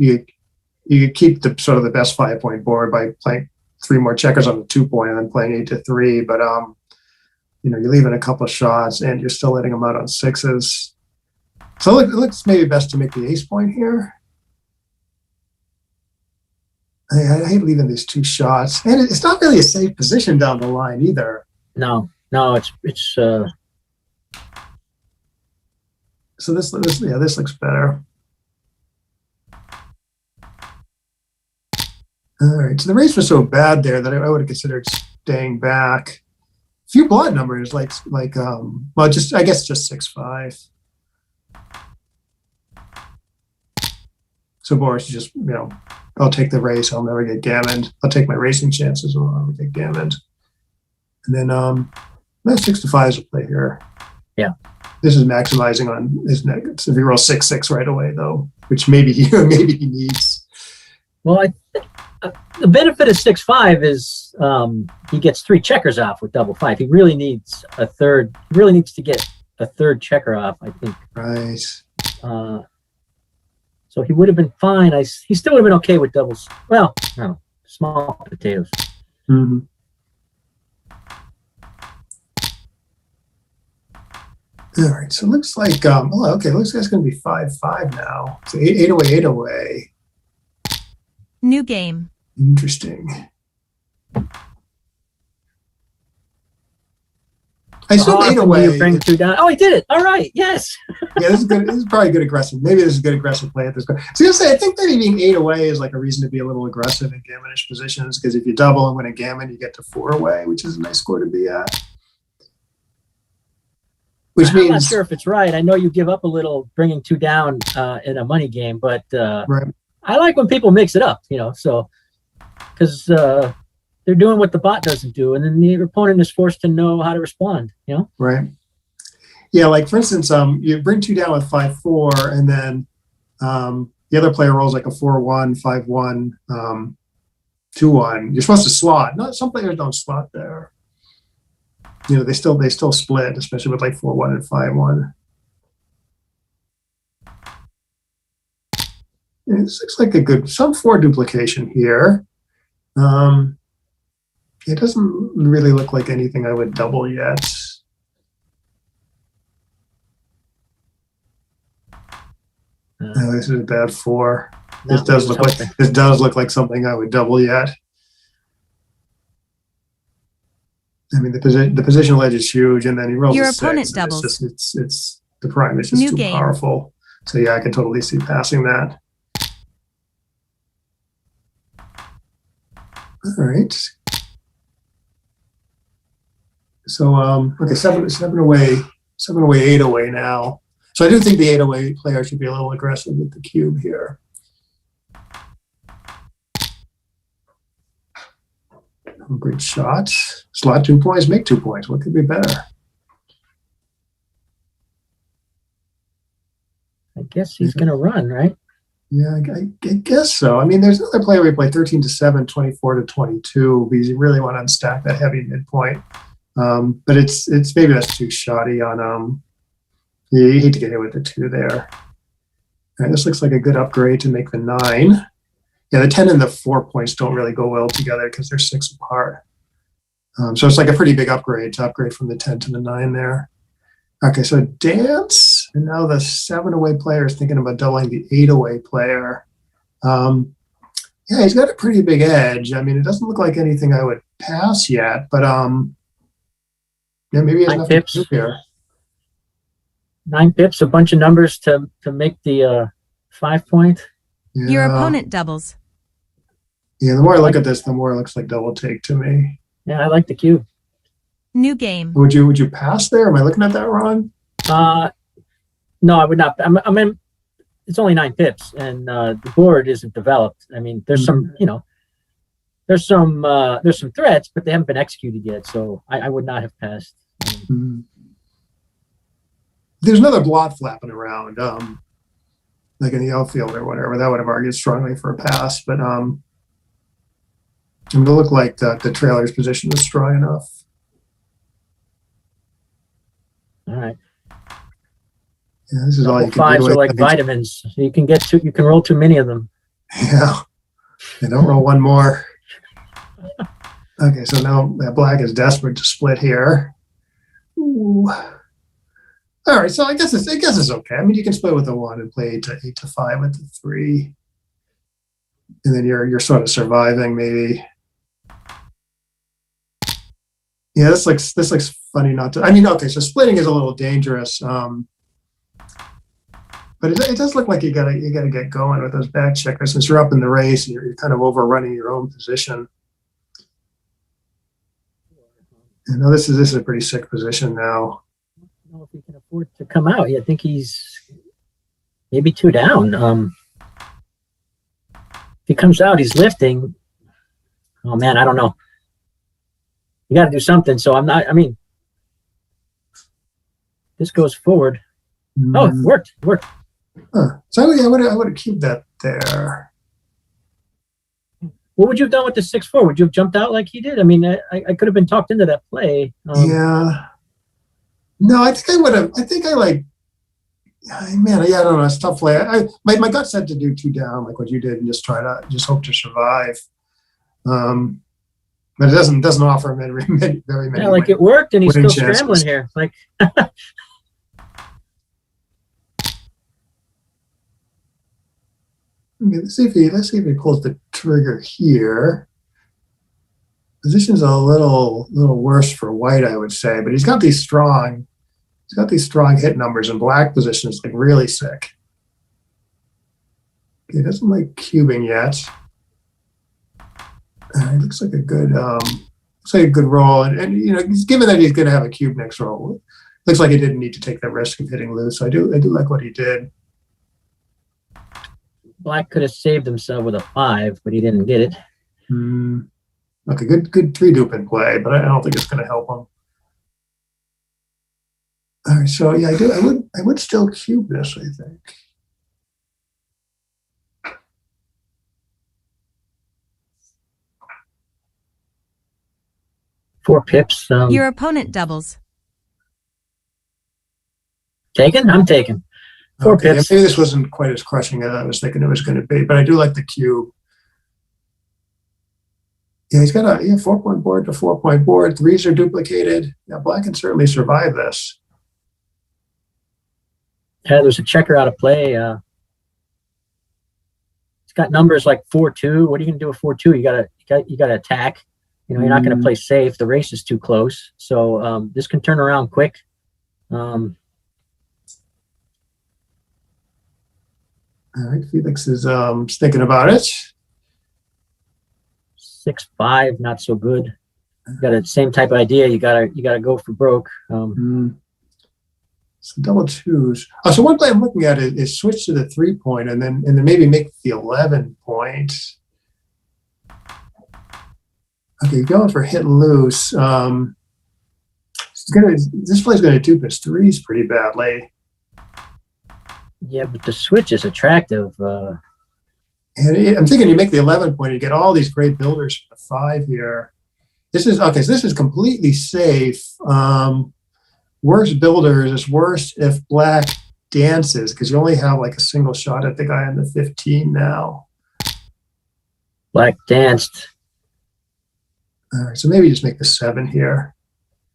keep the sort of the best 5-point board by playing 3 more checkers on the 2-point and then playing 8-3. But you know, you're leaving a couple of shots and you're still letting them out on 6s. So it looks maybe best to make the ace point here. I hate leaving these 2 shots, and it's not really a safe position down the line either. No, it's. So this looks better. All right, so the race was so bad there that I would have considered staying back. A few blood numbers, well, I guess just 6-5. So Boris, just, you know, I'll take the race. I'll never get gammoned. I'll take my racing chances. I'll never get gammoned. And then that 6-5 is a play here. Yeah. This is maximizing on his negatives. If he rolls 6-6 right away, though, which maybe he needs. Well, the benefit of 6-5 is he gets 3 checkers off with double 5. He really needs a third. He really needs to get a third checker off, I think. Right. So he would have been fine. He still would have been okay with doubles. Well, no, small potatoes. Mm-hmm. All right, so it looks like okay, looks like it's going to be 5-5 now. So 8 away. New game. Interesting. I assume 8 away. You bring 2 down. Oh, he did it. All right. Yes. Yeah, this is good. This is probably good aggressive. Maybe this is good aggressive play at this point. So I was gonna say, I think maybe being 8 away is like a reason to be a little aggressive in gammonish positions, because if you double and win a gammon, you get to 4 away, which is a nice score to be at. Which means, I'm not sure if it's right. I know you give up a little bringing 2 down in a money game, but right. I like when people mix it up, you know, so because they're doing what the bot doesn't do, and then the opponent is forced to know how to respond, you know? Right. Yeah, like for instance, you bring 2 down with 5-4, and then the other player rolls like a 4-1, 5-1, 2-1. You're supposed to slot. Not some players don't slot there. You know, they still split, especially with like 4-1 and 5-1. And this looks like a good some 4 duplication here. It doesn't really look like anything I would double yet. This is a bad 4. This does look like something I would double yet. I mean, the positional edge is huge, and then he rolls Your a opponent 6. doubles. It's the prime is just New too game. powerful. So yeah, I can totally see passing that. All right. So okay, 7 away, 8 away now. So I do think the 8 away player should be a little aggressive with the cube here. Great shot. Slot 2 points, make 2 points. What could be better? I guess he's going to run, right? Yeah, I guess so. I mean, there's another player we play 13-7, 24-22, because you really want to unstack that heavy midpoint. But it's maybe that's too shoddy on you hate to get hit with the 2 there. All right, this looks like a good upgrade to make the 9. Yeah, the 10 and the 4 points don't really go well together because they're 6 apart. So it's like a pretty big upgrade to upgrade from the 10 to the 9 there. Okay, so dance, and now the 7 away player is thinking about doubling the 8 away player. Yeah, he's got a pretty big edge. I mean, it doesn't look like anything I would pass yet, but yeah, maybe he has enough to do here. 9 pips, a bunch of numbers to make the 5 point. Your opponent doubles. Yeah, the more I look at this, the more it looks like double take to me. Yeah, I like the cube. New game. Would you pass there? Am I looking at that wrong? No, I would not. I mean, it's only 9 pips, and the board isn't developed. I mean, there's some, there's some threats, but they haven't been executed yet. So I would not have passed. There's another blot flapping around, like in the outfield or whatever. That would have argued strongly for a pass, but it looked like the trailer's position was strong enough. All right. Yeah, this is all you can Fives do. are like vitamins. You can roll too many of them. Yeah. And don't roll one more. Okay, so now black is desperate to split here. Ooh. All right, so I guess it's okay. I mean, you can split with the 1 and play 8 to 5 with the 3, and then you're sort of surviving maybe. Yeah, this looks funny not to. I mean, okay, so splitting is a little dangerous, but it does look like you gotta get going with those back checkers since you're up in the race and you're kind of overrunning your own position. And now this is a pretty sick position now. I don't know if he can afford to come out. I think he's maybe 2 down. If he comes out, he's lifting. Oh man, I don't know. You got to do something. So I'm not. I mean, this goes forward. Oh, it worked. Huh. So I would have cubed that there. What would you have done with the 6-4? Would you have jumped out like he did? I mean, I could have been talked into that play. Yeah. No, I think I would have. I think I like. Man, yeah, I don't know. It's a tough play. My gut said to do 2 down, like what you did, and just hope to survive. But it doesn't offer him very many. Yeah, like it worked, and he's still chances. scrambling here. Like. Okay, let's see if he pulls the trigger here. Position's a little worse for white, I would say, but he's got these strong hit numbers, and black position is like really sick. Okay, doesn't like cubing yet. It looks like a good roll, and given that he's going to have a cube next roll, looks like he didn't need to take the risk of hitting loose. So I do like what he did. Black could have saved himself with a 5, but he didn't get it. Okay, good 3-dupe play, but I don't think it's going to help him. All right, so yeah, I would still cube this, I think. Four pips. Your opponent doubles. Taken? I'm taking. Four pips. Maybe this wasn't quite as crushing as I was thinking it was going to be, but I do like the cube. Yeah, he's got a 4-point board to 4-point board. 3s are duplicated. Yeah, black can certainly survive this. Yeah, there's a checker out of play. It's got numbers like 4-2. What are you gonna do with 4-2? You gotta attack. You're not gonna play safe. The race is too close. So this can turn around quick. All right, Felix is thinking about it. 6-5, not so good. You got the same type of idea. You gotta go for broke. So double 2s. Oh, so one play I'm looking at is switch to the 3-point and then maybe make the 11-point. Okay, going for hit and loose. This play's gonna dupe his 3s pretty badly. Yeah, but the switch is attractive. And I'm thinking you make the 11-point, you get all these great builders for the 5 here. This is completely safe. Worst builders is worse if black dances because you only have like a single shot at the guy on the 15 now. Black danced. All right, so maybe just make the 7 here.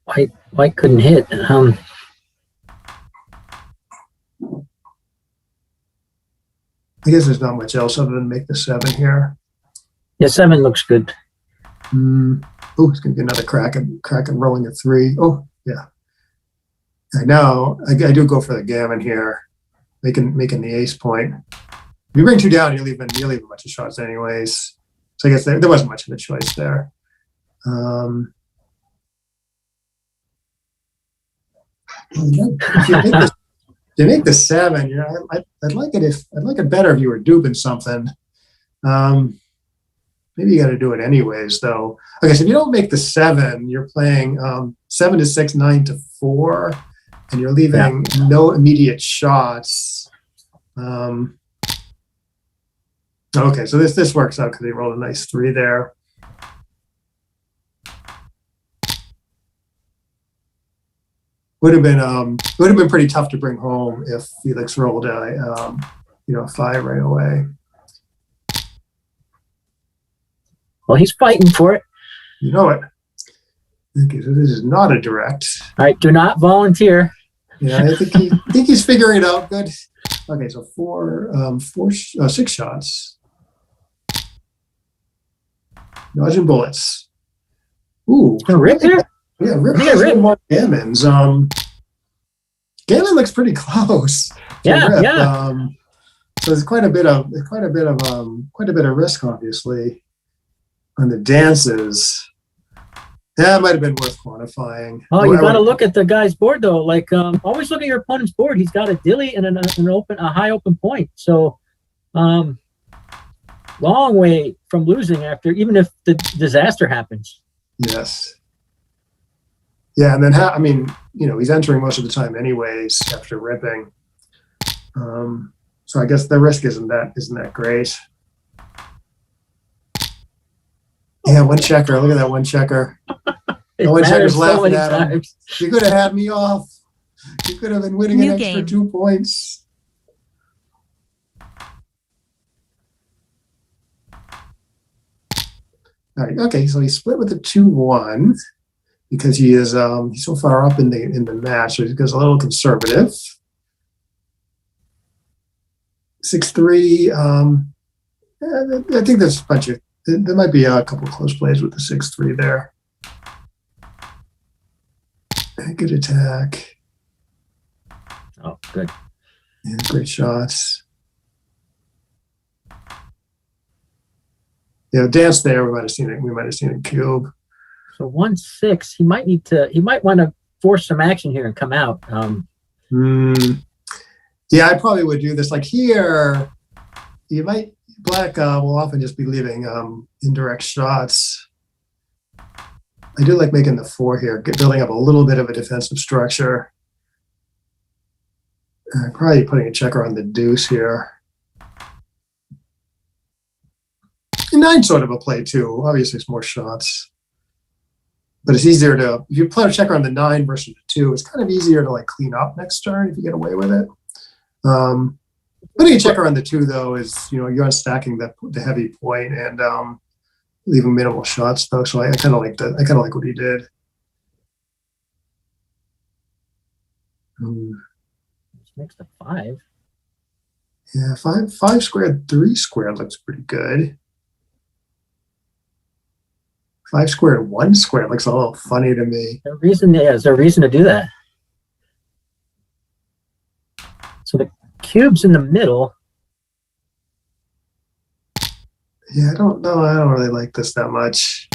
White couldn't hit. I guess there's not much else other than make the 7 here. Yeah, 7 looks good. Oh, it's gonna get another crack and rolling a 3. Oh, yeah. Now I do go for the gammon here, making the ace point. If you bring 2 down, you leave a bunch of shots anyways. So I guess there wasn't much of a choice there. If you make the 7, you know, I'd like it better if you were duping something. Maybe you got to do it anyways, though. Okay, so if you don't make the 7, you're playing 7 to 6, 9 to 4, and you're leaving no immediate shots. Okay, so this works out because he rolled a nice 3 there. Would have been pretty tough to bring home if Felix rolled a 5 right away. Well, he's fighting for it. You know it. Okay, so this is not a direct. All right, do not volunteer. Yeah, I think he's figuring it out. Good. Okay, so 6 shots. Dodging bullets. Ooh. Gonna rip here? Yeah, rip more Gammons. Gammon looks pretty close. Yeah. So there's quite a bit of risk, obviously, on the dances. Yeah, it might have been worth quantifying. Oh, you got to look at the guy's board though. Like, always look at your opponent's board. He's got a dilly and a high open point. So, long way from losing after, even if the disaster happens. Yes. Yeah, and then he's entering most of the time anyways after ripping. So I guess the risk isn't that great. Yeah, one checker. Look at that one checker. The one checker's laughing at him. You could have had me off. You could have been winning an extra 2 points. All right. Okay, so he split with a 2-1 because he is he's so far up in the match, so he goes a little conservative. 6-3. I think there's a bunch of. There might be a couple of close plays with the 6-3 there. Good attack. Oh, good. Yeah, great shots. Yeah, dance there. We might have seen a cube. So 1-6. He might want to force some action here and come out. Yeah, I probably would do this. Like here, you might. Black will often just be leaving indirect shots. I do like making the 4 here, building up a little bit of a defensive structure. Probably putting a checker on the deuce here. 9 sort of a play too. Obviously, it's more shots, but it's easier to if you put a checker on the 9 versus the 2. It's kind of easier to like clean up next turn if you get away with it. Putting a checker on the 2 though is you're unstacking the heavy point and leaving minimal shots though. So I kind of like that. I kind of like what he did. Next to 5. Yeah, 5 squared, 3 squared looks pretty good. 5 squared, 1 squared looks a little funny to me. Is there a reason to do that? So the cube's in the middle. Yeah, I don't know. I don't really like this that much.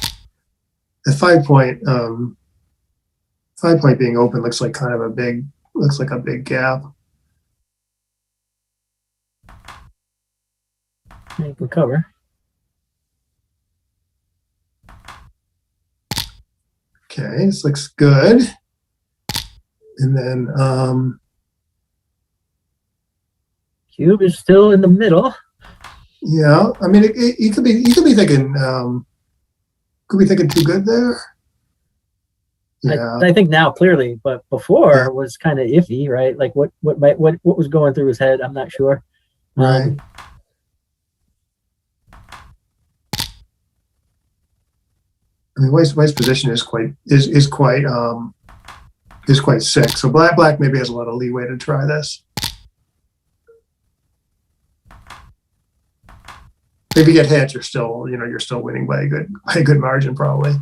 The 5 point being open looks like a big gap. You can cover. Okay, this looks good. And then cube is still in the middle. Yeah, I mean, he could be thinking too good there. Yeah, I think now clearly, but before was kind of iffy, right? Like what was going through his head? I'm not sure. Right. I mean, White's position is quite sick. So black maybe has a lot of leeway to try this. If you get hit, you're still winning by a good margin probably.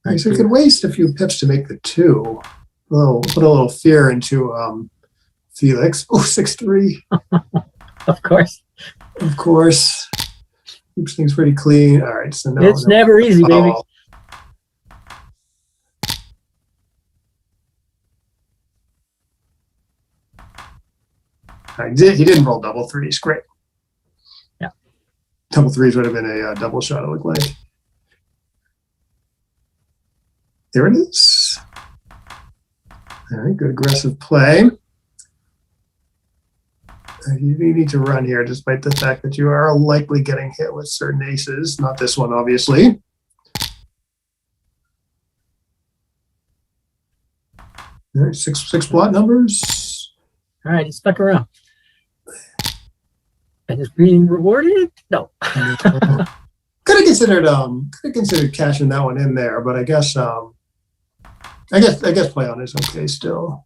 Right, so you could waste a few pips to make the 2. Put a little fear into Felix. Oh, 6-3. Of course. of course. Keeps things pretty clean. All right, so no. It's never easy, baby. Oh. He didn't roll double threes. Great. Yeah. Double threes would have been a double shot, it looked like. There it is. All right, good aggressive play. You need to run here, despite the fact that you are likely getting hit with certain aces. Not this one, obviously. All right, six blot numbers. All right, he stuck around. And is being rewarded? No. Could have considered cashing that one in there, but I guess play on is okay still.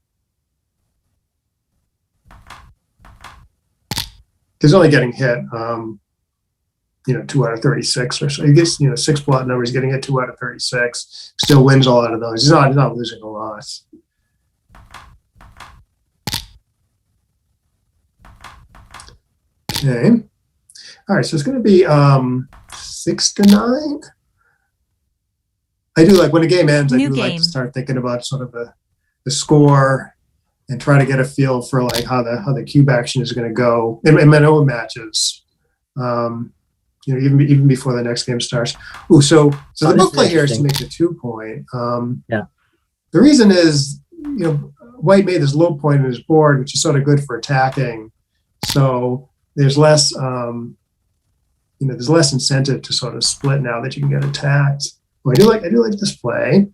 He's only getting hit, 2 out of 36 or so. He gets, 6 blot numbers, getting hit 2 out of 36. Still wins all out of those. He's not losing a lot. Okay. All right, so it's going to be 6-9. I do like when a game ends. I do like to start thinking about sort of the score and try to get a feel for like how the cube action is going to go in my own matches. Even before the next game starts. Ooh, so the book play here is to make the 2-point. Yeah. The reason is, White made this low point in his board, which is sort of good for attacking. So there's less, there's less incentive to sort of split now that you can get attacked. Well, I do like this play.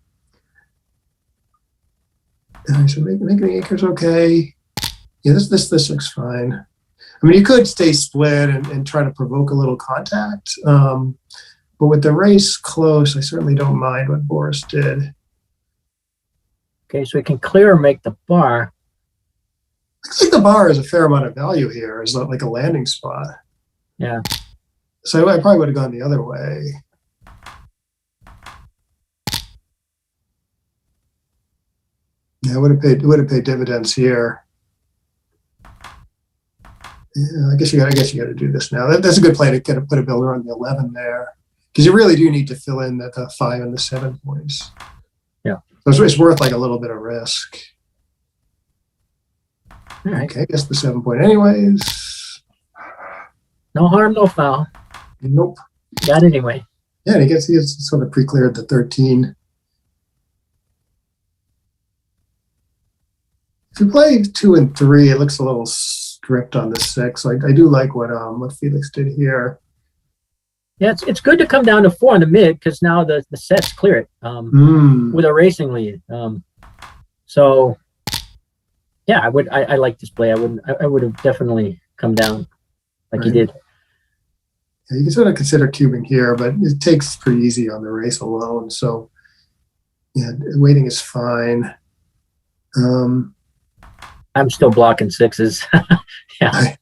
So making the anchors okay. Yeah, this looks fine. I mean, you could stay split and try to provoke a little contact. But with the race close, I certainly don't mind what Boris did. Okay, so we can clear and make the bar. Looks like the bar is a fair amount of value here, is like a landing spot. Yeah. So I probably would have gone the other way. Yeah, would have paid dividends here. Yeah, I guess you got to do this now. That's a good play to put a builder on the 11 there, because you really do need to fill in the 5 and the 7 points. Yeah, so it's worth like a little bit of risk. All right. Okay, I guess the 7-point anyways. No harm, no foul. Nope. Got it anyway. Yeah, and he sort of pre-cleared the 13. If you play 2 and 3, it looks a little stripped on the 6. So I do like what Felix did here. Yeah, it's good to come down to 4 in the mid, because now the sets clear it with a racing lead. So yeah, I like this play. I would have definitely come down like he did. Yeah, you can sort of consider cubing here, but it takes pretty easy on the race alone. So yeah, waiting is fine. I'm still blocking 6s. Yeah.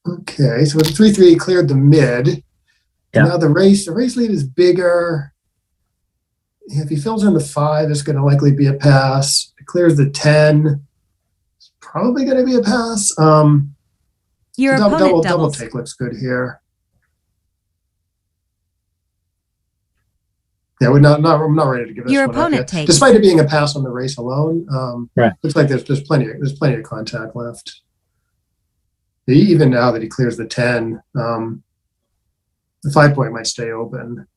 Okay, so with the 3-3 cleared the mid. Yeah. Now the race lead is bigger. If he fills in the 5, it's going to likely be a pass. It clears the 10. It's probably going to be a pass. Your opponent double doubles. take looks good here. Yeah, I'm not ready to give this Your one up opponent yet. takes. Despite it being a pass on the race alone, Right. Looks like there's plenty of contact left. Even now that he clears the 10, the 5-point might stay open.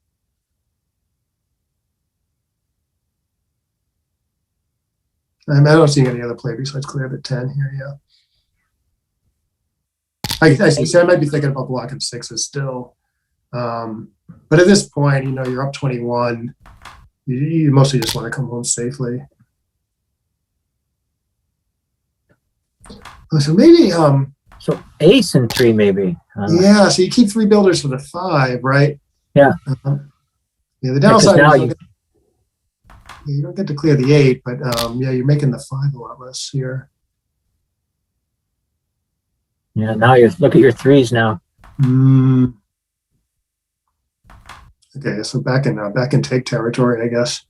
I don't see any other play besides clear the 10 here. Yeah, I see. So I might be thinking about blocking 6s still. But at this point, you're up 21. You mostly just want to come home safely. So maybe, So ace and 3 maybe. yeah. So you keep 3 builders for the 5, right? Yeah. Yeah. The downside now is you don't get to clear the 8, but yeah, you're making the 5 a lot less here. Yeah. Now look at your 3s now. Okay, so back in take territory, I guess.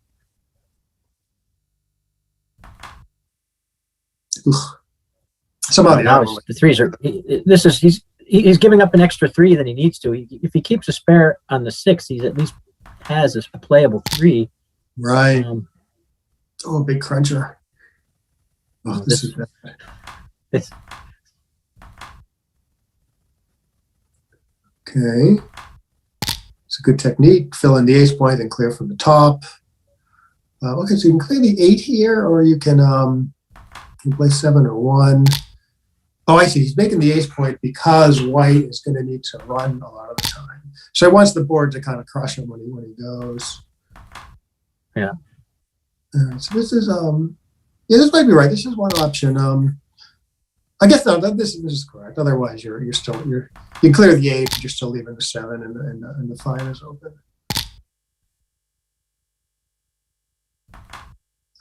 Somehow the now other one. the threes are. He's giving up an extra 3 than he needs to. If he keeps a spare on the 6, he's at least has a playable 3. Right. Oh, big cruncher. Oh, this is bad. Okay. It's a good technique. Fill in the ace point and clear from the top. Okay, so you can clear the 8 here, or you can play 7 or 1. Oh, I see. He's making the ace point because white is going to need to run a lot of the time. So he wants the board to kind of crush him when he goes. Yeah. So this is yeah, this might be right. This is one option. I guess no, this is correct. Otherwise, you clear the 8, but you're still leaving the 7, and the 5 is open.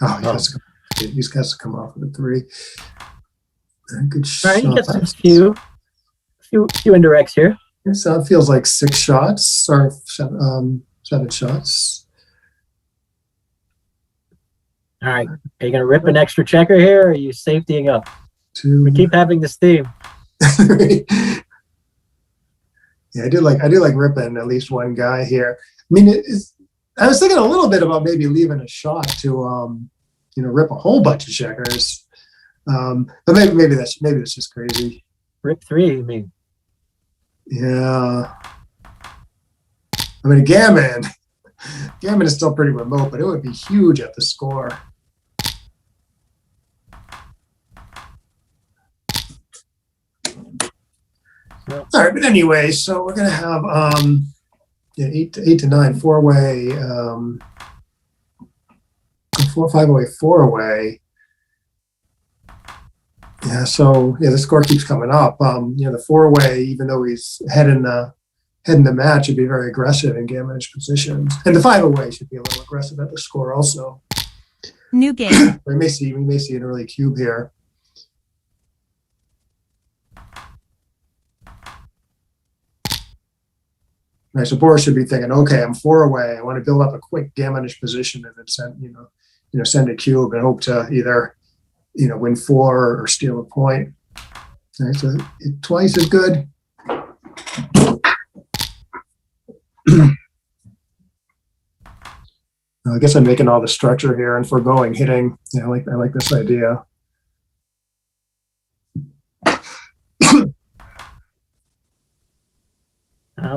Oh, he has to come off with a 3. Good shot. All right, he gets a few indirects here. So it feels like 6 shots or 7 shots. All right, are you going to rip an extra checker here, or are you safetying up? 2. We keep having this theme. Yeah, I do like ripping at least one guy here. I mean, I was thinking a little bit about maybe leaving a shot to rip a whole bunch of checkers. But maybe that's just crazy. Rip 3, you mean? Yeah. I mean, Gammon is still pretty remote, but it would be huge at the score. Yeah. All right, but anyway, so we're gonna have 8 to 9 4-way, 4-5-way 4-way. Yeah, so the score keeps coming up. The 4-way, even though he's heading the match, should be very aggressive in gammonish positions, and the 5-way should be a little aggressive at the score also. New game. we may see an early cube here. Right, so Boris should be thinking, okay, I'm 4-away. I want to build up a quick gammonish position and then send a cube and hope to either win 4 or steal a point. Right, so twice is good. I guess I'm making all the structure here and foregoing hitting. I like this idea.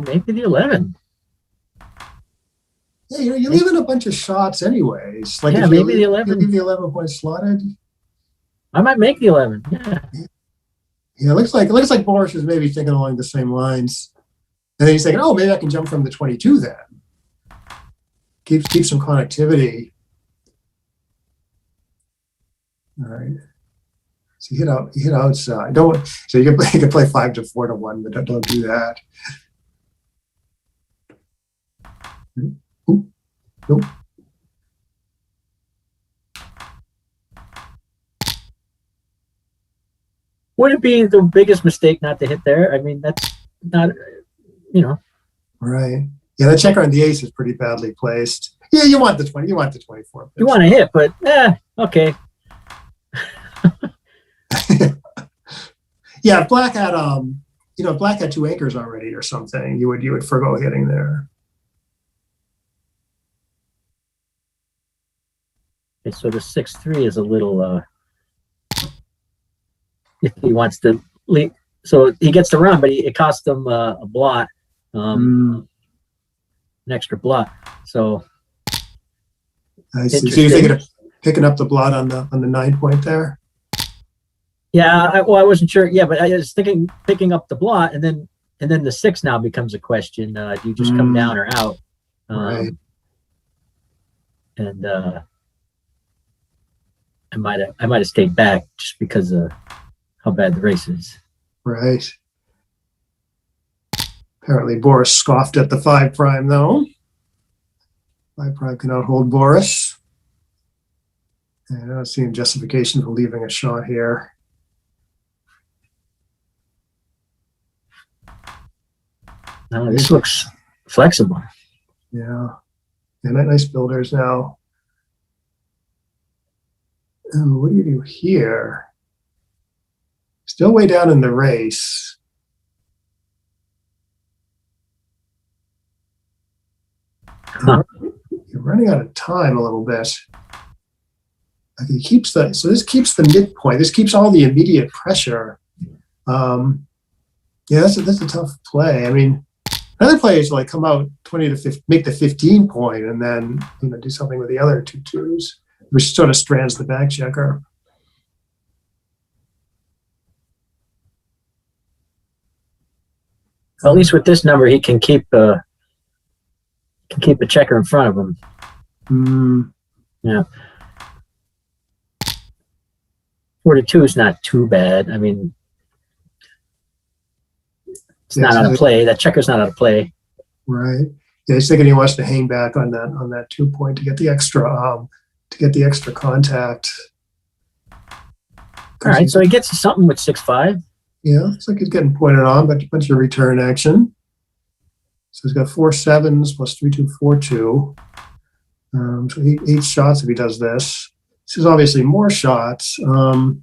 Maybe the 11. Yeah, you're leaving a bunch of shots anyways. Like maybe the 11. You leave the 11 point slotted. I might make the 11. Yeah. Yeah, it looks like Boris is maybe thinking along the same lines, and then he's thinking, oh, maybe I can jump from the 22 then. Keep some connectivity. All right. So you hit outside. So you can play 5 to 4 to 1, but don't do that. Ooh, nope. Would it be the biggest mistake not to hit there? I mean, that's not, Right. Yeah, the checker on the ace is pretty badly placed. Yeah, you want the 20. You want the 24. You want to hit, but okay. Yeah, if Black had if Black had 2 anchors already or something, you would forgo hitting there. Okay, so the 6-3 is a little if he wants to leave, so he gets to run, but it costs him a blot, an extra blot. So I see. So you're thinking of picking up the blot on the 9 point there? Yeah, I wasn't sure. Yeah, but I was thinking picking up the blot, and then the 6 now becomes a question. Do you just come down or out? Right. And I might have stayed back just because of how bad the race is. Right. Apparently Boris scoffed at the 5 prime though. 5 prime cannot hold Boris. And I don't see any justification for leaving a shot here. No, this looks flexible. Yeah. And nice builders now. Oh, what do you do here? Still way down in the race. Huh. You're running out of time a little bit. Okay, this keeps the midpoint. This keeps all the immediate pressure. Yeah, that's a tough play. I mean, another play is to like come out 20 to 15, make the 15 point, and then do something with the other 2 twos, which sort of strands the back checker. At least with this number, he can keep a checker in front of him. Yeah. 42 is not too bad. I mean, it's not out of play. That checker's not out of play. Right. Yeah, he's thinking he wants to hang back on that 2 point to get the extra contact. All right, so he gets something with 6-5. Yeah, looks like he's getting pointed on, but a bunch of return action. So he's got 4 7s plus 3 2 4 2. So 8 shots if he does this. This is obviously more shots. 5s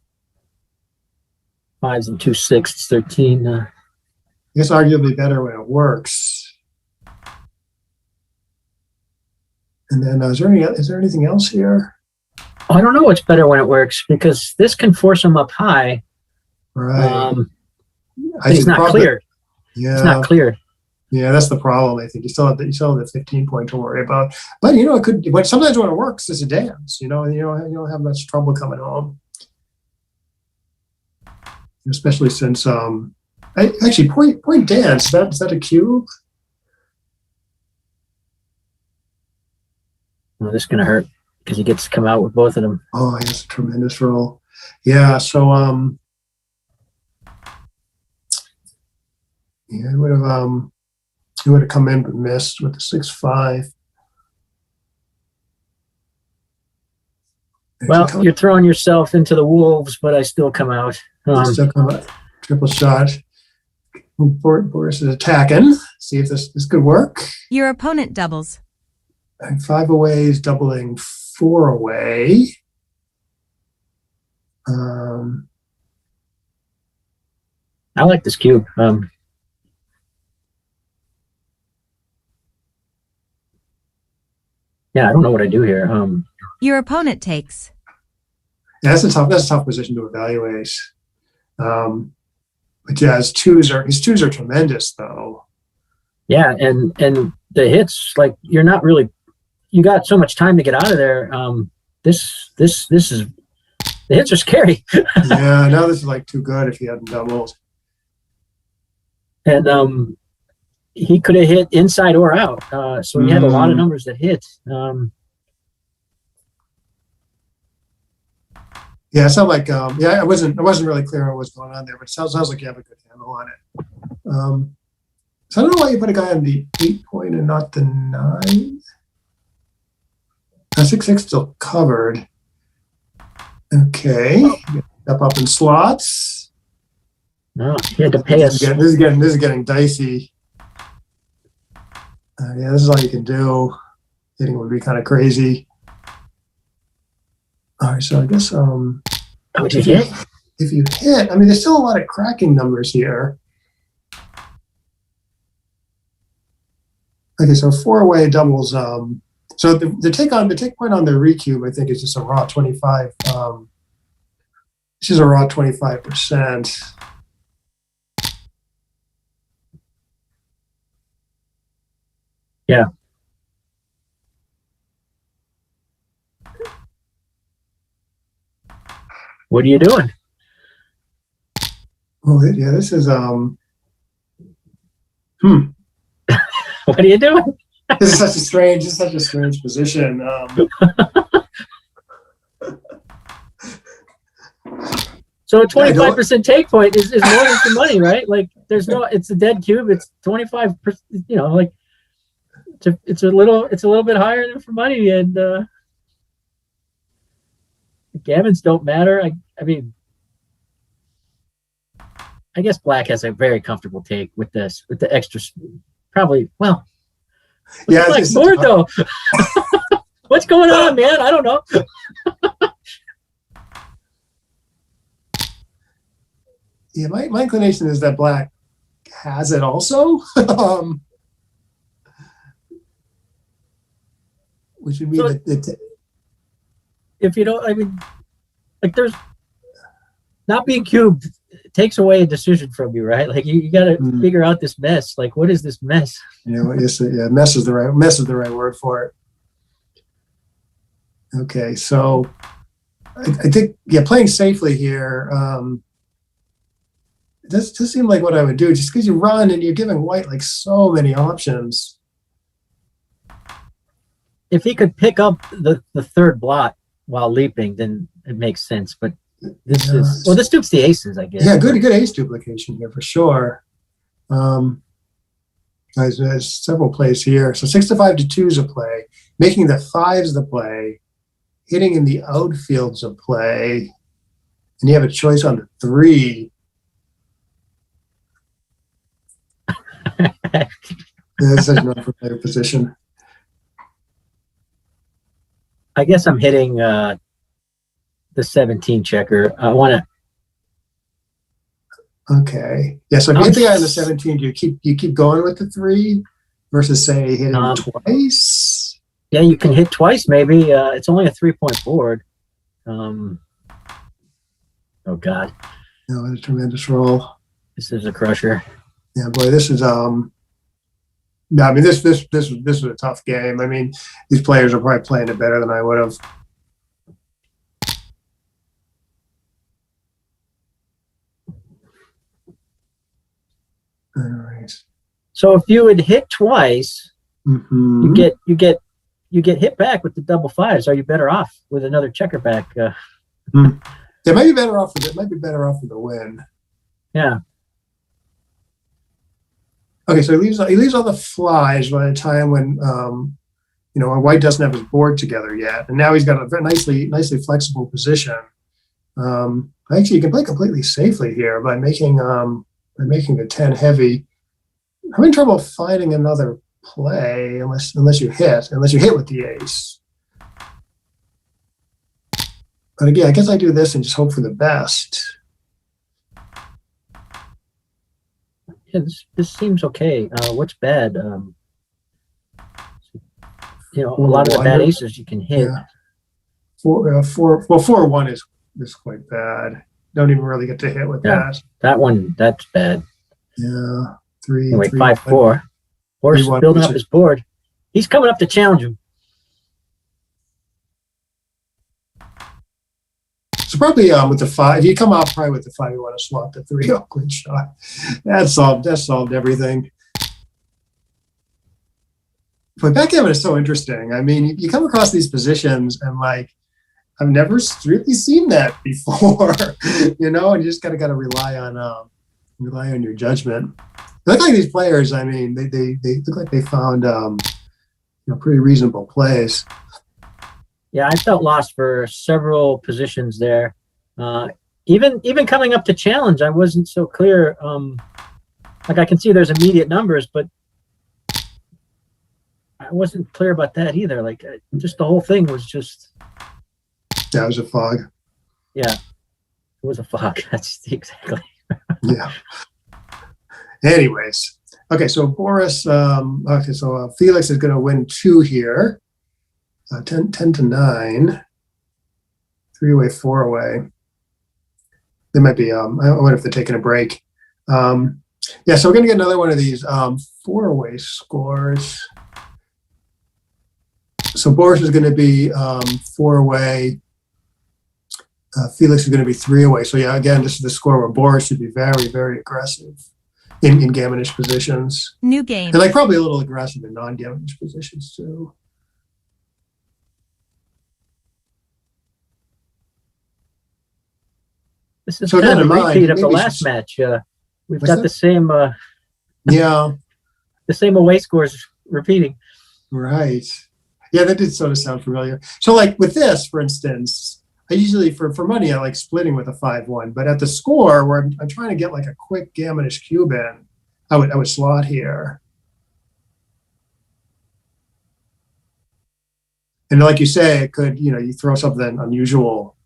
and 2 6, 13. I guess arguably better when it works. And then is there anything else here? I don't know what's better when it works, because this can force him up high. Right. He's not cleared. Yeah. It's not cleared. Yeah, that's the problem. I think you still have the 15 point to worry about. But it could. But sometimes when it works, it's a dance. You don't have much trouble coming home. Especially since actually point dance. Is that a cube? Well, this is gonna hurt because he gets to come out with both of them. Oh, he has a tremendous roll. Yeah. So yeah, he would have come in but missed with the 6-5. Well, you're throwing yourself into the wolves, but I still come out. Still come out. Triple shot. Boris is attacking. See if this could work. Your opponent doubles. And 5 away is doubling 4 away. I like this cube. Yeah, I don't know what I do here. Your opponent takes. Yeah, that's a tough position to evaluate. But yeah, his twos are tremendous though. Yeah, and the hits, like, you're not really, you got so much time to get out of there. This is, the hits are scary. Yeah, now this is like too good if he hadn't doubled. And he could have hit inside or out. So he had a lot of numbers that hit. Yeah, it sounded like I wasn't really clear on what was going on there, but it sounds like you have a good handle on it. So I don't know why you put a guy on the 8 point and not the 9. 6-6 still covered. Okay, up in slots. No, he had to pay us. This is getting dicey. Yeah, this is all you can do. Hitting would be kind of crazy. All right, so I guess if you hit, I mean, there's still a lot of cracking numbers here. Okay, so 4 away doubles. So the take point on the recube, I think, is just a raw 25. This is a raw 25%. Yeah. What are you doing? Oh yeah, this is What are you doing? This is such a strange position. So a 25% take point is more than some money, right? Like, it's a dead cube. It's 25%. Like, it's a little bit higher than for money, and gammons don't matter. I mean, I guess black has a very comfortable take with this, with the extra, probably. Well, yeah, it's bored though. What's going on, man? I don't know. Yeah, my inclination is that black has it also. Which would mean So- that If you don't, I mean, like there's not being cubed takes away a decision from you, right? Like you got to Mhm. figure out this mess. Like, what is this mess? mess is the right word for it. Okay, so I think playing safely here. It does seem like what I would do, just because you run and you're giving white like so many options. If he could pick up the third blot while leaping, then it makes sense. But this is this dupes the aces, I guess. Yeah, good ace duplication here for sure. There's several plays here. So 6 to 5 to 2 is a play, making the 5s the play, hitting in the outfields a play, and you have a choice on the 3. This is not for player position. I guess I'm hitting the 17 checker. I want to. Okay. Yeah. So if you hit the guy on the 17, do you keep going with the 3 versus say hitting twice? Yeah, you can hit twice. Maybe it's only a 3-point board. Oh God. No, it's a tremendous roll. This is a crusher. Yeah, boy, this is no, I mean this was a tough game. I mean, these players are probably playing it better than I would have. All right. So if you would hit twice, Mm-hmm. you get hit back with the double 5s. Are you better off with another checker back? It might be better off with the win. Yeah. Okay, so he leaves all the flies by the time when white doesn't have his board together yet, and now he's got a very nicely flexible position. Actually, you can play completely safely here by making the 10 heavy. I'm having trouble finding another play unless you hit with the ace. But again, I guess I do this and just hope for the best. Yeah, this seems okay. What's bad? A lot of the bad aces you can hit. Yeah. 4-1 is quite bad. Don't even really get to hit with that. That one, that's bad. Yeah. 3. Anyway, 3, 5-4. Boris is 3-1 building up his board. He's coming up to challenge him. So probably with the 5, you come out probably with the 5, you want to swap the 3 Oakland shot. That solved everything. But backgammon is so interesting. I mean, you come across these positions and like, I've never really seen that before, and you just gotta rely on your judgment. They look like these players. I mean, they look like they found pretty reasonable plays. Yeah, I felt lost for several positions there. Even coming up to challenge, I wasn't so clear. Like I can see there's immediate numbers, but I wasn't clear about that either. Like just the whole thing was just. Yeah, it was a fog. Yeah, it was a fog. That's exactly. Yeah. Anyways, okay. So Boris. So Felix is going to win 2 here. 10 to 9. 3 away, 4 away. They might be. I wonder if they're taking a break. Yeah. So we're going to get another one of these 4 away scores. So Boris is going to be 4 away. Felix is going to be 3 away. So yeah, again, this is the score where Boris should be very, very aggressive in gammonish positions. New game. And like probably a little aggressive in non-gammonish positions too. This is So kind of a never mind. repeat of the Maybe we last should- match. We've What's got that? the same Yeah, the same away scores repeating. right. Yeah, that did sort of sound familiar. So like with this, for instance, I usually for money I like splitting with a 5-1, but at the score where I'm trying to get like a quick gammonish cube in, I would slot here. And like you say, it could, you throw something unusual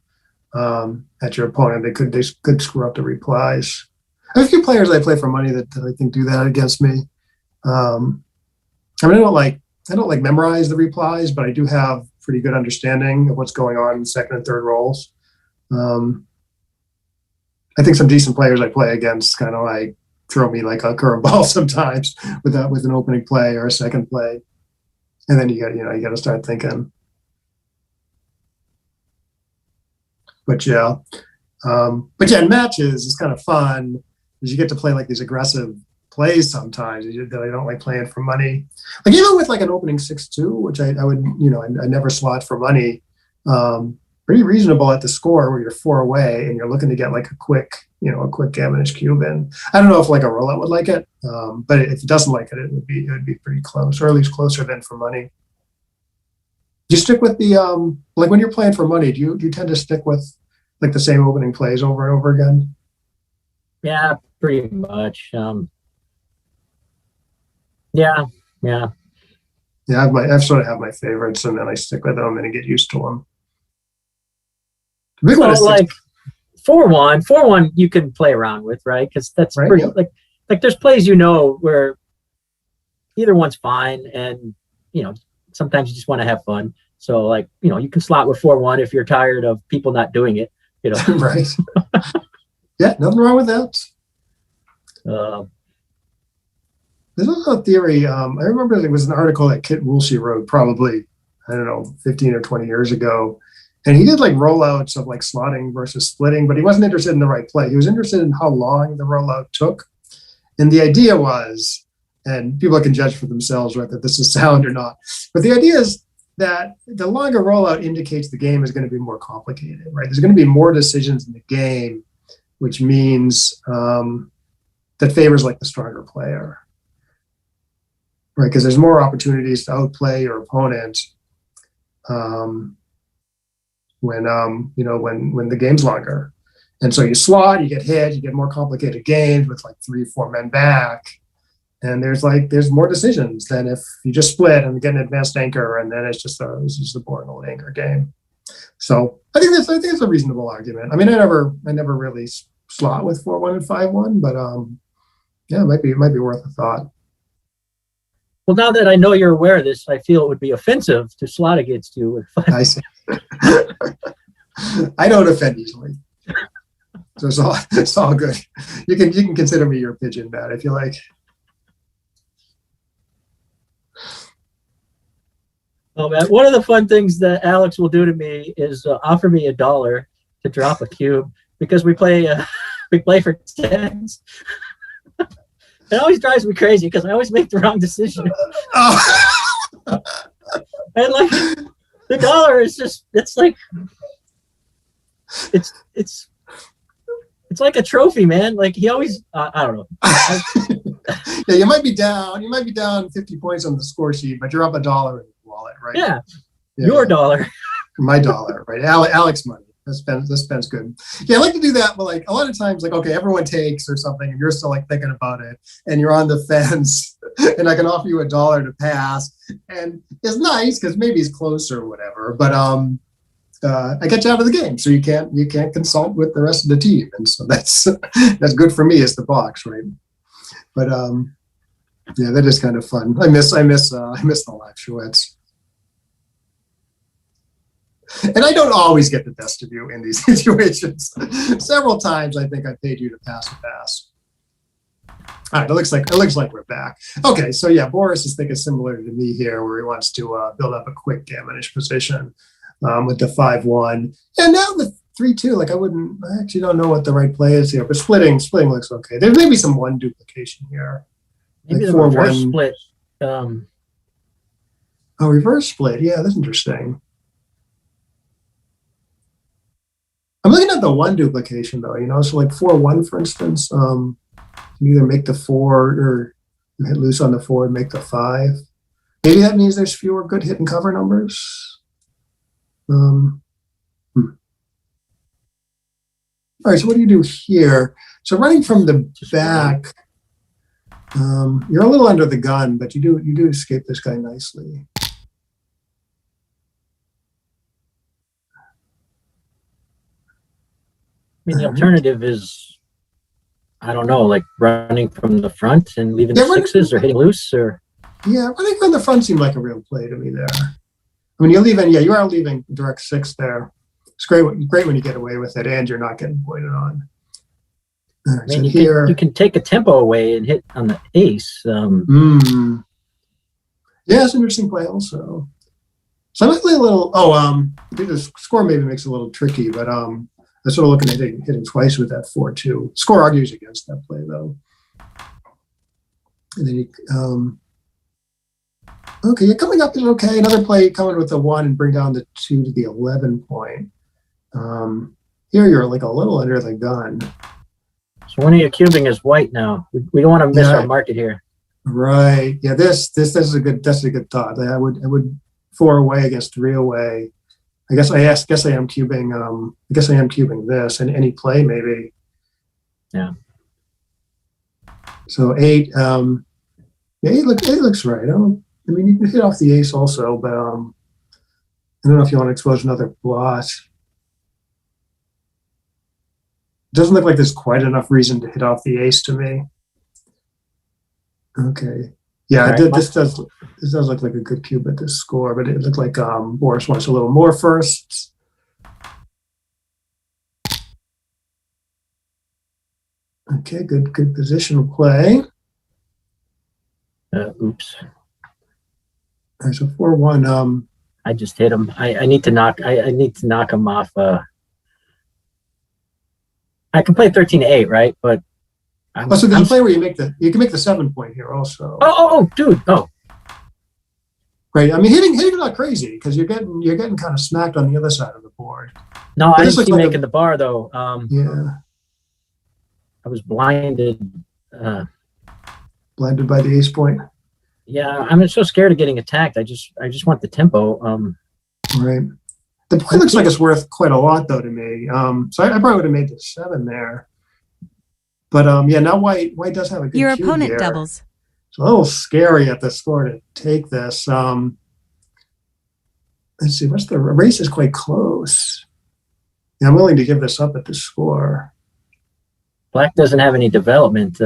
at your opponent. They could screw up the replies. I have a few players I play for money that I think do that against me. I mean, I don't like memorize the replies, but I do have pretty good understanding of what's going on in second and third rolls. I think some decent players I play against kind of like throw me like a curveball sometimes with an opening play or a second play, and then you got to start thinking. But yeah, in matches it's kind of fun because you get to play like these aggressive plays sometimes that I don't like playing for money. Like even with like an opening 6-2, which I would, I never slot for money. Pretty reasonable at the score where you're 4 away and you're looking to get like a quick gammonish cube in. I don't know if like a rollout would like it, but if it doesn't like it, it would be pretty close, or at least closer than for money. Do you stick with the like when you're playing for money? Do you tend to stick with like the same opening plays over and over again? Yeah, pretty much. Yeah. I sort of have my favorites, and then I stick with them and I get used to them. So like 4-1 you can play around with, right? Because that's right, pretty like there's plays where either one's fine, and sometimes you just want to have fun. So like you can slot with 4-1 if you're tired of people not doing it. Right. Yeah, nothing wrong with that. There's also a theory. I remember there was an article that Kit Woolsey wrote probably, I don't know, 15 or 20 years ago. And he did like rollouts of like slotting versus splitting, but he wasn't interested in the right play. He was interested in how long the rollout took. And the idea was, and people can judge for themselves whether this is sound or not, but the idea is that the longer rollout indicates the game is going to be more complicated, right? There's going to be more decisions in the game, which means that favors like the stronger player, right? Because there's more opportunities to outplay your opponent when the game's longer. And so you slot, you get hit, you get more complicated games with like 3-4 men back. And there's more decisions than if you just split and get an advanced anchor, and then it's just a boring old anchor game. So I think it's a reasonable argument. I mean, I never really slot with 4-1 and 5-1, but yeah, it might be worth a thought. Well, now that I know you're aware of this, I feel it would be offensive to slot against you. I see. I don't offend easily, so it's all good. You can consider me your pigeon, Matt, if you like. Oh man, one of the fun things that Alex will do to me is offer me $1 to drop a cube because we play for tens. It always drives me crazy because I always make the wrong decision. And like the $1 is just it's like a trophy, man. Like he always I don't know. Yeah, you might be down 50 points on the score sheet, but you're up $1 in your wallet, right? Yeah. Your $1. My $1, right? Alex money. That spends good. Yeah, I like to do that, but like a lot of times, like, okay, everyone takes or something, and you're still like thinking about it, and you're on the fence, and I can offer you $1 to pass, and it's nice because maybe it's close or whatever, but I get you out of the game, so you can't consult with the rest of the team, and so that's good for me as the box, right? But yeah, that is kind of fun. I miss the live chouettes. And I don't always get the best of you in these situations. Several times I think I paid you to pass a pass. All right, it looks like we're back. Okay, so yeah, Boris is thinking similar to me here, where he wants to build up a quick gammonish position with the 5-1. And now the 3-2, like I actually don't know what the right play is here, but splitting looks okay. There may be some 1 duplication here. Maybe like the reverse split. Oh, reverse split. Yeah, that's interesting. I'm looking at the 1 duplication though, so like 4-1, for instance, you either make the 4 or you hit loose on the 4 and make the 5. Maybe that means there's fewer good hit and cover numbers. All right, so what do you do here? So running from the back, you're a little under the gun, but you do escape this guy nicely. I mean, the alternative is I don't know, like running from the front and leaving Yeah, the sixes or hitting loose or. Yeah, running from the front seemed like a real play to me there. I mean, you are leaving direct six there. It's great when you get away with it and you're not getting pointed on. All right, I mean, so you can take a tempo away and hit on the ace. Yeah, it's an interesting play also. So I might play a little. The score maybe makes it a little tricky, but I'm sort of looking at hitting twice with that 4-2. Score argues against that play though. And then okay, you're coming up is okay. Another play coming with the 1 and bring down the 2 to the 11 point. Here you're like a little under the gun. So one of your cubing is white now. We don't want to miss our market here. Right. Yeah. This is a good thought. I would 4 away against 3 away. I guess I am cubing. I guess I am cubing this and any play maybe. Yeah. So 8. Yeah, 8 looks right. I mean, you can hit off the ace also, but I don't know if you want to expose another blot. Doesn't look like there's quite enough reason to hit off the ace to me. Okay. Yeah, right. This does look like a good cube at this score, but it looked like Boris wants a little more first. Okay, good positional play. Oops. All right, so 4-1. I just hit him. I need to knock him off. I can play 13-8, right? But so there's a play where you can make the 7 point here also. Dude. Right. I mean, hitting not crazy because you're getting kind of smacked on the other side of the board. No, I didn't see making the bar though. Yeah. I was blinded. Blinded by the ace point. Yeah, I'm so scared of getting attacked. I just want the tempo. Right. The play looks like it's worth quite a lot though to me. So I probably would have made the 7 there. But now white does have a good Your cube opponent here. doubles. It's a little scary at the score to take this. Let's see, what's the race is quite close. Yeah, I'm willing to give this up at the score. Black doesn't have any development.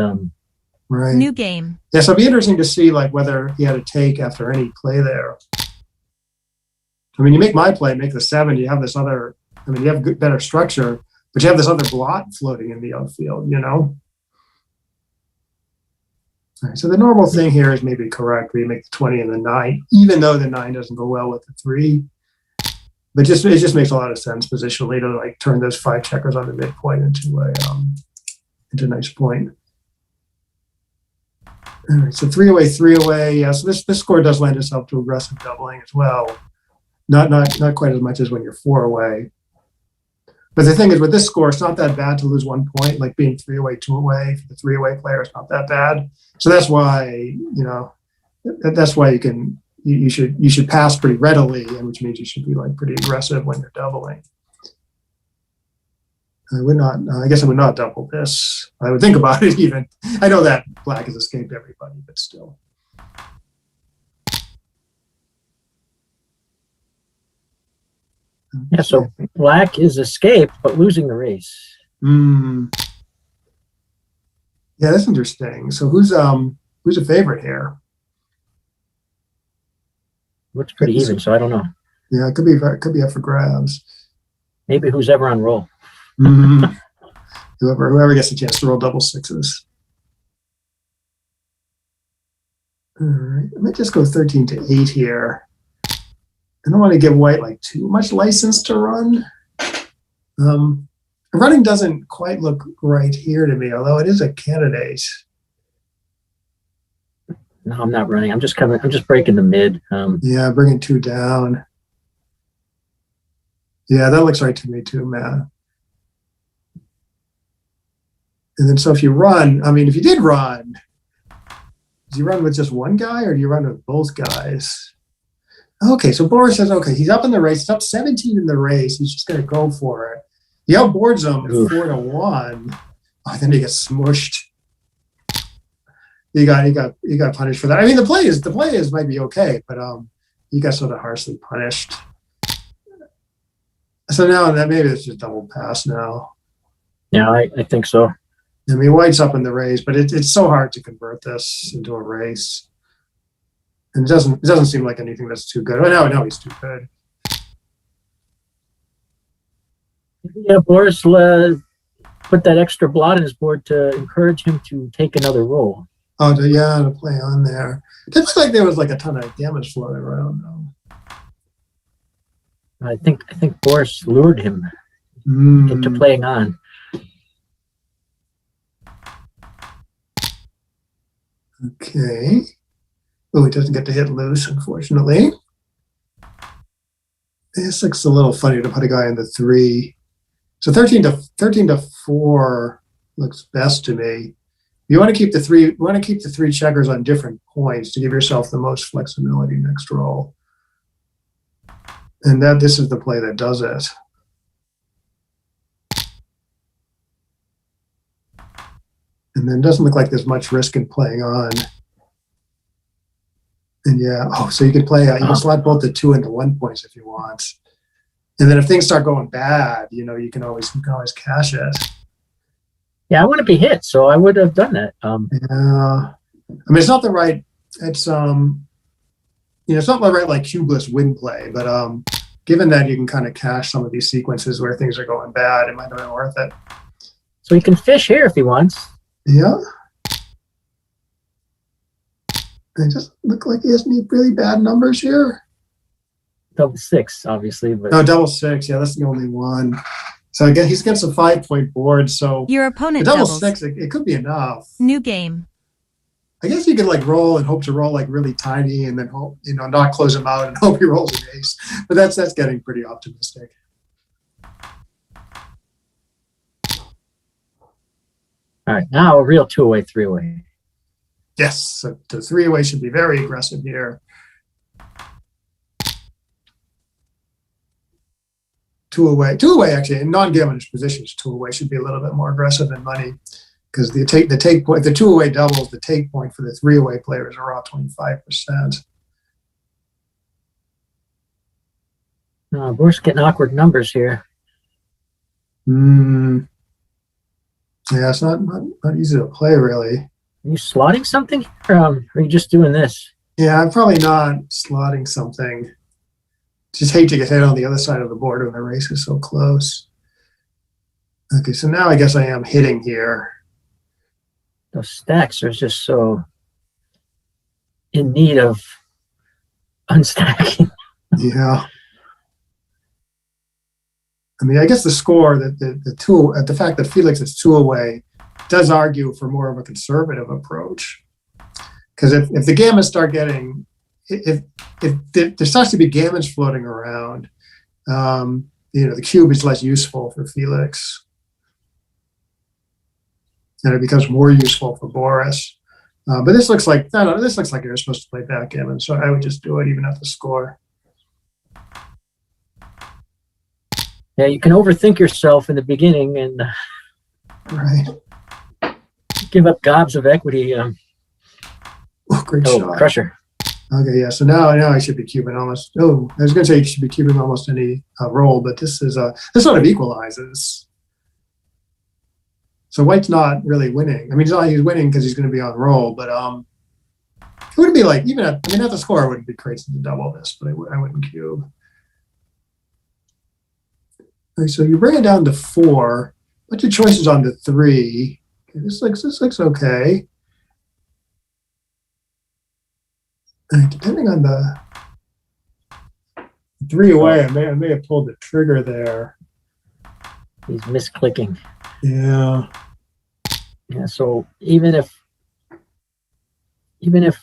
Right. New game. Yeah, so it'd be interesting to see like whether he had a take after any play there. I mean, you make my play, make the 7. You have this other. I mean, you have better structure, but you have this other blot floating in the outfield. All right, so the normal thing here is maybe correct. We make the 20 and the 9, even though the 9 doesn't go well with the 3. But it just makes a lot of sense positionally to like turn those 5 checkers on the midpoint into a nice point. All right, so 3 away, 3 away. Yeah, so this score does lend itself to aggressive doubling as well. Not quite as much as when you're 4 away. But the thing is, with this score, it's not that bad to lose 1 point. Like being 3 away, 2 away for the 3 away player is not that bad. So that's why that's why you should pass pretty readily, and which means you should be like pretty aggressive when you're doubling. I guess I would not double this. I would think about it even. I know that black has escaped everybody, but still. Yeah, so black is escaped, but losing the race. Yeah, that's interesting. So who's a favorite here? Looks pretty even, so I don't know. Yeah, it could be up for grabs. Maybe who's ever on roll. Whoever gets a chance to roll double 6s. All right, I might just go 13-8 here. I don't want to give white like too much license to run. Running doesn't quite look right here to me, although it is a candidate. No, I'm not running. I'm just breaking the mid. Yeah, bringing 2 down. Yeah, that looks right to me too, Matt. And then so if you run, I mean, if you did run, do you run with just one guy or do you run with both guys? Okay, so Boris says, okay, he's up in the race. He's up 17 in the race. He's just going to go for it. He outboards him 4-1. Oh, then he gets smushed. He got punished for that. I mean, the play is might be okay, but he got sort of harshly punished. So now that maybe it's just double pass now. Yeah, I think so. I mean, white's up in the race, but it's so hard to convert this into a race. And it doesn't seem like anything that's too good. Oh, no, he's too good. Yeah, Boris put that extra blot in his board to encourage him to take another roll. Oh, to play on there. It looks like there was like a ton of damage floating around, though. I think Boris lured him into playing on. Okay. Oh, he doesn't get to hit loose, unfortunately. This looks a little funny to put a guy in the 3. So 13 to 4 looks best to me. You want to keep the 3 checkers on different points to give yourself the most flexibility next roll. And this is the play that does it. And then it doesn't look like there's much risk in playing on. And so you can play, you can slot both the 2 and the 1 points if you want. And then if things start going bad, you can always cash it. Yeah, I want to be hit, so I would have done that. Yeah. I mean, it's not the right, it's not the right like cubeless win play, but given that you can kind of cash some of these sequences where things are going bad, it might have been worth it. So he can fish here if he wants. Yeah. It just look like he has any really bad numbers here. Double 6, obviously, but no, double 6. Yeah, that's the only one. So again, he's against a 5-point board. So Your opponent the double doubles. 6, it could be enough. New game. I guess you could like roll and hope to roll like really tiny, and then hope not close him out and hope he rolls an ace. But that's getting pretty optimistic. all right, now a real 2-way, 3-way. Yes, so the 3-way should be very aggressive here. 2-away actually in non-gamonish positions. 2-away should be a little bit more aggressive in money because the take point, the 2-away doubles, the take point for the 3-away players are all 25%. Boris getting awkward numbers here. Yeah, it's not easy to play really. Are you slotting something, or are you just doing this? Yeah, I'm probably not slotting something. Just hate to get hit on the other side of the board when the race is so close. Okay, so now I guess I am hitting here. Those stacks are just so in need of unstacking. Yeah. I mean, I guess the score that the fact that Felix is 2-away does argue for more of a conservative approach. Because if the gammons start getting, if there starts to be gammons floating around, the cube is less useful for Felix. And it becomes more useful for Boris. But this looks like, this looks like you're supposed to play backgammon. So I would just do it even at the score. Yeah, you can overthink yourself in the beginning and Right. give up gobs of equity. Oh, great shot. Crusher. Okay, yeah. So now I should be cubing almost. Oh, I was going to say you should be cubing almost any roll, but this sort of equalizes. So white's not really winning. I mean, he's winning because he's going to be on roll, but it wouldn't be like even at the score, it wouldn't be crazy to double this, but I wouldn't cube. Okay, so you bring it down to 4. Put your choices on to 3. Okay, this looks okay. And depending on the 3-away, I may have pulled the trigger there. He's misclicking. Yeah. Yeah. So even if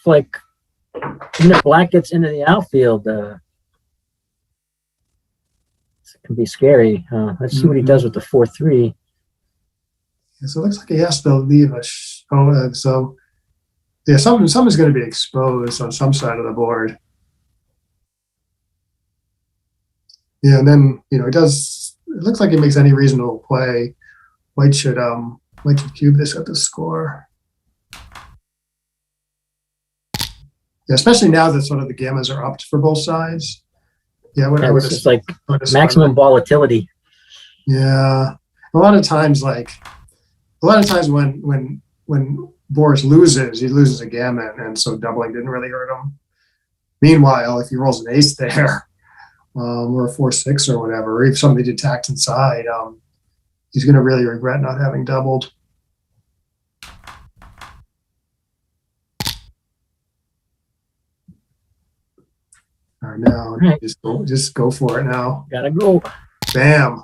black gets into the outfield, it can be scary. Let's see what he does with the 4-3. Yeah, so it looks like he has to leave so yeah, something's going to be exposed on some side of the board. Yeah, and then it looks like he makes any reasonable play. White should cube this at the score. Yeah, especially now that sort of the gammas are upped for both sides. Yeah, It's just like maximum volatility. Yeah, a lot of times, like a lot of times when Boris loses, he loses a gammon, and so doubling didn't really hurt him. Meanwhile, if he rolls an ace there, or a 4-6 or whatever, or if somebody did tacked inside, he's going to really regret not having doubled. All right, now just go for it now. Gotta go. Bam.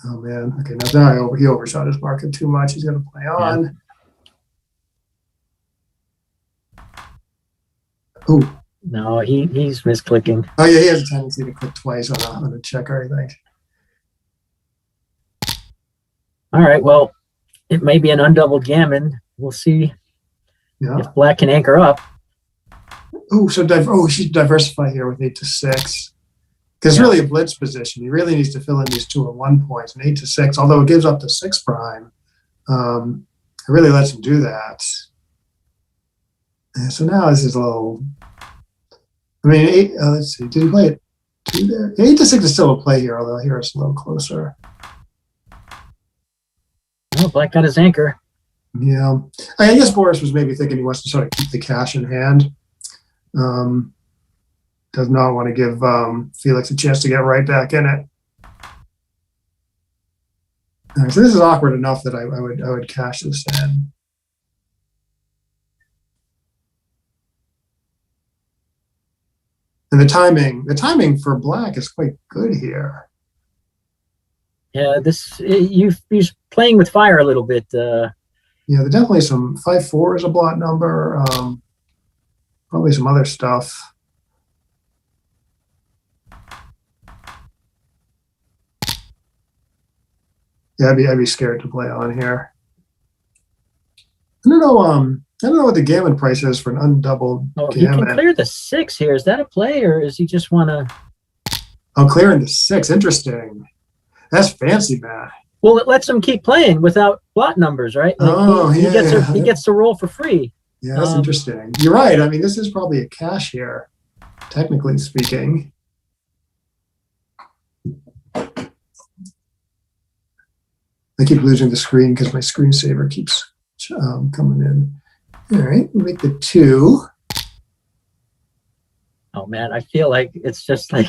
Oh man. Okay, now he overshot his market too much. He's gonna play on. Oh no, he's misclicking. Oh yeah, he has a tendency to click twice on a checker, I think. All right, well, it may be an undoubled gammon. We'll see if black can anchor up. Oh, so he should diversify here with 8 to 6. Because it's really a blitz position. He really needs to fill in these 2 and 1 points, and 8 to 6, although it gives up to 6 prime. It really lets him do that. And so now this is a little. I mean, let's see. Did he play it 2 there? 8 to 6 is still a play here, although here it's a little closer. Oh, black got his anchor. Yeah. I guess Boris was maybe thinking he wants to sort of keep the cash in hand. Does not want to give Felix a chance to get right back in it. All right, so this is awkward enough that I would cash this in. And the timing for black is quite good here. Yeah, he's playing with fire a little bit. Yeah, there's definitely some 5-4 is a blot number. Probably some other stuff. Yeah, I'd be scared to play on here. I don't know what the gammon price is for an undoubled gammon. He can clear the 6 here. Is that a play, or is he just want to? Oh, clearing the 6. Interesting. That's fancy, man. Well, it lets him keep playing without blot numbers, right? Like he gets to roll for free. Yeah, that's interesting. You're right. I mean, this is probably a cash here, technically speaking. I keep losing the screen because my screensaver keeps coming in. All right, we make the 2. Oh man, I feel like it's just like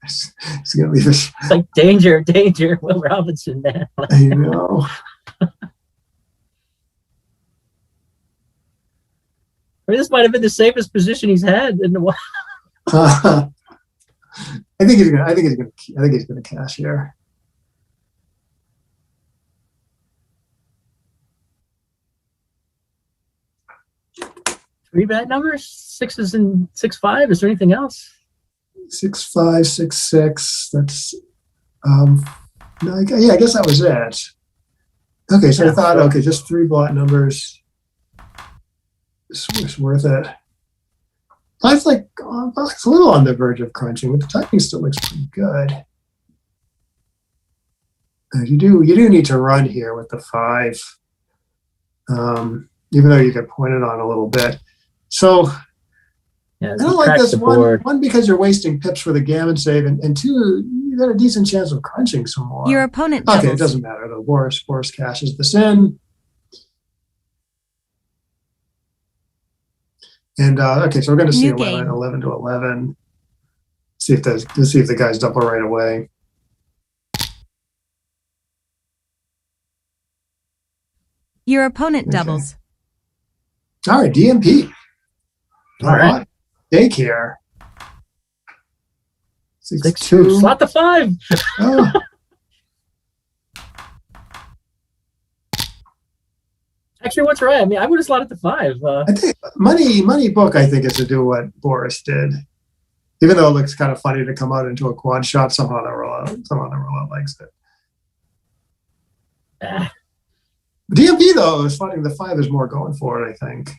it's gonna leave us. It's like danger, Will Robinson, man. I know. I mean, this might have been the safest position he's had in a while. I think he's gonna cash here. Three bad numbers, 6s and 6-5. Is there anything else? 6-5, 6-6. That's no, I guess that was it. Okay, so I thought, just 3 blot numbers. It's worth it. It's like it's a little on the verge of crunching, but the timing still looks pretty good. You do need to run here with the 5, even though you get pointed on a little bit. So yeah, I don't like this one because you're wasting pips for the gammon save, and 2, you got a decent chance of crunching some more. Your opponent doubles. Okay, it doesn't matter though. Boris cashes this in. And okay, so we're going to see 11 to 11. Let's see if the guys double right away. Your opponent doubles. All right, DMP. All right. Daycare. 6-2. Slot the 5. Oh. Actually, what's right? I mean, I would have slotted the 5. I think money book, I think, is to do what Boris did. Even though it looks kind of funny to come out into a quad shot, somehow the rollout likes it. DMP though is funny. The 5 is more going for it, I think.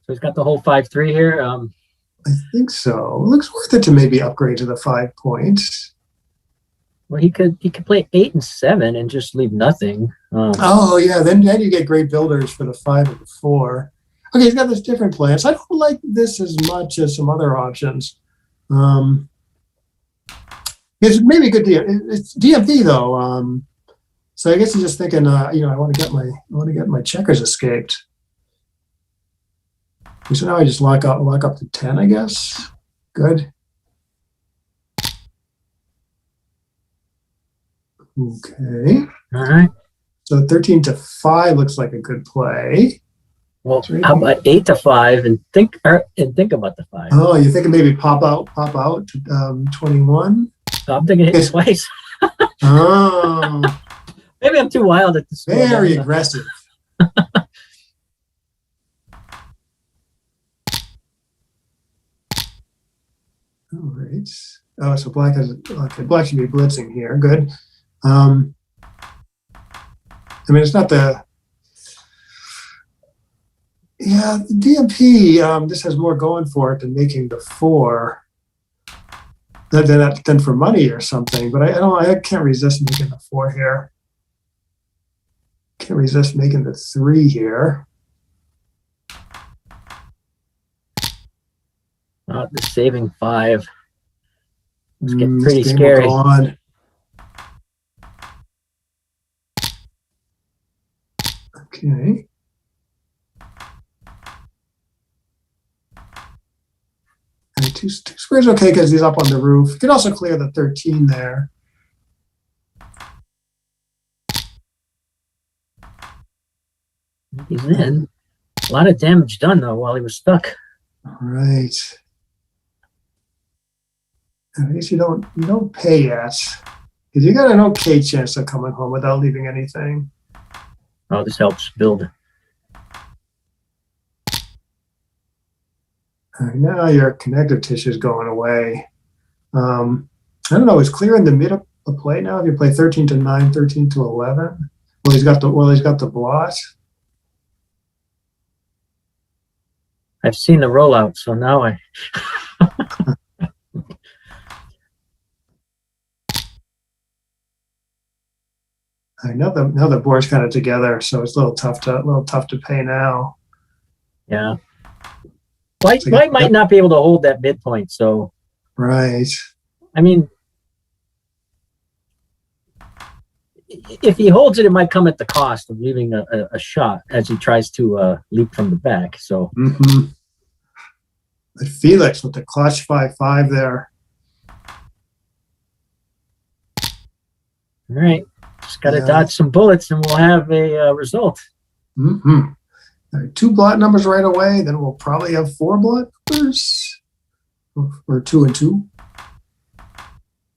So he's got the whole 5-3 here. I think so. It looks worth it to maybe upgrade to the 5 points. Well, he could play 8 and 7 and just leave nothing. Oh yeah, then you get great builders for the 5 and the 4. Okay, he's got this different plan. So I don't like this as much as some other options. It's maybe a good deal. It's DMP though. So I guess he's just thinking, you know, I want to get my checkers escaped. So now I just lock up to 10, I guess. Good. Okay. All right. So 13 to 5 looks like a good play. Well, how about 8 to 5 and think about the 5. Oh, you're thinking maybe pop out to 21? I'm thinking hit twice. Oh, Maybe I'm too wild at this. very aggressive. All right. Oh, so black should be blitzing here. Good. I mean, it's not the. Yeah, the DMP. This has more going for it than making the 4. Than for money or something. But I can't resist making the 4 here. Can't resist making the 3 here. The saving 5. It's getting This pretty game will scary. go on. Okay. And two squares okay because he's up on the roof. You can also clear the 13 there. He's in. A lot of damage done though while he was stuck. All right. I guess you don't pay yet. Because you got an okay chance of coming home without leaving anything. Oh, this helps build. All right, now your connective tissue is going away. I don't know. Is clear in the mid of play now? If you play 13 to 9, 13 to 11. Well, he's got the blot. I've seen the rollout, so now I. Now the board's kind of together, so it's a little tough to pay now. Yeah. White might not be able to hold that midpoint, so. Right. I mean, if he holds it, it might come at the cost of leaving a shot as he tries to leap from the back. So. Mm-hmm. But Felix with the clutch 5-5 there. All right. Just got to dodge some bullets and we'll have a result. Mm-hmm. All right, 2 blot numbers right away. Then we'll probably have 4 blot numbers. Or 2 and 2.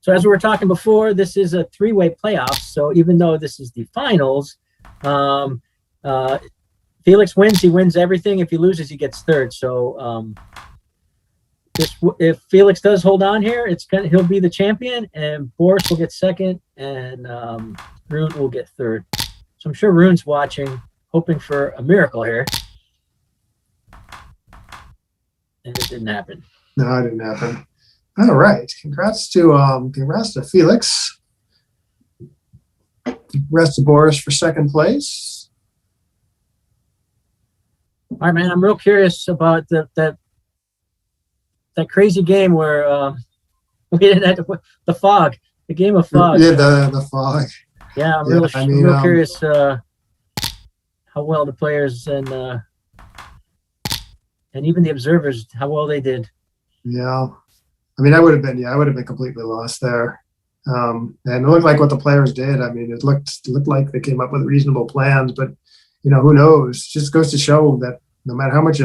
So as we were talking before, this is a 3-way playoff. So even though this is the finals, Felix wins, he wins everything. If he loses, he gets 3rd. So if Felix does hold on here, he'll be the champion, and Boris will get 2nd, and Rune will get 3rd. So I'm sure Rune's watching, hoping for a miracle here. And it didn't happen. No, it didn't happen. All right. Congrats to Felix. Congrats to Boris for 2nd place. All right, man. I'm real curious about that crazy game where we didn't have to, the fog, the game of fog. Yeah, the fog. Yeah, I'm real curious how well the players and even the observers, how well they did. Yeah. I mean, I would have been completely lost there. And it looked like what the players did. I mean, it looked like they came up with reasonable plans, but who knows? It just goes to show that no matter how much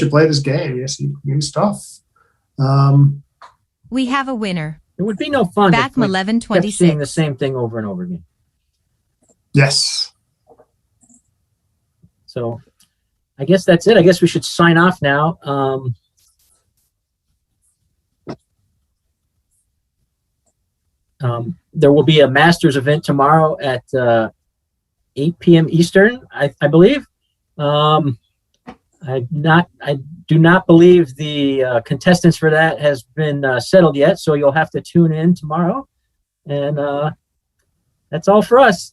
you play this game, yes, you use stuff. We have a winner. It would be no fun Back if we 11-26. kept seeing the same thing over and over again. Yes. So I guess that's it. I guess we should sign off now. There will be a Masters event tomorrow at 8 p.m. Eastern, I believe. I do not believe the contestants for that has been settled yet, so you'll have to tune in tomorrow. And that's all for us.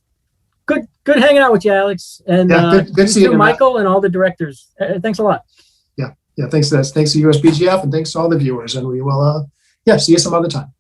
Good hanging out with you, Alex. And good seeing you, Michael, and all the directors. Thanks a lot. Yeah. Thanks to USBGF, and thanks to all the viewers. And we will Yeah, see you some other time.